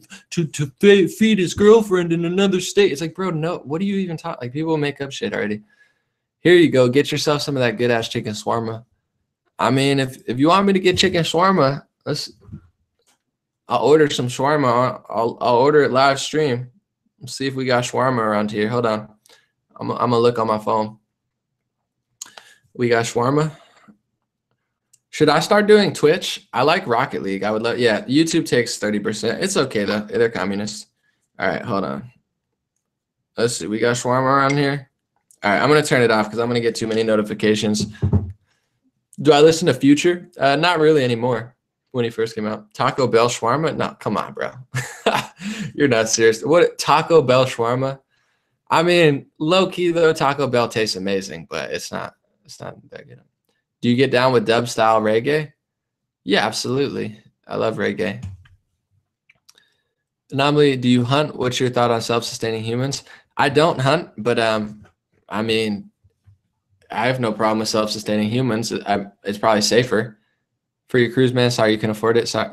feed his girlfriend in another state. It's like, bro, no, what do you even talk? Like people make up shit already. Here you go. Get yourself some of that good ass chicken shawarma. I mean, if you want me to get chicken shawarma, I'll order some shawarma. I'll order it live stream. Let's see if we got shawarma around here. Hold on. I'm gonna look on my phone. We got shawarma. Should I start doing Twitch? I like Rocket League. I would love. Yeah, YouTube takes 30%. It's okay though. They're communists. All right, hold on. Let's see. We got shawarma around here. All right, I'm gonna turn it off because I'm gonna get too many notifications. Do I listen to Future? Not really anymore. When he first came out, Taco Bell shawarma? No, come on, bro. You're not serious. What Taco Bell shawarma? I mean, low key though, Taco Bell tastes amazing, but it's not that good. Do you get down with dub style reggae? Yeah, absolutely. I love reggae. Anomaly, do you hunt? What's your thought on self-sustaining humans? I don't hunt, but I mean, I have no problem with self-sustaining humans. It's probably safer. For your cruise, man. Sorry you can afford it. Sorry.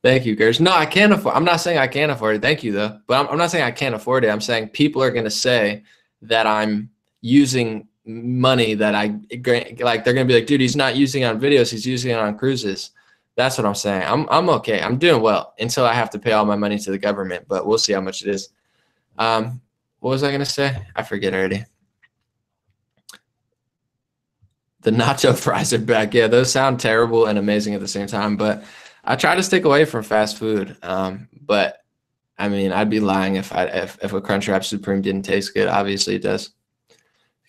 Thank you, Gersh. No, I can't afford. I'm not saying I can't afford it. Thank you, though. But I'm not saying I can't afford it. I'm saying people are going to say that I'm using money that like. They're going to be like, dude, he's not using it on videos. He's using it on cruises. That's what I'm saying. I'm okay. I'm doing well until I have to pay all my money to the government. But we'll see how much it is. What was I going to say? I forget already. The nacho fries are back. Yeah, those sound terrible and amazing at the same time. But I try to stick away from fast food. But I mean, I'd be lying if a Crunchwrap Supreme didn't taste good. Obviously, it does.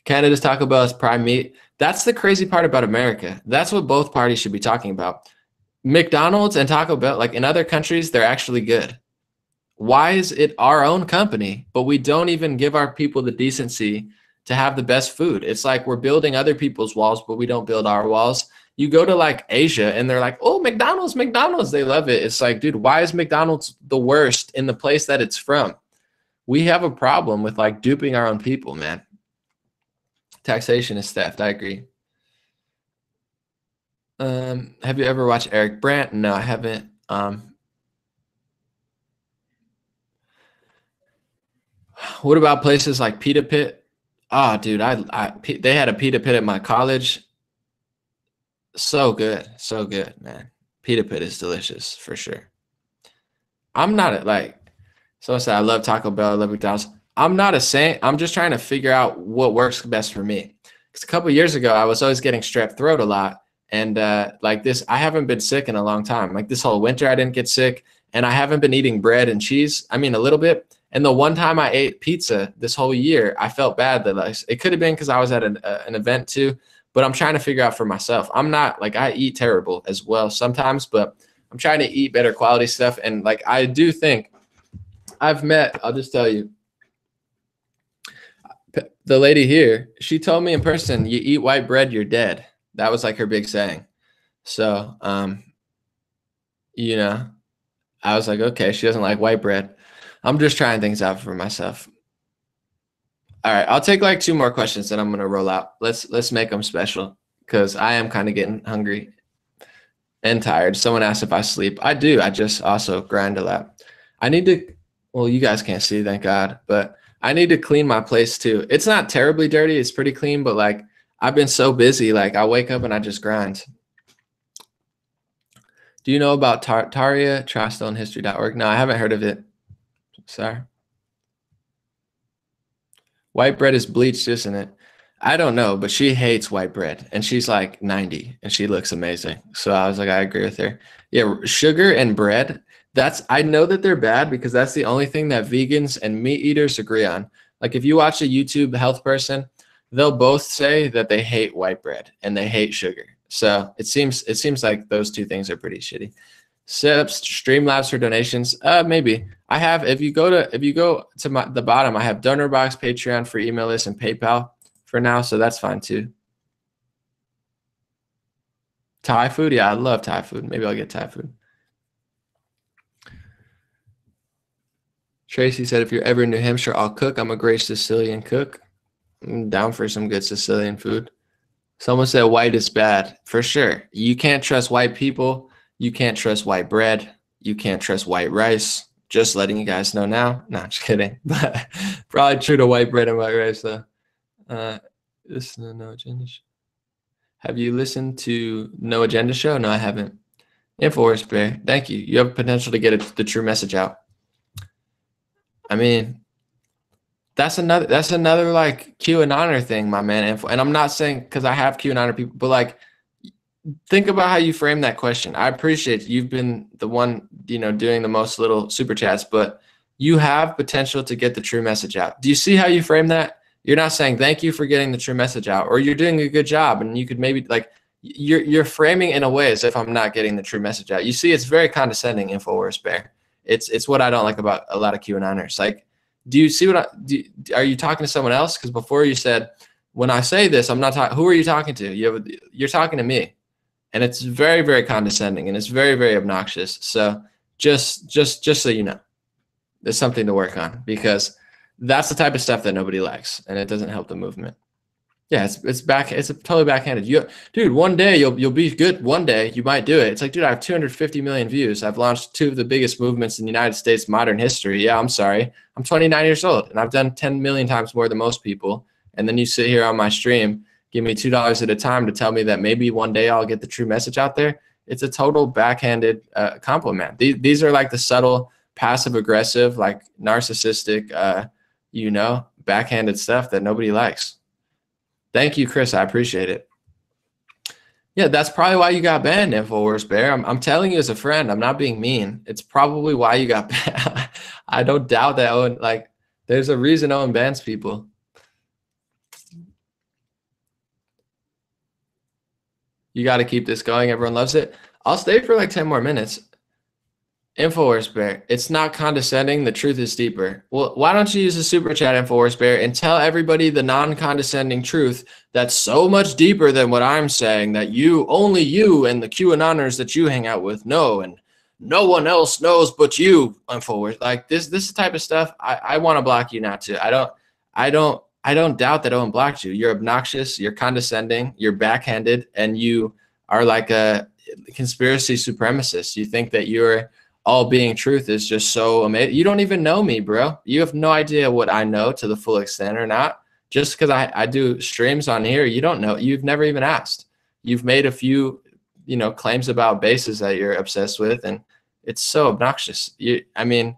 Canada's Taco Bell is prime meat. That's the crazy part about America. That's what both parties should be talking about. McDonald's and Taco Bell, like in other countries, they're actually good. Why is it our own company, but we don't even give our people the decency to have the best food? It's like we're building other people's walls, but we don't build our walls. You go to like Asia and they're like, oh, McDonald's. They love it. It's like, dude, why is McDonald's the worst in the place that it's from? We have a problem with like duping our own people, man. Taxation is theft. I agree. Have you ever watched Eric Brandt? No, I haven't. What about places like Pita Pit? Oh, dude, they had a Pita Pit at my college. So good, man. Pita Pit is delicious for sure. I'm not someone said I love Taco Bell, I love McDonald's. I'm not a saint. I'm just trying to figure out what works best for me. Because a couple of years ago, I was always getting strep throat a lot, and like this, I haven't been sick in a long time. Like this whole winter, I didn't get sick, and I haven't been eating bread and cheese. I mean, a little bit. And the one time I ate pizza this whole year, I felt bad that it could have been because I was at an event too. But I'm trying to figure out for myself. I'm not like I eat terrible as well sometimes, but I'm trying to eat better quality stuff. And like I do think I'll just tell you, the lady here, she told me in person, you eat white bread, you're dead. That was like her big saying. So, you know, I was like, okay, she doesn't like white bread. I'm just trying things out for myself. All right, I'll take like 2 more questions and I'm gonna roll out. Let's make them special because I am kind of getting hungry and tired. Someone asked if I sleep. I do. I just also grind a lot. I need to. Well, you guys can't see, thank God, but I need to clean my place too. It's not terribly dirty. It's pretty clean, but like I've been so busy. Like I wake up and I just grind. Do you know about Taria? TristoneHistory.org? No, I haven't heard of it. Sorry. White bread is bleached, isn't it? I don't know, but she hates white bread and she's like 90 and she looks amazing. So I was like, I agree with her. Yeah, sugar and bread. I know that they're bad because that's the only thing that vegans and meat eaters agree on. Like if you watch a YouTube health person, they'll both say that they hate white bread and they hate sugar. So it seems like those 2 things are pretty shitty. Set up Streamlabs for donations. Maybe I have. If you go to the bottom, I have donor box, Patreon, free email list, and PayPal for now. So that's fine too. Thai food, yeah, I love Thai food. Maybe I'll get Thai food. Tracy said, if you're ever in New Hampshire, I'll cook. I'm a great Sicilian cook. I'm down for some good Sicilian food. Someone said white is bad. For sure. You can't trust white people. You can't trust white bread. You can't trust white rice. Just letting you guys know now. No, just kidding. But probably true to white bread and white rice, though. Listen to No Agenda Show. Have you listened to No Agenda Show? No, I haven't. InfoWars Bear, thank you. You have potential to get the true message out. I mean, that's another like QAnoner thing, my man. And I'm not saying because I have QAnoner people, but like think about how you frame that question. I appreciate you've been the one, doing the most little super chats, but you have potential to get the true message out. Do you see how you frame that? You're not saying thank you for getting the true message out, or you're doing a good job, and you could maybe like you're framing in a way as if I'm not getting the true message out. You see, it's very condescending, InfoWars Bear. It's what I don't like about a lot of QAnoners. Like, do you see are you talking to someone else? Because before you said, when I say this, I'm not talking. Who are you talking to? You're talking to me, and it's very, very condescending, and it's very, very obnoxious. So just so you know, there's something to work on because that's the type of stuff that nobody likes, and it doesn't help the movement. Yeah, it's totally backhanded. Dude, one day you'll be good. One day you might do it. It's like, dude, I have 250 million views. I've launched 2 of the biggest movements in the United States modern history. Yeah, I'm sorry. I'm 29 years old and I've done 10 million times more than most people. And then you sit here on my stream, give me $2 at a time to tell me that maybe one day I'll get the true message out there. It's a total backhanded compliment. These are like the subtle, passive aggressive, like narcissistic, backhanded stuff that nobody likes. Thank you, Chris. I appreciate it. Yeah, that's probably why you got banned, InfoWars Bear. I'm telling you as a friend. I'm not being mean. It's probably why you got banned. I don't doubt that Owen, like, there's a reason Owen bans people. You got to keep this going. Everyone loves it. I'll stay for like 10 more minutes. InfoWars Bear, it's not condescending. The truth is deeper. Well, why don't you use the super chat, InfoWars Bear, and tell everybody the non-condescending truth that's so much deeper than what I'm saying, that only you and the QAnoners that you hang out with know, and no one else knows but you, InfoWars. Like this type of stuff, I want to block you now too. I don't doubt that Owen blocked you. You're obnoxious, you're condescending, you're backhanded, and you are like a conspiracy supremacist. You think that you're all being truth is just so amazing. You don't even know me, bro. You have no idea what I know to the full extent or not. Just because I do streams on here, you don't know. You've never even asked. You've made a few, claims about bases that you're obsessed with, and it's so obnoxious. I mean,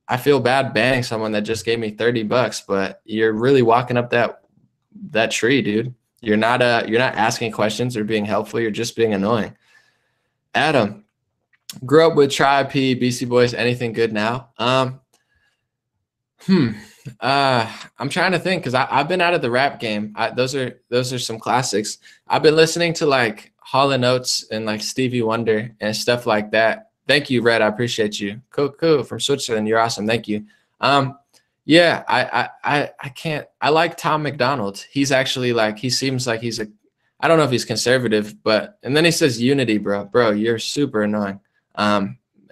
I feel bad banning someone that just gave me $30, but you're really walking up that tree, dude. You're not asking questions or being helpful. You're just being annoying. Adam, grew up with Tribe P, BC Boys, anything good now? I'm trying to think because I've been out of the rap game. Those are some classics. I've been listening to like Hall & Oates and like Stevie Wonder and stuff like that. Thank you, Red. I appreciate you. Cool. From Switzerland. You're awesome. Thank you. Yeah, I can't. I like Tom McDonald. He's actually like, he seems like he's a, I don't know if he's conservative, but, and then he says unity, bro. Bro, you're super annoying.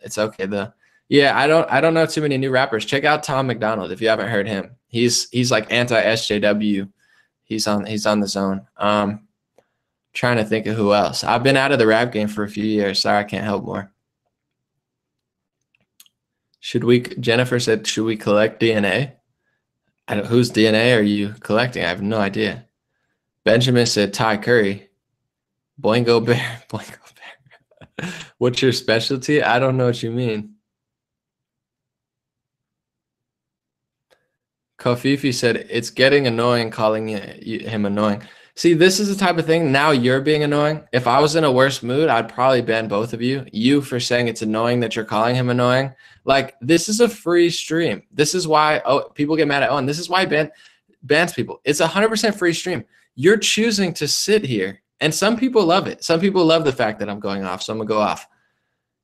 It's okay though. Yeah, I don't know too many new rappers. Check out Tom McDonald if you haven't heard him. He's like anti-SJW. He's on the zone. Trying to think of who else. I've been out of the rap game for a few years. Sorry, I can't help more. Jennifer said, should we collect DNA? Whose DNA are you collecting? I have no idea. Benjamin said, Ty Curry. Boingo Bear. Boingo Bear. What's your specialty? I don't know what you mean. Kofifi said, it's getting annoying calling him annoying. See, this is the type of thing. Now you're being annoying. If I was in a worse mood, I'd probably ban both of you. You for saying it's annoying that you're calling him annoying. Like, this is a free stream. This is why people get mad at Owen. This is why bans people. It's 100% free stream. You're choosing to sit here. And some people love it. Some people love the fact that I'm going off, so I'm going to go off.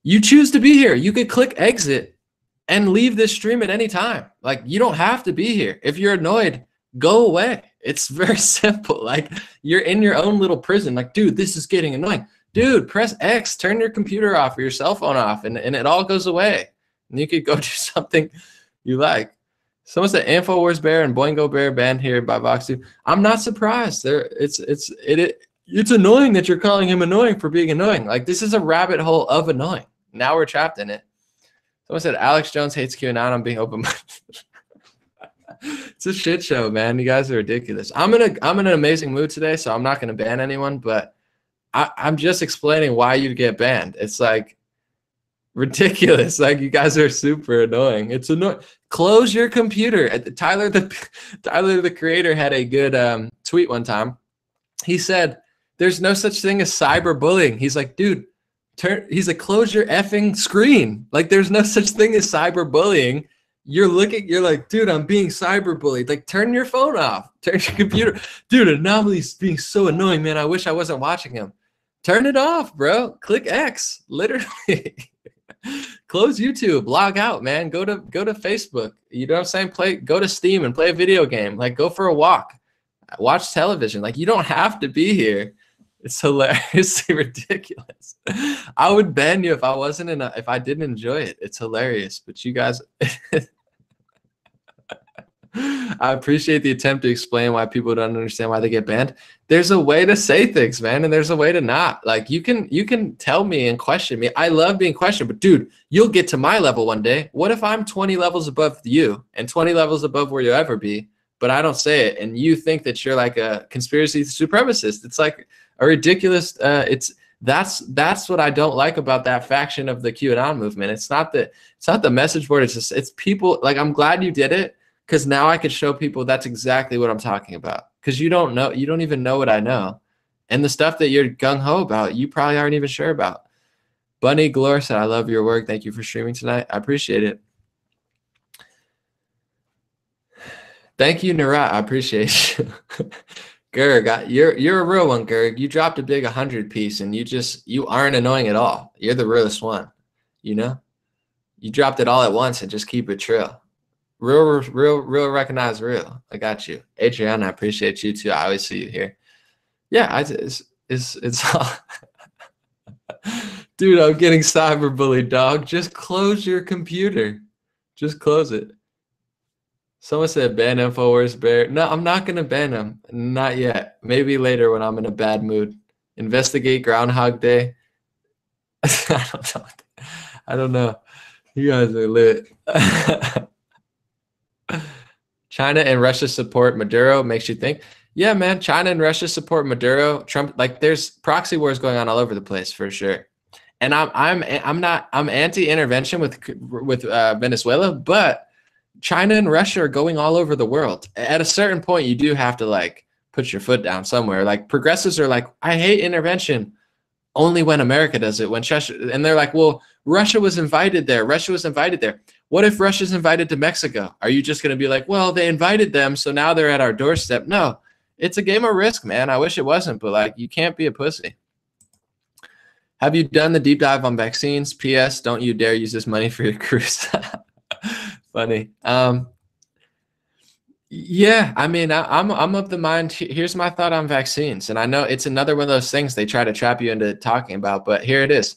You choose to be here. You could click exit and leave this stream at any time. Like, you don't have to be here. If you're annoyed, go away. It's very simple. Like, you're in your own little prison. Like, dude, this is getting annoying. Dude, press X, turn your computer off or your cell phone off, and it all goes away. And you could go do something you like. Someone said InfoWars Bear and Boingo Bear banned here by Vox2. I'm not surprised. It's annoying that you're calling him annoying for being annoying. Like, this is a rabbit hole of annoying. Now we're trapped in it. Someone said Alex Jones hates QAnon. I'm being open-minded. It's a shit show, man. You guys are ridiculous. I'm in an amazing mood today, so I'm not gonna ban anyone, but I'm just explaining why you get banned. It's like ridiculous. Like, you guys are super annoying. It's annoying. Close your computer. Tyler the creator had a good tweet one time. He said, there's no such thing as cyberbullying. He's like, dude, he's like, close your effing screen. Like, there's no such thing as cyberbullying. You're like, dude, I'm being cyberbullied. Like, turn your phone off. Turn your computer. Dude, Anomaly's being so annoying, man. I wish I wasn't watching him. Turn it off, bro. Click X. Literally. Close YouTube. Log out, man. Go to Facebook. You know what I'm saying? Go to Steam and play a video game. Like, go for a walk. Watch television. Like, you don't have to be here. It's hilariously ridiculous. I would ban you if I didn't enjoy it. It's hilarious. But you guys, I appreciate the attempt to explain why people don't understand why they get banned. There's a way to say things, man, and there's a way to not. Like, you can tell me and question me. I love being questioned, but dude, you'll get to my level one day. What if I'm 20 levels above you and 20 levels above where you'll ever be, but I don't say it, and you think that you're like a conspiracy supremacist? It's like a ridiculous. That's what I don't like about that faction of the QAnon movement. It's not the message board. It's people. Like, I'm glad you did it, because now I could show people that's exactly what I'm talking about. Because you don't even know what I know, and the stuff that you're gung ho about, you probably aren't even sure about. Bunny Glore said, "I love your work. Thank you for streaming tonight. I appreciate it." Thank you, Narat. I appreciate you. Gerg, you're a real one, Gerg. You dropped a big 100 piece, and you aren't annoying at all. You're the realest one. You know, you dropped it all at once and just keep it trill. Real, recognize real. I got you, Adriana. I appreciate you too. I always see you here. Yeah, it's all. Dude, I'm getting cyberbullied, dog. Just close your computer. Just close it. Someone said ban InfoWars Bear. No, I'm not going to ban him. Not yet. Maybe later when I'm in a bad mood. Investigate Groundhog Day. I don't know. You guys are lit. China and Russia support Maduro makes you think. Yeah, man. China and Russia support Maduro. Trump, like, there's proxy wars going on all over the place for sure. And I'm anti-intervention with Venezuela, but China and Russia are going all over the world. At a certain point, you do have to, like, put your foot down somewhere. Like, progressives are like, I hate intervention only when America does it. And they're like, well, Russia was invited there. Russia was invited there. What if Russia's invited to Mexico? Are you just going to be like, well, they invited them, so now they're at our doorstep? No, it's a game of risk, man. I wish it wasn't, but, like, you can't be a pussy. Have you done the deep dive on vaccines? P.S. Don't you dare use this money for your cruise. Funny. Yeah, I mean, I'm of the mind. Here's my thought on vaccines, and I know it's another one of those things they try to trap you into talking about, but here it is.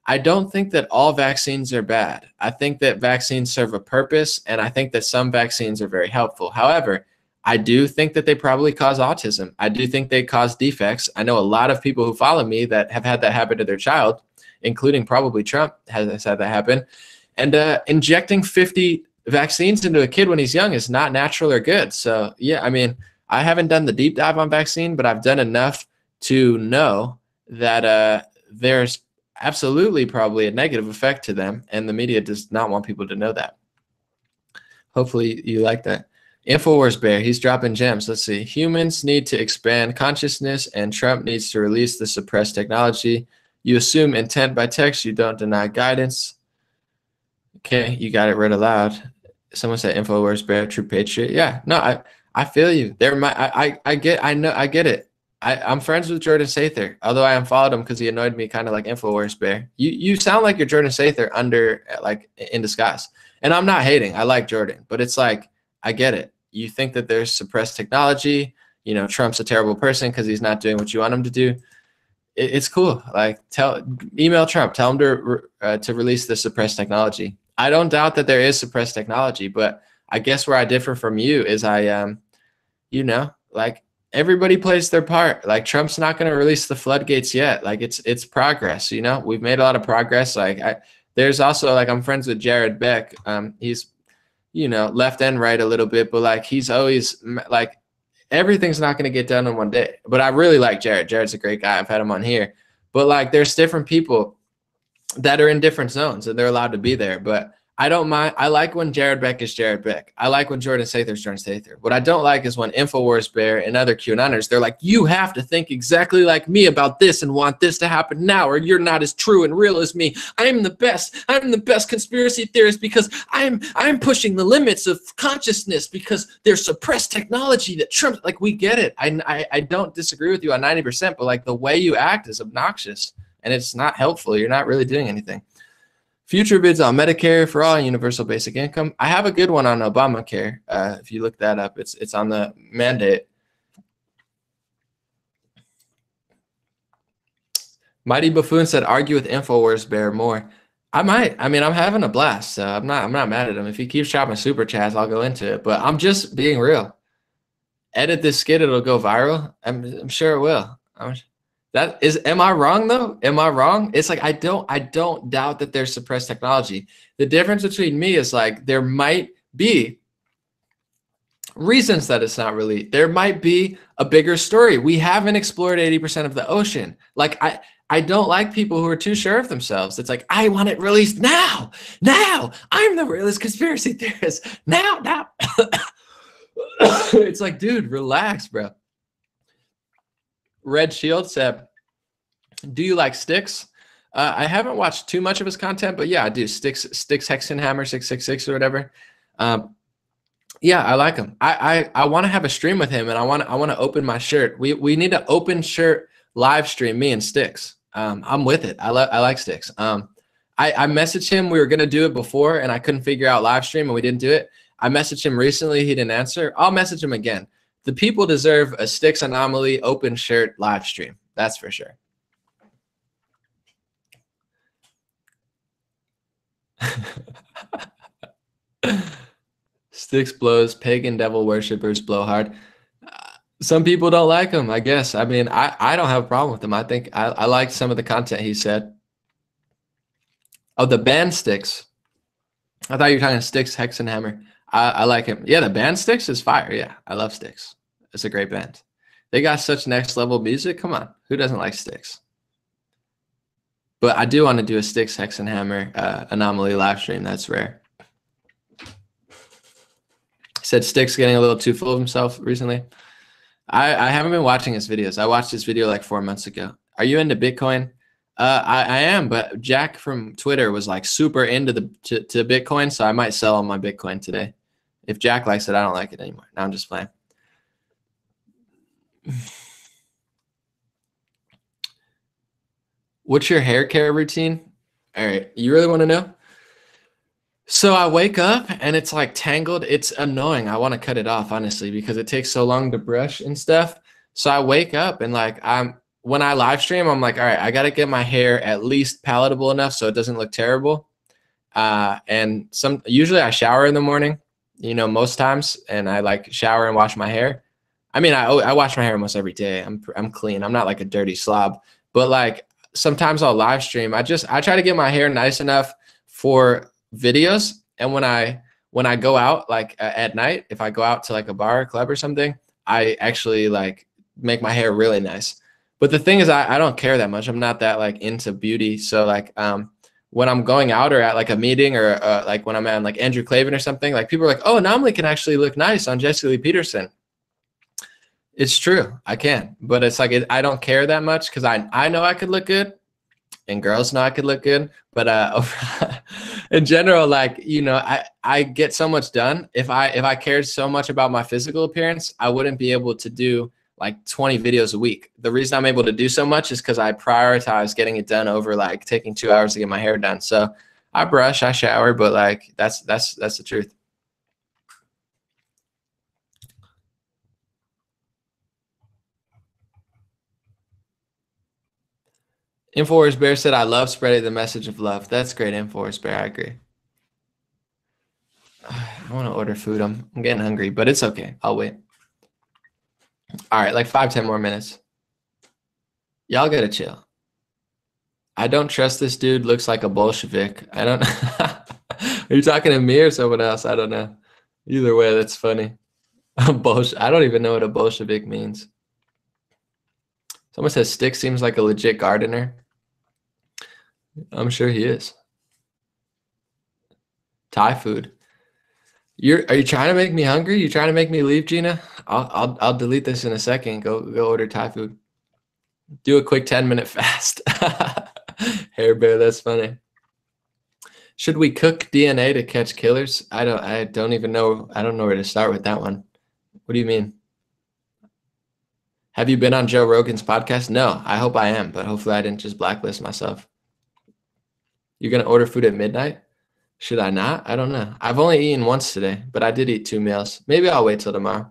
I don't think that all vaccines are bad. I think that vaccines serve a purpose, and I think that some vaccines are very helpful. However, I do think that they probably cause autism. I do think they cause defects. I know a lot of people who follow me that have had that happen to their child, including probably Trump has had that happen. And injecting 50 vaccines into a kid when he's young is not natural or good. So, yeah, I mean, I haven't done the deep dive on vaccine, but I've done enough to know that there's absolutely probably a negative effect to them, and the media does not want people to know that. Hopefully you like that. Infowars Bear, he's dropping gems. Let's see. Humans need to expand consciousness, and Trump needs to release the suppressed technology. You assume intent by text. You don't deny guidance. Okay, you got it read aloud. Someone said Infowars Bear, true patriot. Yeah, no, I feel you. I get it. I'm friends with Jordan Sather, although I unfollowed him because he annoyed me kind of like Infowars Bear. You sound like you're Jordan Sather under like in disguise. And I'm not hating. I like Jordan, but it's like I get it. You think that there's suppressed technology. You know, Trump's a terrible person because he's not doing what you want him to do. It's cool. Like email Trump, tell him to release the suppressed technology. I don't doubt that there is suppressed technology, but I guess where I differ from you is you know, like everybody plays their part. Like Trump's not going to release the floodgates yet. Like it's progress. You know, we've made a lot of progress. Like there's also like I'm friends with Jared Beck. He's you know left and right a little bit, but like he's always like everything's not going to get done in one day. But I really like Jared. Jared's a great guy. I've had him on here. But like there's different people that are in different zones and they're allowed to be there. But I don't mind. I like when Jared Beck is Jared Beck. I like when Jordan Sather is Jordan Sather. What I don't like is when Infowars Bear and other QAnoners, they're like, you have to think exactly like me about this and want this to happen now, or you're not as true and real as me. I'm the best. I'm the best conspiracy theorist because I'm pushing the limits of consciousness because there's suppressed technology that Trump, like we get it. I don't disagree with you on 90%, but like the way you act is obnoxious and it's not helpful. You're not really doing anything. Future bids on Medicare for all, universal basic income. I have a good one on Obamacare. If you look that up, it's on the mandate. Mighty Buffoon said, argue with Infowars Bear more. I might. I mean, I'm having a blast, so I'm not mad at him. If he keeps chopping super chats, I'll go into it. But I'm just being real. Edit this skit, it'll go viral. I'm sure it will. Am I wrong though? Am I wrong? It's like I don't doubt that there's suppressed technology. The difference between me is like there might be reasons that it's not really. There might be a bigger story. We haven't explored 80% of the ocean. Like I don't like people who are too sure of themselves. It's like I want it released now. Now. I'm the realest conspiracy theorist. Now. It's like, dude, relax, bro. Red Shield said, do you like Styx? I haven't watched too much of his content, but yeah, I do. Styx Hexenhammer 666 or whatever. Yeah, I like him. I want to have a stream with him, and I want to open my shirt. We need to open shirt live stream, me and Styx. I'm with it. I like Styx. I messaged him. We were gonna do it before, and I couldn't figure out live stream, and we didn't do it. I messaged him recently. He didn't answer. I'll message him again. The people deserve a Styx Anomaly open shirt live stream. That's for sure. Styx blows, pagan devil worshippers blow hard. Some people don't like him, I guess. I mean, I don't have a problem with him. I think I like some of the content he said. Oh, the band Styx. I thought you were talking Styx Hexenhammer. I like him. Yeah, the band Styx is fire. Yeah, I love Styx. It's a great band. They got such next level music. Come on, who doesn't like Styx? But I do want to do a Styx Hexenhammer Anomaly live stream. That's rare. Said Styx getting a little too full of himself recently. I haven't been watching his videos. I watched his video like 4 months ago. Are you into Bitcoin? I am, but Jack from Twitter was like super into to Bitcoin, so I might sell on my Bitcoin today. If Jack likes it, I don't like it anymore. Now I'm just playing. What's your hair care routine? All right, you really want to know? So I wake up and it's like tangled. It's annoying. I want to cut it off, honestly, because it takes so long to brush and stuff. So I wake up and like when I live stream, I'm like, all right, I got to get my hair at least palatable enough so it doesn't look terrible. And usually I shower in the morning, most times, and I like shower and wash my hair. I mean, I wash my hair almost every day. I'm clean. I'm not like a dirty slob, but like sometimes I'll live stream. I try to get my hair nice enough for videos. And when I go out like at night, if I go out to like a bar or club or something, I actually like make my hair really nice. But the thing is, I don't care that much. I'm not that like into beauty. So like when I'm going out or at like a meeting or like when I'm at like Andrew Clavin or something, like people are like, oh, Namli can actually look nice on Jesse Lee Peterson. It's true, I can, but it's like I don't care that much because I know I could look good, and girls know I could look good. But in general, like I get so much done. If I cared so much about my physical appearance, I wouldn't be able to do like 20 videos a week. The reason I'm able to do so much is because I prioritize getting it done over like taking 2 hours to get my hair done. So I brush, I shower, but like that's the truth. Infowars Bear said, I love spreading the message of love. That's great, Infowars Bear. I agree. I want to order food. I'm getting hungry, but it's okay. I'll wait. All right, like 5-10 more minutes. Y'all gotta chill. I don't trust this dude. Looks like a Bolshevik. I don't. Are you talking to me or someone else? I don't know. Either way, that's funny. I don't even know what a Bolshevik means. Someone says Stick seems like a legit gardener. I'm sure he is. Thai food. Are you trying to make me hungry? You trying to make me leave, Gina? I'll delete this in a second. Go order Thai food. Do a quick 10-minute fast. Hair Bear, that's funny. Should we cook DNA to catch killers? I don't even know. I don't know where to start with that one. What do you mean? Have you been on Joe Rogan's podcast? No, I hope I am, but hopefully I didn't just blacklist myself. You're going to order food at midnight? Should I not? I don't know. I've only eaten once today, but I did eat 2 meals. Maybe I'll wait till tomorrow.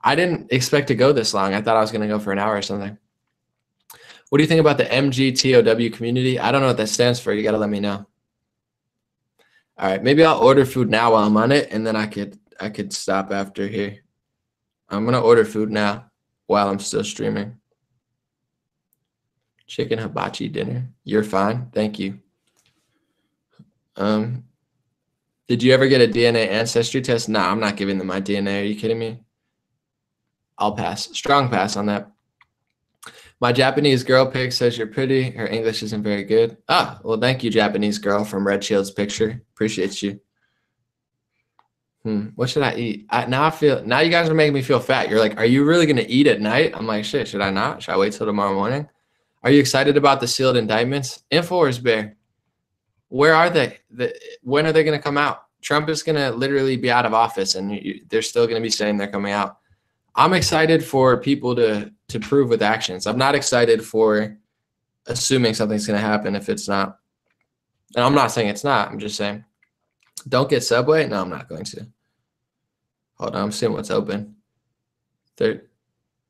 I didn't expect to go this long. I thought I was going to go for an hour or something. What do you think about the MGTOW community? I don't know what that stands for. You got to let me know. All right, maybe I'll order food now while I'm on it, and then I could stop after here. I'm going to order food now while I'm still streaming. Chicken hibachi dinner. You're fine. Thank you. Did you ever get a DNA ancestry test? Nah, I'm not giving them my DNA. Are you kidding me? I'll pass. Strong pass on that. My Japanese girl pic says you're pretty. Her English isn't very good. Ah, well, thank you, Japanese girl from Red Shield's picture. Appreciate you. What should I eat? Now you guys are making me feel fat. You're like, are you really going to eat at night? I'm like, shit, should I not? Should I wait till tomorrow morning? Are you excited about the sealed indictments? Infowars Bear. Where are they? When are they going to come out? Trump is going to literally be out of office, and they're still going to be saying they're coming out. I'm excited for people to prove with actions. I'm not excited for assuming something's going to happen if it's not. And I'm not saying it's not. I'm just saying, don't get Subway. No, I'm not going to. Hold on. I'm seeing what's open.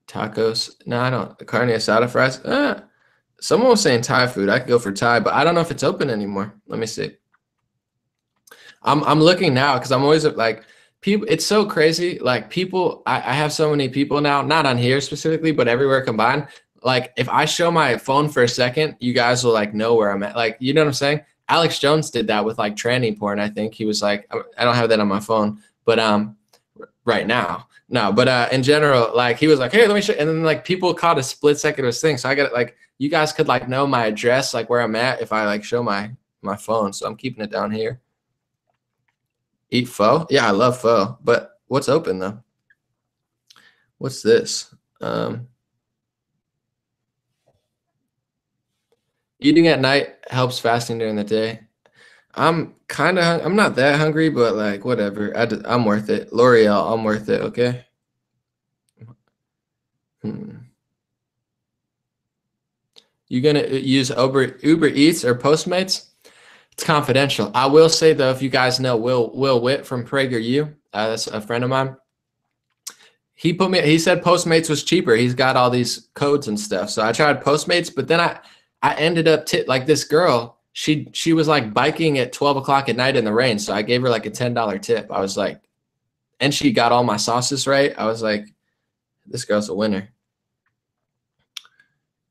Tacos. No, I don't. Carne asada fries. Someone was saying Thai food. I could go for Thai, but I don't know if it's open anymore. Let me see. I'm looking now because I'm always like people. It's so crazy. Like people, I have so many people now, not on here specifically, but everywhere combined. Like if I show my phone for a second, you guys will like know where I'm at. Like, you know what I'm saying? Alex Jones did that with like tranny porn. I think he was like, I don't have that on my phone, but right now. No, but in general, like he was like, hey, let me show. And then like people caught a split second of his thing. So I got like, you guys could like know my address, like where I'm at if I like show my phone. So I'm keeping it down here. Eat pho? Yeah, I love pho. But what's open though? What's this? Eating at night helps fasting during the day. I'm not that hungry, but like whatever. I'm worth it. L'Oreal, I'm worth it. Okay. You gonna use Uber Eats or Postmates? It's confidential. I will say though, if you guys know Will Witt from PragerU, that's a friend of mine. He said Postmates was cheaper. He's got all these codes and stuff. So I tried Postmates, but then I ended up like this girl. She was like biking at 12 o'clock at night in the rain. So I gave her like a $10 tip. I was like, and she got all my sauces right. I was like, this girl's a winner.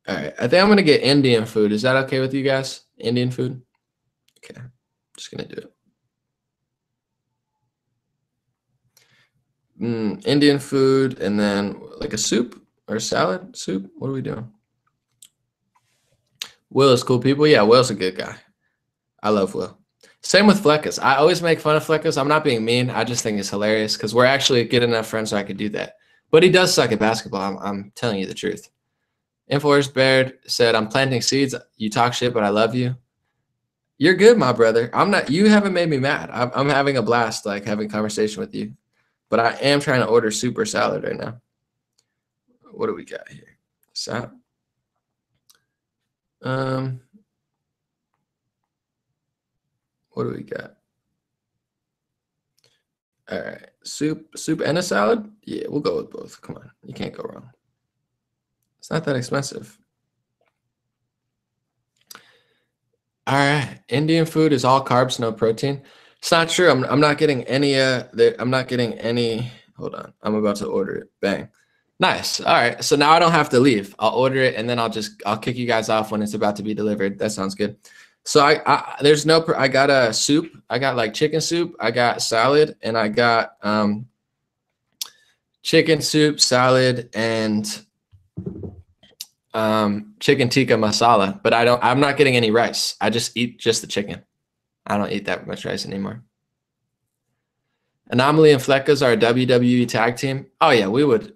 All right. I think I'm going to get Indian food. Is that okay with you guys? Indian food? Okay. I'm just going to do it. Indian food and then like a soup or a salad soup. What are we doing? Will is cool people. Yeah, Will's a good guy. I love Will. Same with Fleckas. I always make fun of Fleckas. I'm not being mean. I just think it's hilarious because we're actually good enough friends so I could do that. But he does suck at basketball. I'm telling you the truth. Infowars Baird said, I'm planting seeds. You talk shit, but I love you. You're good, my brother. I'm not. You haven't made me mad. I'm having a blast, like having a conversation with you. But I am trying to order super salad right now. What do we got here? Salad. What do we got? All right, soup and a salad. Yeah, we'll go with both. Come on, you can't go wrong. It's not that expensive. All right, Indian food is all carbs, no protein. It's not true. I'm not getting any. I'm not getting any. Hold on, I'm about to order it. Bang. Nice. All right, so now I don't have to leave. I'll order it and then I'll kick you guys off when it's about to be delivered. That sounds good. So I got a soup. I got like chicken soup. I got salad and I got chicken soup, salad, and chicken tikka masala. But I'm not getting any rice. I just eat just the chicken. I don't eat that much rice anymore. Anomaly and Fleckas are a WWE tag team. Oh yeah, we would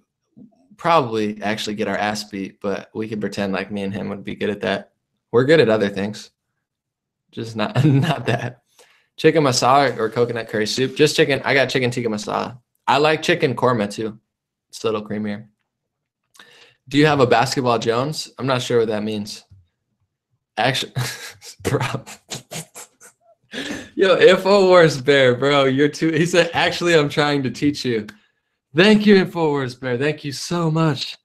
probably actually get our ass beat, but we could pretend like me and him would be good at that. We're good at other things. Just not that. Chicken masala or coconut curry soup. Just chicken. I got chicken tikka masala. I like chicken korma too. It's a little creamier. Do you have a basketball Jones? I'm not sure what that means. Actually, bro. Yo, Infowars Bear, bro. You're too. He said, actually, I'm trying to teach you. Thank you, Infowars Bear. Thank you so much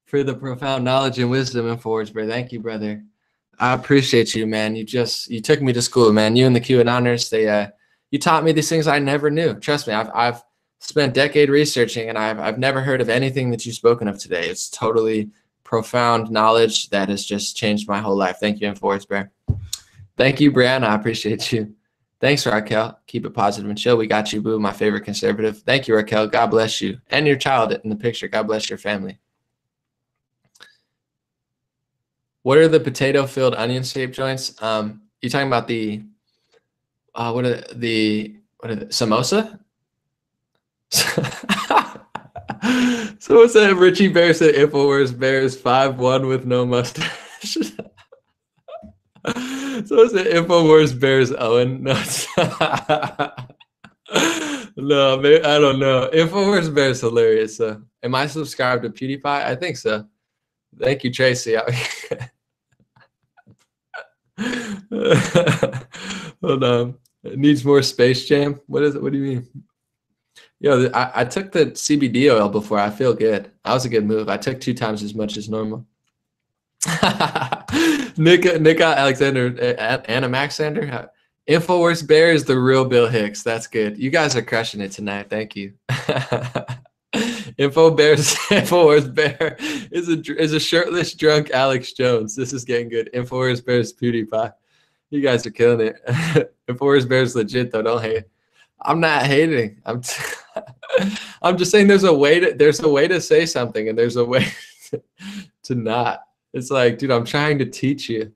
for the profound knowledge and wisdom, Infowars Bear. Thank you, brother. I appreciate you, man. You took me to school, man. You and the QAnoners, you taught me these things I never knew. Trust me, I've spent decade researching, and I've never heard of anything that you've spoken of today. It's totally profound knowledge that has just changed my whole life. Thank you, Infowars Bear. Thank you, Brianna. I appreciate you. Thanks, Raquel. Keep it positive and chill. We got you, boo, my favorite conservative. Thank you, Raquel. God bless you. And your child in the picture. God bless your family. What are the potato-filled onion-shaped joints? You talking about the what are the samosa? So what's that? Richie Bear said Infowars Bear is 5'1" with no mustache. So is it Infowars Bears Owen? No, no, maybe, I don't know. Infowars Bears hilarious. Am I subscribed to PewDiePie? I think so. Thank you, Tracy. Hold on. It needs more Space Jam. What is it? What do you mean? Yo, I took the CBD oil before. I feel good. That was a good move. I took 2 times as much as normal. Nick Alexander, Anna Maxander. Infowars Bear is the real Bill Hicks. That's good. You guys are crushing it tonight. Thank you. Infowars Bear is a shirtless drunk Alex Jones. This is getting good. Infowars Bear's PewDiePie. You guys are killing it. Infowars Bear's legit though. Don't hate. I'm not hating. I'm just saying there's a way to say something and there's a way to not. It's like, dude, I'm trying to teach you.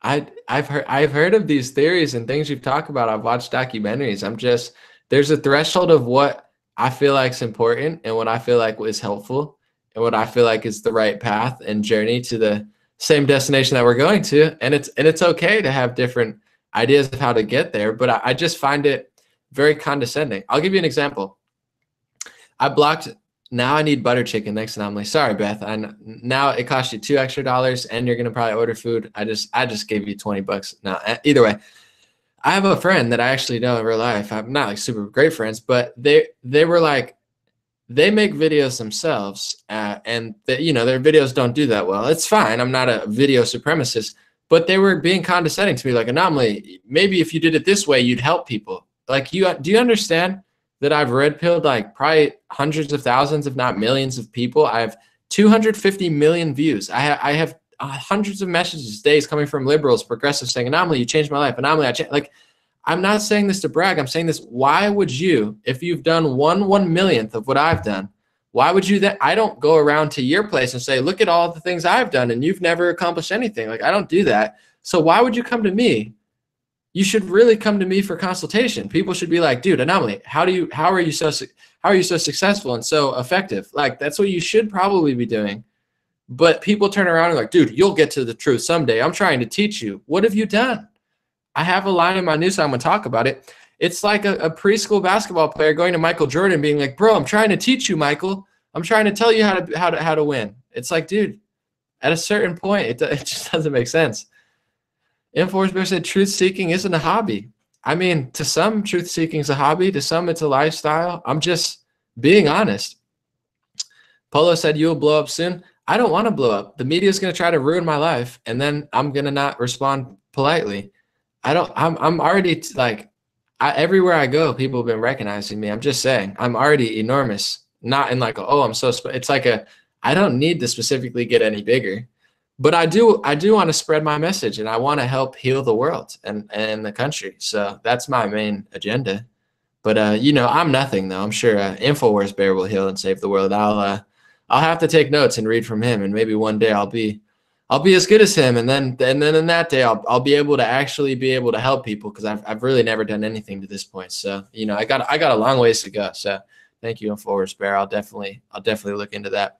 I've heard of these theories and things you've talked about. I've watched documentaries. There's a threshold of what I feel like is important and what I feel like is helpful and what I feel like is the right path and journey to the same destination that we're going to. And it's okay to have different ideas of how to get there, but I just find it very condescending. I'll give you an example. I blocked now I need butter chicken next anomaly. Sorry, Beth. Now it costs you $2 extra, and you're gonna probably order food. I just gave you $20. No, either way, I have a friend that I actually know in real life. I'm not like super great friends, but they were like, they make videos themselves, and you know, their videos don't do that well. It's fine. I'm not a video supremacist, but they were being condescending to me, like, Anomaly, maybe if you did it this way, you'd help people. Like, do you understand that I've red pilled like probably hundreds of thousands, if not millions of people? I have 250 million views. I have hundreds of messages days coming from liberals, progressives saying, Anomaly, you changed my life. Anomaly, like, I'm not saying this to brag. I'm saying this. Why would you, if you've done 1/1,000,000th of what I've done, why would you that? I don't go around to your place and say, look at all the things I've done and you've never accomplished anything. Like, I don't do that. So why would you come to me? You should really come to me for consultation. People should be like, dude, Anomaly, how are you so successful and so effective? Like, that's what you should probably be doing. But people turn around and like, dude, you'll get to the truth someday. I'm trying to teach you. What have you done? I have a line in my news, so I'm going to talk about it. It's like a preschool basketball player going to Michael Jordan being like, bro, I'm trying to teach you, Michael. I'm trying to tell you how to win. It's like, dude, at a certain point, it just doesn't make sense. Infowars Bear said truth seeking isn't a hobby. I mean, to some, truth seeking is a hobby. To some, it's a lifestyle. I'm just being honest. Polo said you'll blow up soon. I don't want to blow up. The media is going to try to ruin my life, and then I'm going to not respond politely. I'm already like, everywhere I go, people have been recognizing me. I'm just saying, I'm already enormous. Not in like, oh, I'm so, it's like I don't need to specifically get any bigger, but I do want to spread my message, and I want to help heal the world and the country. So that's my main agenda. But you know, I'm nothing though. I'm sure Infowars Bear will heal and save the world. I'll have to take notes and read from him, and maybe one day I'll be as good as him, and then in that day I'll be able to actually be able to help people, because I've really never done anything to this point. So, you know, I got a long ways to go. So thank you, Infowars Bear. I'll definitely look into that.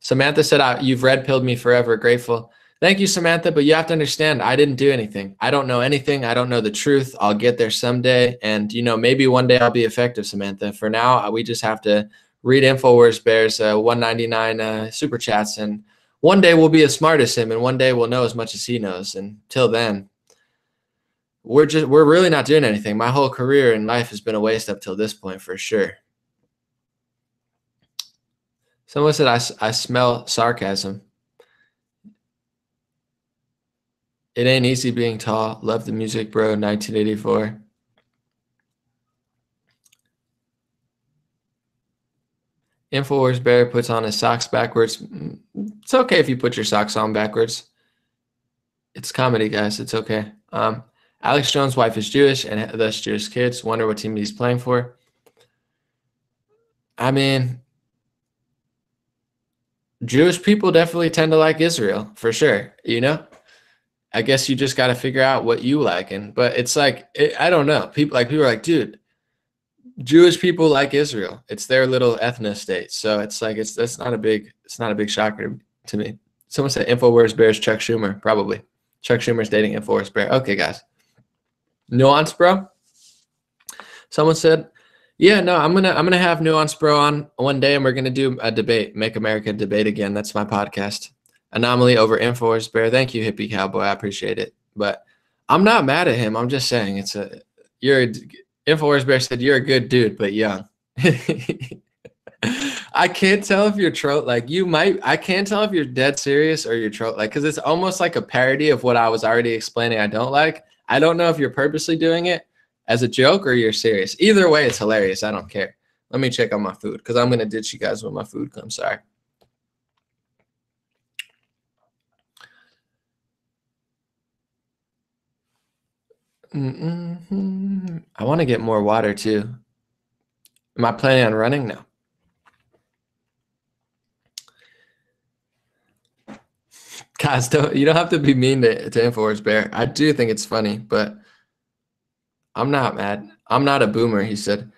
Samantha said, you've red pilled me forever. Grateful. Thank you, Samantha. But you have to understand, I didn't do anything. I don't know anything. I don't know the truth. I'll get there someday, and you know, maybe one day I'll be effective, Samantha. For now, we just have to read Infowars Bear's 199 super chats, and one day we'll be as smart as him, and one day we'll know as much as he knows. And till then, we're really not doing anything. My whole career in life has been a waste up till this point, for sure. Someone said I smell sarcasm. It ain't easy being tall. Love the music, bro. 1984. Infowars Bear puts on his socks backwards. It's okay if you put your socks on backwards. It's comedy, guys. It's okay. Alex Jones' wife is Jewish and thus Jewish kids. Wonder what team he's playing for. I mean, Jewish people definitely tend to like Israel, for sure. You know, I guess you just got to figure out what you like. But it's like, I don't know. People are like, dude, Jewish people like Israel. It's their little ethno state. So it's like, it's not a big shocker to me. Someone said Infowars Bear's Chuck Schumer. Probably. Chuck Schumer's dating Infowars Bear. Okay, guys. Nuance, bro. Someone said, yeah, no, I'm gonna have Nuance Bro on one day, and we're gonna do a debate. Make America Debate Again. That's my podcast. Anomaly over Infowars Bear. Thank you, hippie cowboy. I appreciate it. But I'm not mad at him. I'm just saying Infowars Bear said you're a good dude, but young. I can't tell if you're troll. Like, I can't tell if you're dead serious or you're troll. Like, because it's almost like a parody of what I was already explaining I don't like. I don't know if you're purposely doing it as a joke or you're serious. Either way, it's hilarious. I don't care. Let me check on my food, because I'm going to ditch you guys when my food comes. Sorry. I want to get more water too. Am I planning on running? No. Guys, you don't have to be mean to Infowars Bear. I do think it's funny, but I'm not mad. I'm not a boomer, he said.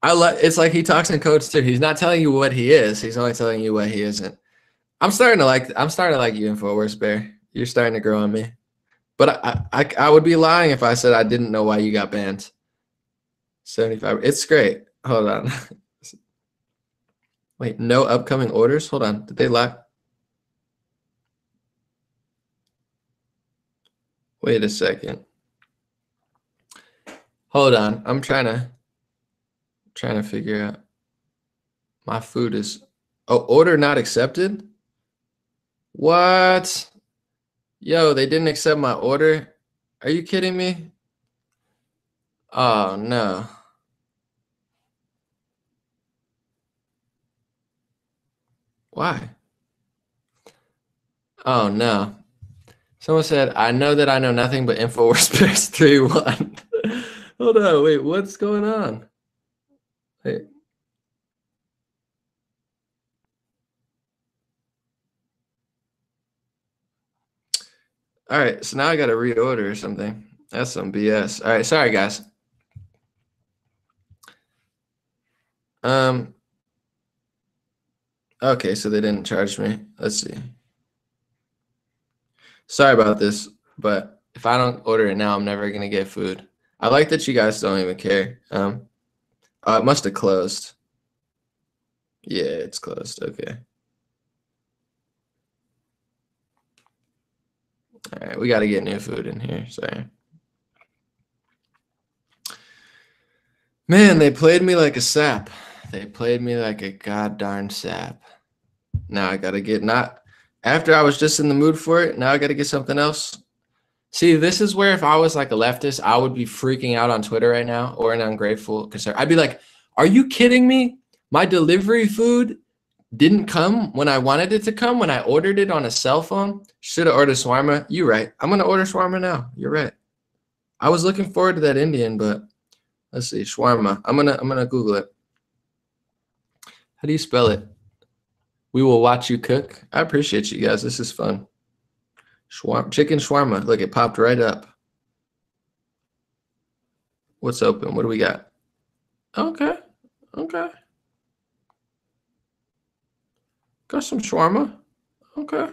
It's like he talks in codes too. He's not telling you what he is. He's only telling you what he isn't. I'm starting to like you, Infowars Bear. You're starting to grow on me. But I would be lying if I said I didn't know why you got banned. 75. It's great. Hold on. Wait, no upcoming orders? Hold on. Did they lie? Wait a second. Hold on. I'm trying to figure out. My food is, oh, order not accepted? What? Yo, they didn't accept my order? Are you kidding me? Oh, no. Why? Oh, no. Someone said, I know that I know nothing but InfoWars Bears 3-1. Hold on, wait, what's going on? Wait. All right, so now I got to reorder or something. That's some BS. All right, sorry, guys. Okay, so they didn't charge me. Let's see. Sorry about this, but if I don't order it now, I'm never gonna get food. I like that you guys don't even care. Oh, it must have closed. Yeah, it's closed. Okay. All right, we got to get new food in here. Sorry. Man, they played me like a sap. They played me like a goddamn sap. Now I got to get not after I was just in the mood for it. Now I got to get something else. See, this is where if I was like a leftist, I would be freaking out on Twitter right now, or an ungrateful concern. I'd be like, are you kidding me? My delivery food didn't come when I wanted it to come, when I ordered it on a cell phone. Should have ordered shawarma. You're right. I'm going to order shawarma now. You're right. I was looking forward to that Indian, but let's see. Shawarma. I'm gonna Google it. How do you spell it? We will watch you cook. I appreciate you guys. This is fun. Chicken shawarma. Look, it popped right up. What's open? What do we got? Okay. Okay. Got some shawarma. Okay.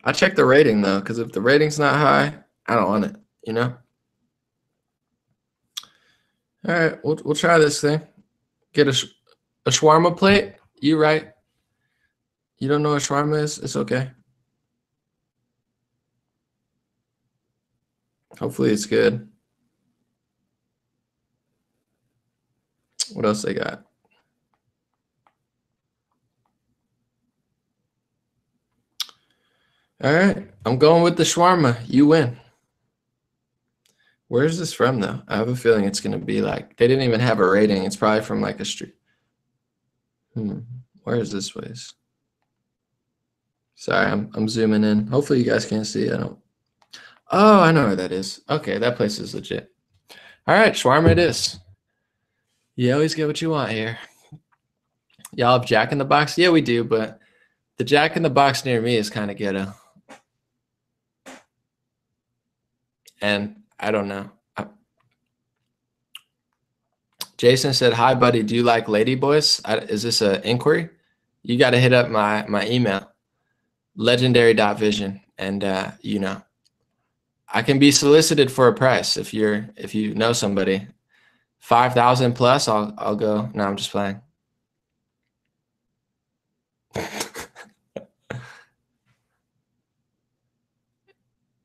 I check the rating though, because if the rating's not high, I don't want it, you know? All right, we'll try this thing. Get a shawarma plate. You right. You don't know what shawarma is? It's okay. Hopefully it's good. What else they got? All right, I'm going with the shawarma. You win. Where is this from, though? I have a feeling it's going to be like, they didn't even have a rating. It's probably from like a street. Where is this place? Sorry, I'm zooming in. Hopefully you guys can't see. Oh, I know where that is. Okay, that place is legit. All right, shawarma it is. You always get what you want here. Y'all have Jack in the Box? Yeah, we do, but the Jack in the Box near me is kind of ghetto. And I don't know. Jason said, hi, buddy. Do you like ladyboys? Is this an inquiry? You got to hit up my email, legendary.vision. And, you know, I can be solicited for a price if you know somebody. 5,000 plus, I'll go. No, I'm just playing.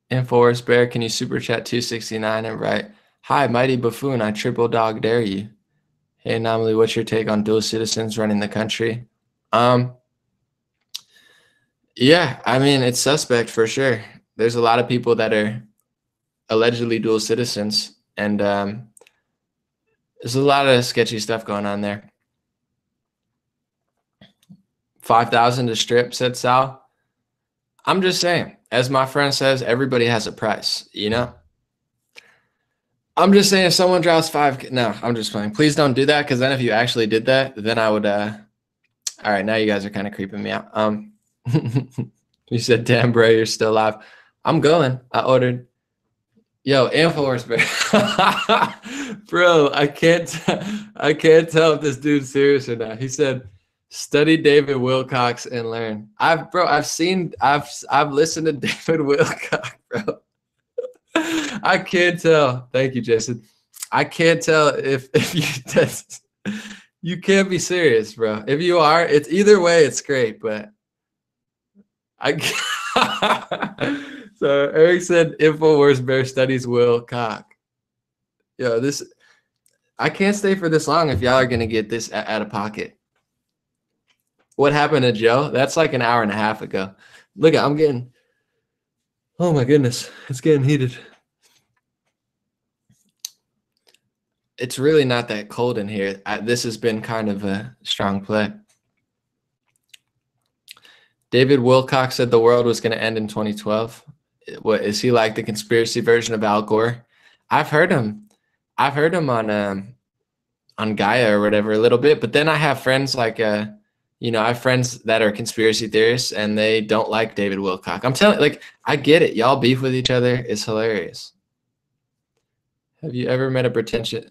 InfoWars Bear, can you super chat 269 and write, hi, mighty buffoon, I triple dog dare you. Hey, Anomaly, what's your take on dual citizens running the country? Yeah, I mean, it's suspect for sure. There's a lot of people that are allegedly dual citizens, and there's a lot of sketchy stuff going on there. 5,000 to strip, said Sal. I'm just saying, as my friend says, everybody has a price, you know? I'm just saying if someone drops 5K, no, I'm just playing. Please don't do that, because then if you actually did that, then I would, all right, now you guys are kind of creeping me out. You said, damn, bro, you're still alive. I'm going. I ordered. Yo, InfoWars, bro, I can't tell if this dude's serious or not. He said, study David Wilcox and learn. I've listened to David Wilcox, bro. I can't tell. Thank you, Jason. I can't tell if you You can't be serious, bro. If you are, it's either way, it's great, but I so Eric said InfoWars Bear Studies will cock. Yo, this I can't stay for this long if y'all are gonna get this out of pocket. What happened to Joe? That's like an hour and a half ago. Look, I'm getting, oh my goodness, it's getting heated. It's really not that cold in here. This has been kind of a strong play. David Wilcock said the world was going to end in 2012. What is he like, the conspiracy version of Al Gore? I've heard him on Gaia or whatever a little bit, but then I have friends like you know, I have friends that are conspiracy theorists and they don't like David Wilcock. I'm telling, like, I get it. Y'all beef with each other. It's hilarious. Have you ever met a pretentious?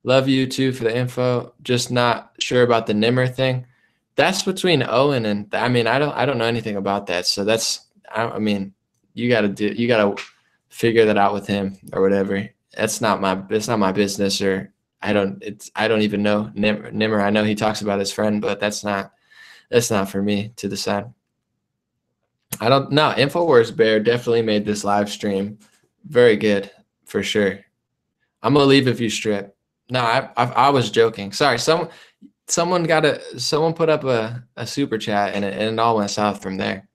Love you too for the info. Just not sure about the Nimmer thing. That's between Owen and I mean, I don't know anything about that. So that's, I mean, you gotta figure that out with him or whatever. It's not my business, or I don't even know Nimmer. I know he talks about his friend, but that's not for me to decide. I don't know. InfoWars Bear definitely made this live stream very good for sure. I'm gonna leave if you strip. No, I was joking. Sorry, someone put up a super chat and it all went south from there.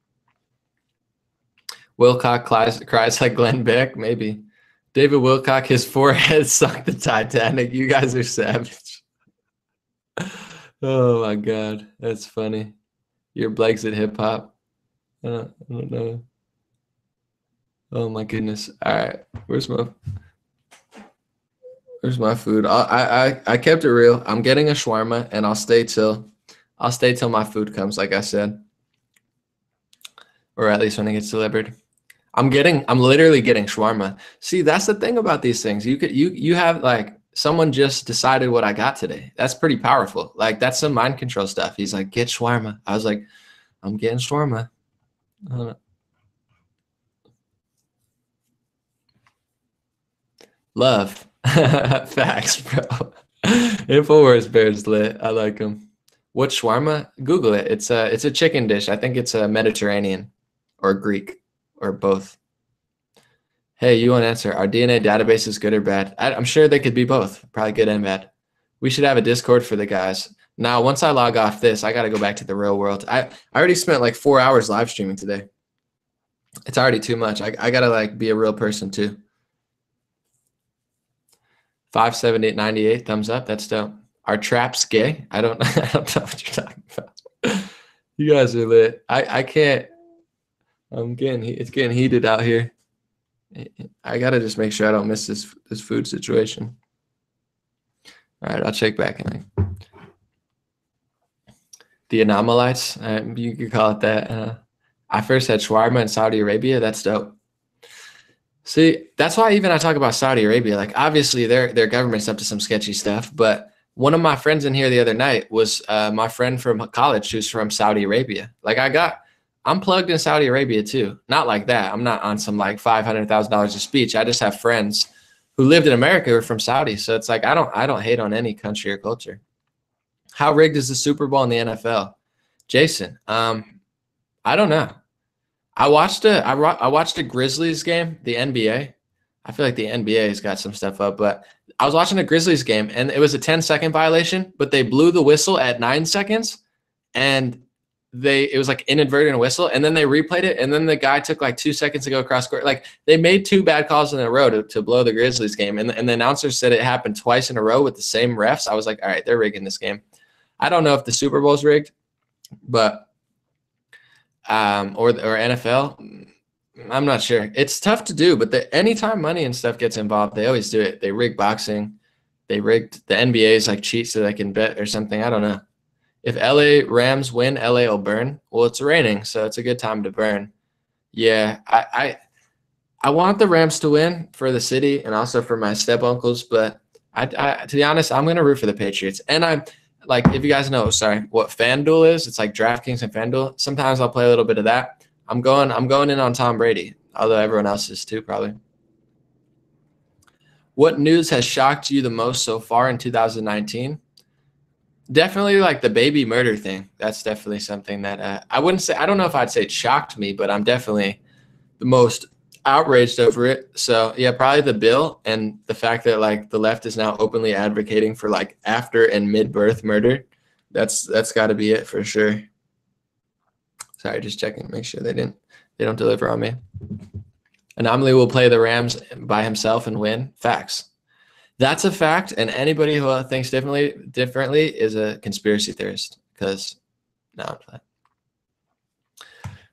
Wilcock cries like Glenn Beck, maybe. David Wilcock, his forehead sunk the Titanic. You guys are savage. Oh my God, that's funny. Your Blake's at hip hop. I don't know. Oh my goodness. All right, where's my food? I kept it real. I'm getting a shawarma, and I'll stay till my food comes, like I said, or at least when it gets delivered. I'm literally getting shawarma. See, that's the thing about these things. You have like someone just decided what I got today. That's pretty powerful. Like that's some mind control stuff. He's like, get shawarma. I was like, I'm getting shawarma. Love. Facts, bro. InfoWars Bear's lit. I like him. What shawarma? Google it. It's a chicken dish. I think it's a Mediterranean or Greek or both. Hey, you want to answer? Our DNA database is good or bad? I'm sure they could be both. Probably good and bad. We should have a Discord for the guys. Now, once I log off this, I got to go back to the real world. I already spent like 4 hours live streaming today. It's already too much. I got to like be a real person too. 57898 thumbs up. That's dope. Are traps gay? I don't know what you're talking about. You guys are lit. I can't. It's getting heated out here. I gotta just make sure I don't miss this food situation. All right, I'll check back in. The anomalites, you could call it that. I first had shawarma in Saudi Arabia. That's dope. See, that's why even I talk about Saudi Arabia. Like, obviously, their government's up to some sketchy stuff. But one of my friends in here the other night was my friend from college who's from Saudi Arabia. Like, I'm plugged in Saudi Arabia too. Not like that. I'm not on some like $500,000 a speech. I just have friends who lived in America who are from Saudi. So it's like I don't hate on any country or culture. How rigged is the Super Bowl in the NFL? Jason, I don't know. I watched a Grizzlies game, the NBA. I feel like the NBA has got some stuff up, but I was watching a Grizzlies game and it was a 10-second violation, but they blew the whistle at 9 seconds and it was like inadvertent whistle, and then they replayed it, and then the guy took like 2 seconds to go across court. Like they made 2 bad calls in a row to blow the Grizzlies game, and the announcer said it happened twice in a row with the same refs. I was like, all right, they're rigging this game. I don't know if the Super Bowl's rigged, but or NFL, I'm not sure. It's tough to do, but anytime money and stuff gets involved, they always do it. They rig boxing, they rigged the NBA's like cheat so they can bet or something. I don't know. If LA Rams win, LA will burn. Well, it's raining, so it's a good time to burn. Yeah, I want the Rams to win for the city and also for my step uncles, but to be honest, I'm gonna root for the Patriots. And I'm like, if you guys know, what FanDuel is, it's like DraftKings and FanDuel. Sometimes I'll play a little bit of that. I'm going in on Tom Brady, although everyone else is too probably. What news has shocked you the most so far in 2019? definitely like the baby murder thing. That's definitely something that I wouldn't say. I don't know if I'd say it shocked me, but I'm definitely the most outraged over it. So yeah, probably the bill and the fact that like the left is now openly advocating for like after and mid-birth murder. That's got to be it for sure. Sorry, just checking, make sure they don't deliver on me. Anomaly will play the Rams by himself and win. Facts. That's a fact, and anybody who thinks differently is a conspiracy theorist. Because no, I'm playing.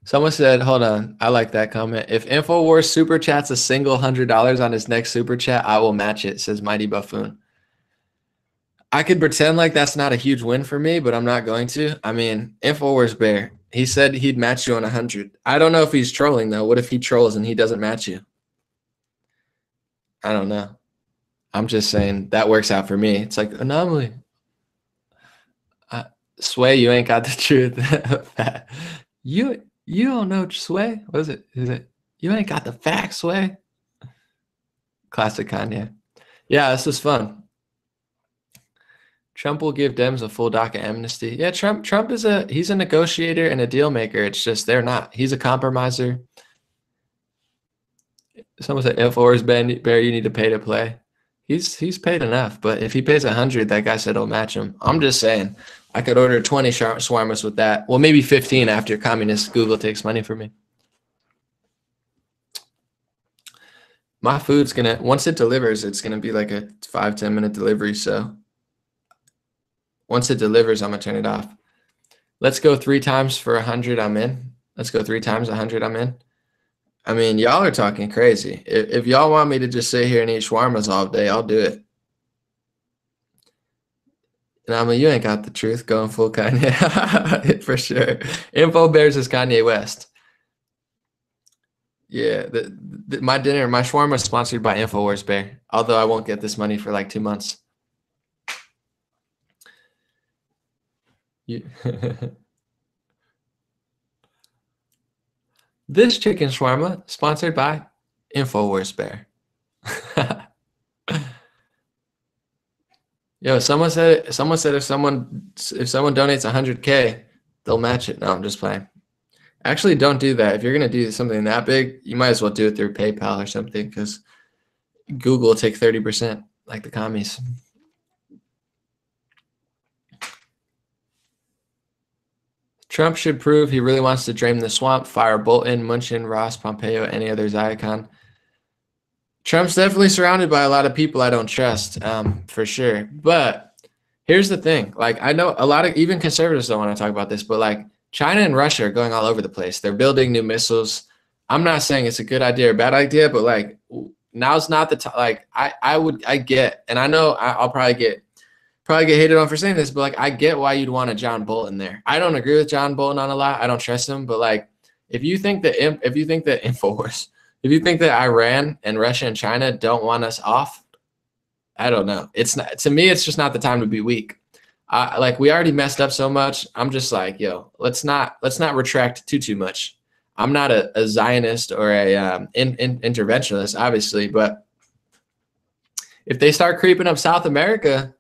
Someone said, hold on, I like that comment. If InfoWars super chats a single $100 on his next super chat, I will match it, says Mighty Buffoon. I could pretend like that's not a huge win for me, but I'm not going to. I mean, InfoWars Bear, he said he'd match you on 100. I don't know if he's trolling, though. What if he trolls and he doesn't match you? I don't know. I'm just saying that works out for me. It's like anomaly. Sway, you ain't got the truth. you don't know Sway. What is it? Is it you ain't got the facts, Sway? Classic Kanye. Yeah, this is fun. Trump will give Dems a full DACA amnesty. Yeah, Trump is he's a negotiator and a deal maker. It's just they're not. He's a compromiser. Someone said InfoWars Bear, you need to pay to play. He's paid enough, but if he pays 100, that guy said he'll match him. I'm just saying, I could order 20 shawarmas with that. Well, maybe 15 after communist Google takes money from me. My food's gonna, once it delivers, it's gonna be like a 5-10 minute delivery. So once it delivers, I'm gonna turn it off. Let's go 3 times for 100. I'm in. Let's go 3 times 100. I'm in. I mean, y'all are talking crazy. If y'all want me to just sit here and eat shawarmas all day, I'll do it. And I mean, you ain't got the truth going full Kanye. For sure. Info Bears is Kanye West. Yeah, my shawarma is sponsored by InfoWars Bear, although I won't get this money for like 2 months. This chicken shawarma sponsored by InfoWars Bear. Yo, someone said if someone donates 100K, they'll match it. No, I'm just playing. Actually, don't do that. If you're gonna do something that big, you might as well do it through PayPal or something, because Google will take 30%, like the commies. Trump should prove he really wants to drain the swamp, fire Bolton, Munchin, Ross, Pompeo, any other Zyacon. Trump's definitely surrounded by a lot of people I don't trust, for sure. But here's the thing. Like, I know a lot of, even conservatives don't want to talk about this, but like China and Russia are going all over the place. They're building new missiles. I'm not saying it's a good idea or bad idea, but like now's not the time. Like I get, and I know I'll probably get hated on for saying this, but like I get why you'd want a John Bolton there. I don't agree with John Bolton on a lot. I don't trust him, but like if you think that InfoWars, if you think that Iran and Russia and China don't want us off, I don't know. It's not, to me, it's just not the time to be weak. Like we already messed up so much. I'm just like, yo, let's not retract too much. I'm not a Zionist or a interventionist, obviously, but if they start creeping up South America,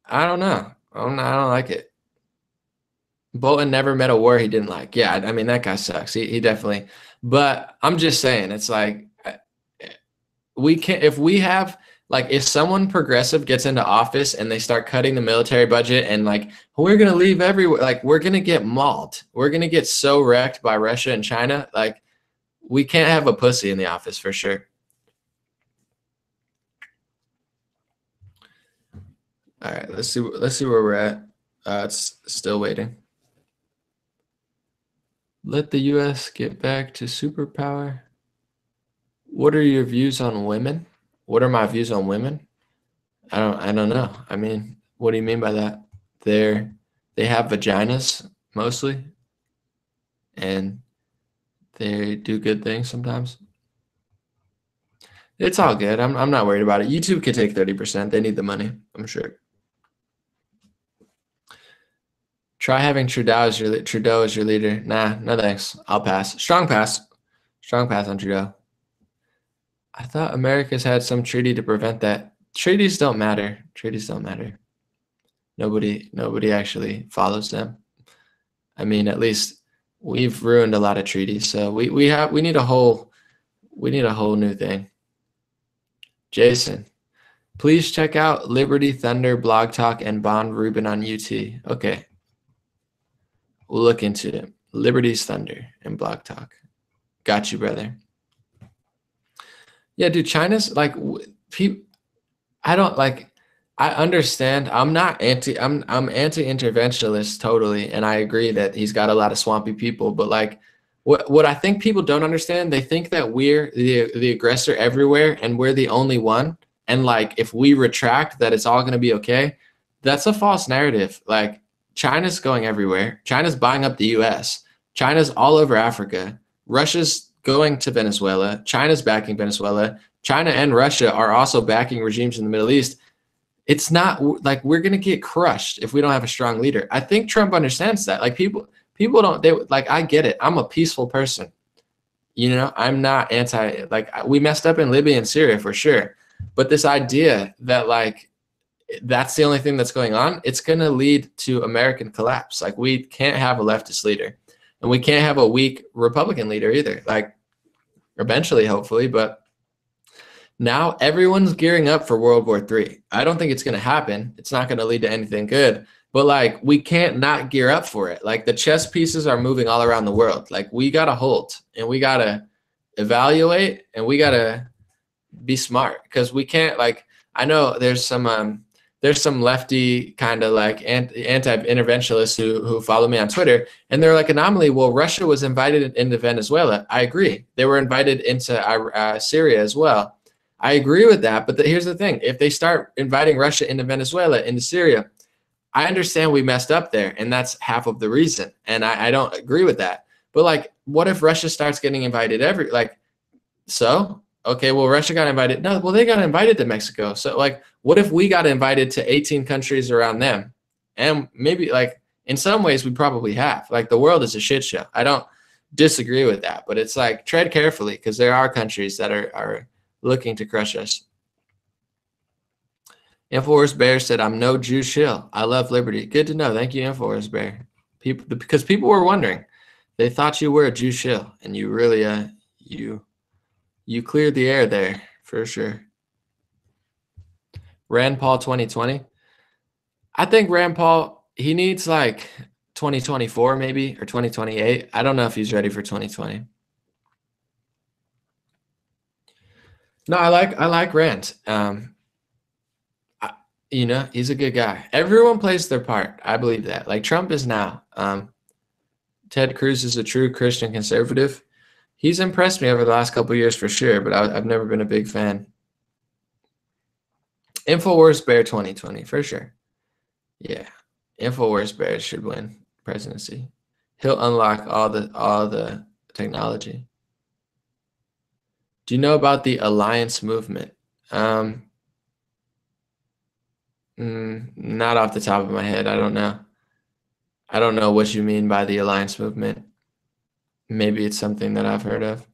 I don't know. I don't like it. Bolton never met a war he didn't like. Yeah, I mean, that guy sucks. He definitely. But I'm just saying, it's like we can't, if someone progressive gets into office and they start cutting the military budget and like, we're going to leave everywhere, like we're going to get mauled. We're going to get so wrecked by Russia and China. Like we can't have a pussy in the office for sure. All right, let's see where we're at. It's still waiting. Let the U.S. get back to superpower. What are your views on women? What are my views on women? I don't know. I mean, what do you mean by that? They have vaginas mostly, and they do good things sometimes. It's all good. I'm not worried about it. YouTube could take 30%. They need the money, I'm sure. Try having Trudeau as your leader. Nah, no thanks. I'll pass. Strong pass on Trudeau. I thought America's had some treaty to prevent that. Treaties don't matter. Nobody actually follows them. I mean, at least we've ruined a lot of treaties, so we need a whole new thing. Jason, please check out Liberty Thunder, Blog Talk, and Bond Rubin on UT. Okay, we'll look into it. Liberty's Thunder and Blog Talk. Got you, brother. Yeah, dude, China's like people. I don't like. I understand. I'm anti-interventionist totally, and I agree that he's got a lot of swampy people. But like, what I think people don't understand, they think that we're the aggressor everywhere, and we're the only one. And like, if we retract, that it's all going to be okay. That's a false narrative. Like, China's going everywhere. China's buying up the U.S. China's all over Africa. Russia's going to Venezuela. China's backing Venezuela. China and Russia are also backing regimes in the Middle East. It's not like we're going to get crushed if we don't have a strong leader. I think Trump understands that. Like people don't, like, I get it. I'm a peaceful person. You know, I'm not like, we messed up in Libya and Syria for sure. But this idea that like, that's the only thing that's going on, it's going to lead to American collapse. Like, we can't have a leftist leader, and we can't have a weak Republican leader either. Like, eventually, hopefully, but now everyone's gearing up for World War III. I don't think it's going to happen. It's not going to lead to anything good, but like, we can't not gear up for it. Like, the chess pieces are moving all around the world. Like, we got to hold, and we got to evaluate, and we got to be smart, because we can't, like, I know there's some lefty kind of like anti-interventionists who follow me on Twitter, and they're like, anomaly. Well, Russia was invited into Venezuela. I agree. They were invited into Syria as well. I agree with that. But here's the thing. If they start inviting Russia into Venezuela, into Syria, I understand we messed up there, and that's half of the reason. And I don't agree with that. But like, what if Russia starts getting invited okay, well, Russia got invited. No, well, they got invited to Mexico. So like, what if we got invited to 18 countries around them? And maybe, like, in some ways we probably have. Like, the world is a shit show. I don't disagree with that, but it's like, tread carefully, because there are countries that are looking to crush us. InfoWars Bear said, I'm no Jew shill. I love liberty. Good to know. Thank you, InfoWars Bear. Because people were wondering. They thought you were a Jew shill, and you really, you cleared the air there, for sure. Rand Paul 2020. I think Rand Paul, he needs like 2024 maybe, or 2028. I don't know if he's ready for 2020. No, I like Rand. You know, he's a good guy. Everyone plays their part. I believe that. Like, Trump is now. Ted Cruz is a true Christian conservative. He's impressed me over the last couple of years for sure, but I've never been a big fan. InfoWars Bear 2020 for sure. Yeah, InfoWars Bear should win presidency. He'll unlock all the technology. Do you know about the alliance movement? Not off the top of my head. I don't know. I don't know what you mean by the alliance movement. Maybe it's something that I've heard of.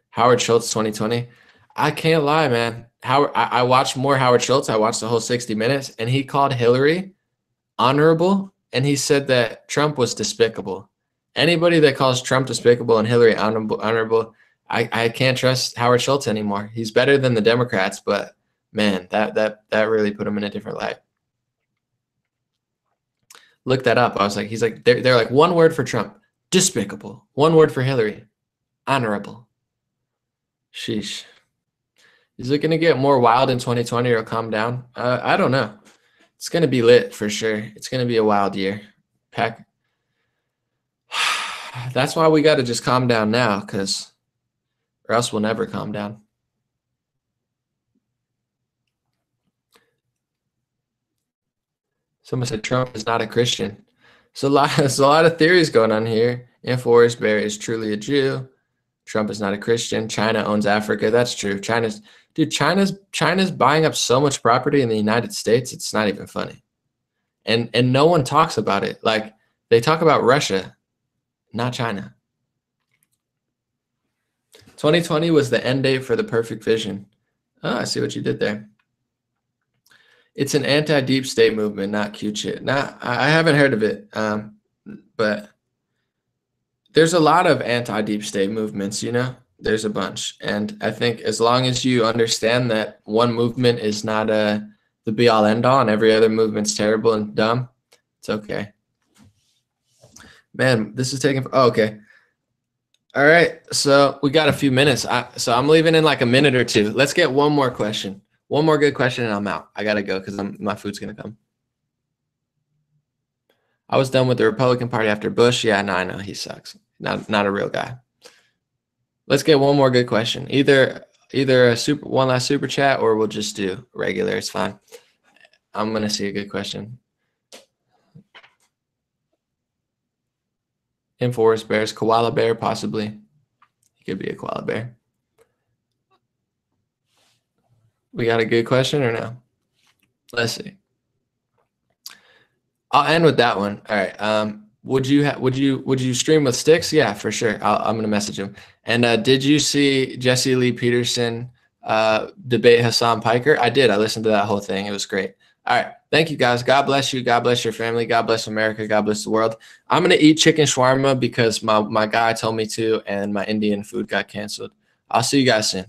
Howard Schultz 2020. I can't lie, man. I watched more Howard Schultz. I watched the whole 60 Minutes, and he called Hillary honorable, and he said that Trump was despicable. Anybody that calls Trump despicable and Hillary honorable, I can't trust Howard Schultz anymore. He's better than the Democrats, but man, that really put him in a different light. Look that up. I was like, they're like, one word for Trump, despicable. One word for Hillary, honorable. Sheesh. Is it going to get more wild in 2020 or calm down? I don't know. It's going to be lit for sure. It's going to be a wild year. That's why we got to just calm down now, or else we'll never calm down. Someone said Trump is not a Christian. So there's a lot of theories going on here. InfoWars Bear is truly a Jew. Trump is not a Christian. China owns Africa. That's true. China's buying up so much property in the United States. It's not even funny. And no one talks about it. Like, they talk about Russia, not China. 2020 was the end date for the perfect vision. Oh, I see what you did there. It's an anti-deep state movement, not cute shit. I haven't heard of it, but there's a lot of anti-deep state movements, you know? There's a bunch. And I think as long as you understand that one movement is not the be-all, end-all, and every other movement's terrible and dumb, it's okay. Man, this is taking... Oh, okay. All right, so we got a few minutes. So I'm leaving in like a minute or two. Let's get one more question. One more good question and I'm out. I got to go because my food's going to come. I was done with the Republican Party after Bush. Yeah, no, I know. He sucks. Not a real guy. Let's get one more good question. Either one last super chat or we'll just do regular. It's fine. I'm going to see a good question. Forest bears, koala bear, possibly. He could be a koala bear. We got a good question or no? Let's see. I'll end with that one. All right. Would you stream with Sticks? Yeah, for sure. I'm gonna message him. And did you see Jesse Lee Peterson debate Hassan Piker? I did. I listened to that whole thing. It was great. All right. Thank you, guys. God bless you. God bless your family. God bless America. God bless the world. I'm going to eat chicken shawarma because my guy told me to, and my Indian food got canceled. I'll see you guys soon.